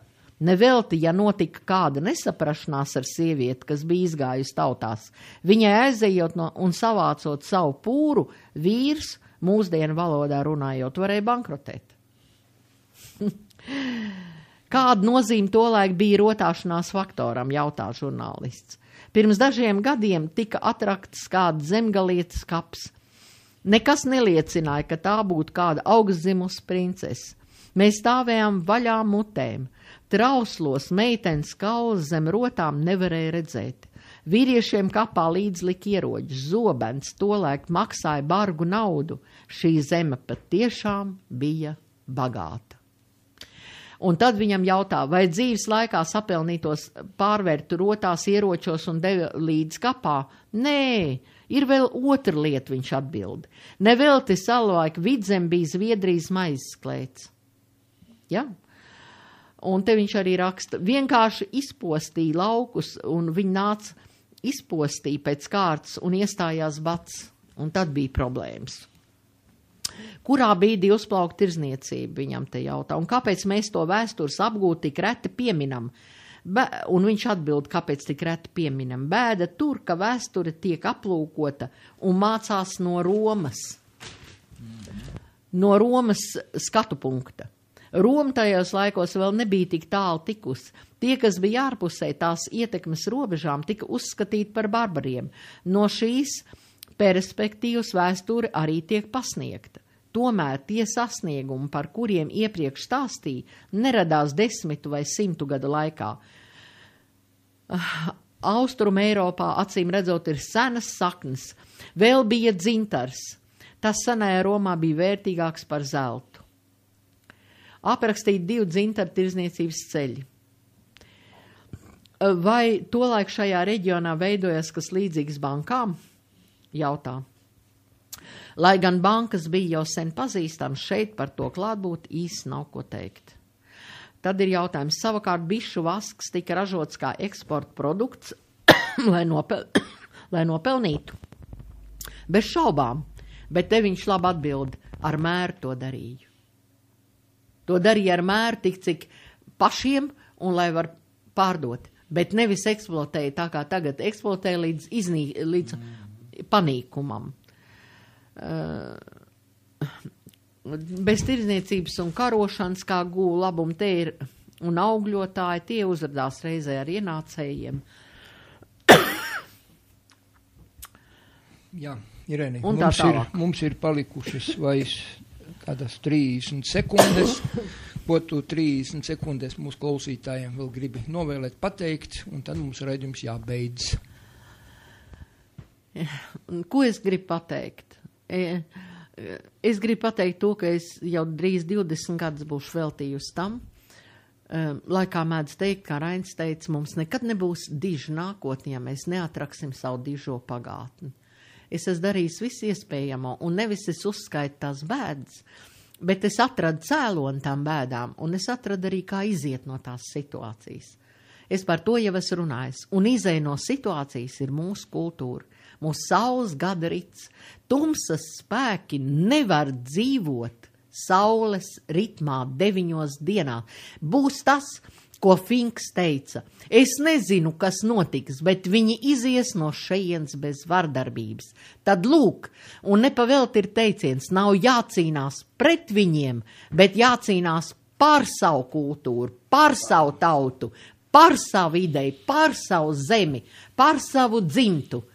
Nevelti, ja notika kāda nesaprašanās ar sievieti, kas bija izgājusi tautās. Viņai aizejot un savācot savu pūru, vīrs, mūsdienu valodā runājot, varēja bankrotēt. Kāda nozīme tolaik bija rotāšanās faktoram, jautā žurnālists. Pirms dažiem gadiem tika atrakts kāda zemgalietes kaps. Nekas neliecināja, ka tā būtu kāda augstzimusi princese. Mēs stāvējām vaļā mutēm. Trauslos meitenes kaulas zem rotām nevarēja redzēt. Vīriešiem kapā līdz lika ieroģis, zobens tolaik maksāja bargu naudu. Šī zeme patiešām bija bagāta. Un tad viņam jautā, vai dzīves laikā sapelnītos pārvērtu rotās ieročos un deva līdz kapā? Nē, ir vēl otra lieta, viņš atbild. Nevelti savulaik vidzem bija Zviedrijas maizes klēts. Ja? Un te viņš arī raksta, vienkārši izpostīja laukus, un viņi nāca izpostīja pēc kārtas un iestājās bats, un tad bija problēmas. Kurā brīdī uzplaukta tirzniecība, viņam te jautā, un kāpēc mēs to vēstures apgūt tik reti pieminam? Un viņš atbild, kāpēc tik reti pieminam. Bēda tur, ka vēsture tiek aplūkota un mācās no Romas. No Romas skatu punkta. Roma tajos laikos vēl nebija tik tālu tikusi. Tie, kas bija ārpusē tās ietekmes robežām, tika uzskatīti par barbariem. No šīs perspektīvas vēsture arī tiek pasniegta. Tomēr tie sasniegumi, par kuriem iepriekš stāstīja, neradās 10 vai 100 gadu laikā. Austrum Eiropā, acīm redzot, ir senas saknes. Vēl bija dzintars. Tas senajā Romā bija vērtīgāks par zeltu. Aprakstīti 2 dzintaru tirzniecības ceļi. Vai tolaik šajā reģionā veidojas kas līdzīgs bankām? Jautā. Lai gan bankas bija jau sen pazīstams, šeit par to klātbūt īsti nav ko teikt. Tad ir jautājums, savukārt bišu vasks tika ražots kā eksporta produkts, lai nopelnītu. Bez šaubām, bet te viņš labi atbild, ar mēru to darīju. To darīja ar mēru tik cik pašiem un lai var pārdot, bet nevis eksploatēja tā kā tagad eksploatēja līdz panīkumam. Bez tirdzniecības un karošanas, kā gūla labumu te ir, un augļotāji, tie uzradās reizē ar ienācējiem. Jā, Irēni, Un mums ir palikušas vairs kādas 30 sekundes, ko tu 30 sekundes mūsu klausītājiem vēl gribi novēlēt pateikt, un tad mums raidījums jābeidz. Ko es gribu pateikt? Es gribu pateikt to, ka es jau drīz 20 gadus būšu veltījusi tam, lai kā mēdz teikt, kā Rainis teica, mums nekad nebūs diža nākotnē, ja mēs neatraksim savu dižo pagātni. Es esmu darījis visu iespējamo, un nevis es uzskaitu tās bēdas, bet es atradu cēloni tām bēdām, un es atradu arī, kā iziet no tās situācijas. Es par to jau esmu runājis, un izēja no situācijas ir mūsu kultūra. Mūsu saules gada rits, tumsas spēki nevar dzīvot saules ritmā 9 dienā. Būs tas, ko Finks teica. Es nezinu, kas notiks, bet viņi izies no šejienes bez vardarbības. Tad lūk, un nepavēlt ir teiciens, nav jācīnās pret viņiem, bet jācīnās par savu kultūru, par savu tautu, par savu ideju, par savu zemi, par savu dzimtu.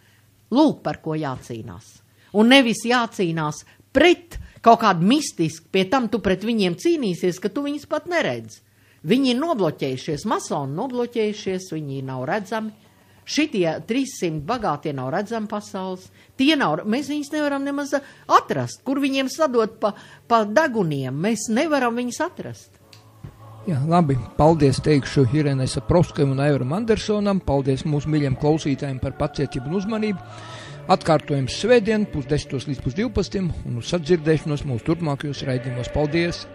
Lūk, par ko jācīnās. Un nevis jācīnās pret kaut kādu mistisku, pie tam tu pret viņiem cīnīsies, ka tu viņus pat neredz. Viņi ir nobloķējušies, masoni nobloķējušies, viņi nav redzami. Šitie 300 bagātie nav redzami pasaules. Mēs viņus nevaram nemaz atrast, kur viņiem sadot pa deguniem. Mēs nevaram viņus atrast. Jā, labi, paldies teikšu Irenai Saprovskajam un Aivaram Andersonam, paldies mūsu mīļiem klausītājiem par pacietību un uzmanību. Atkārtojums svētdien, 10:10 līdz 12:00 un uz sadzirdēšanos mūsu turpmākajos raidījumos. Paldies!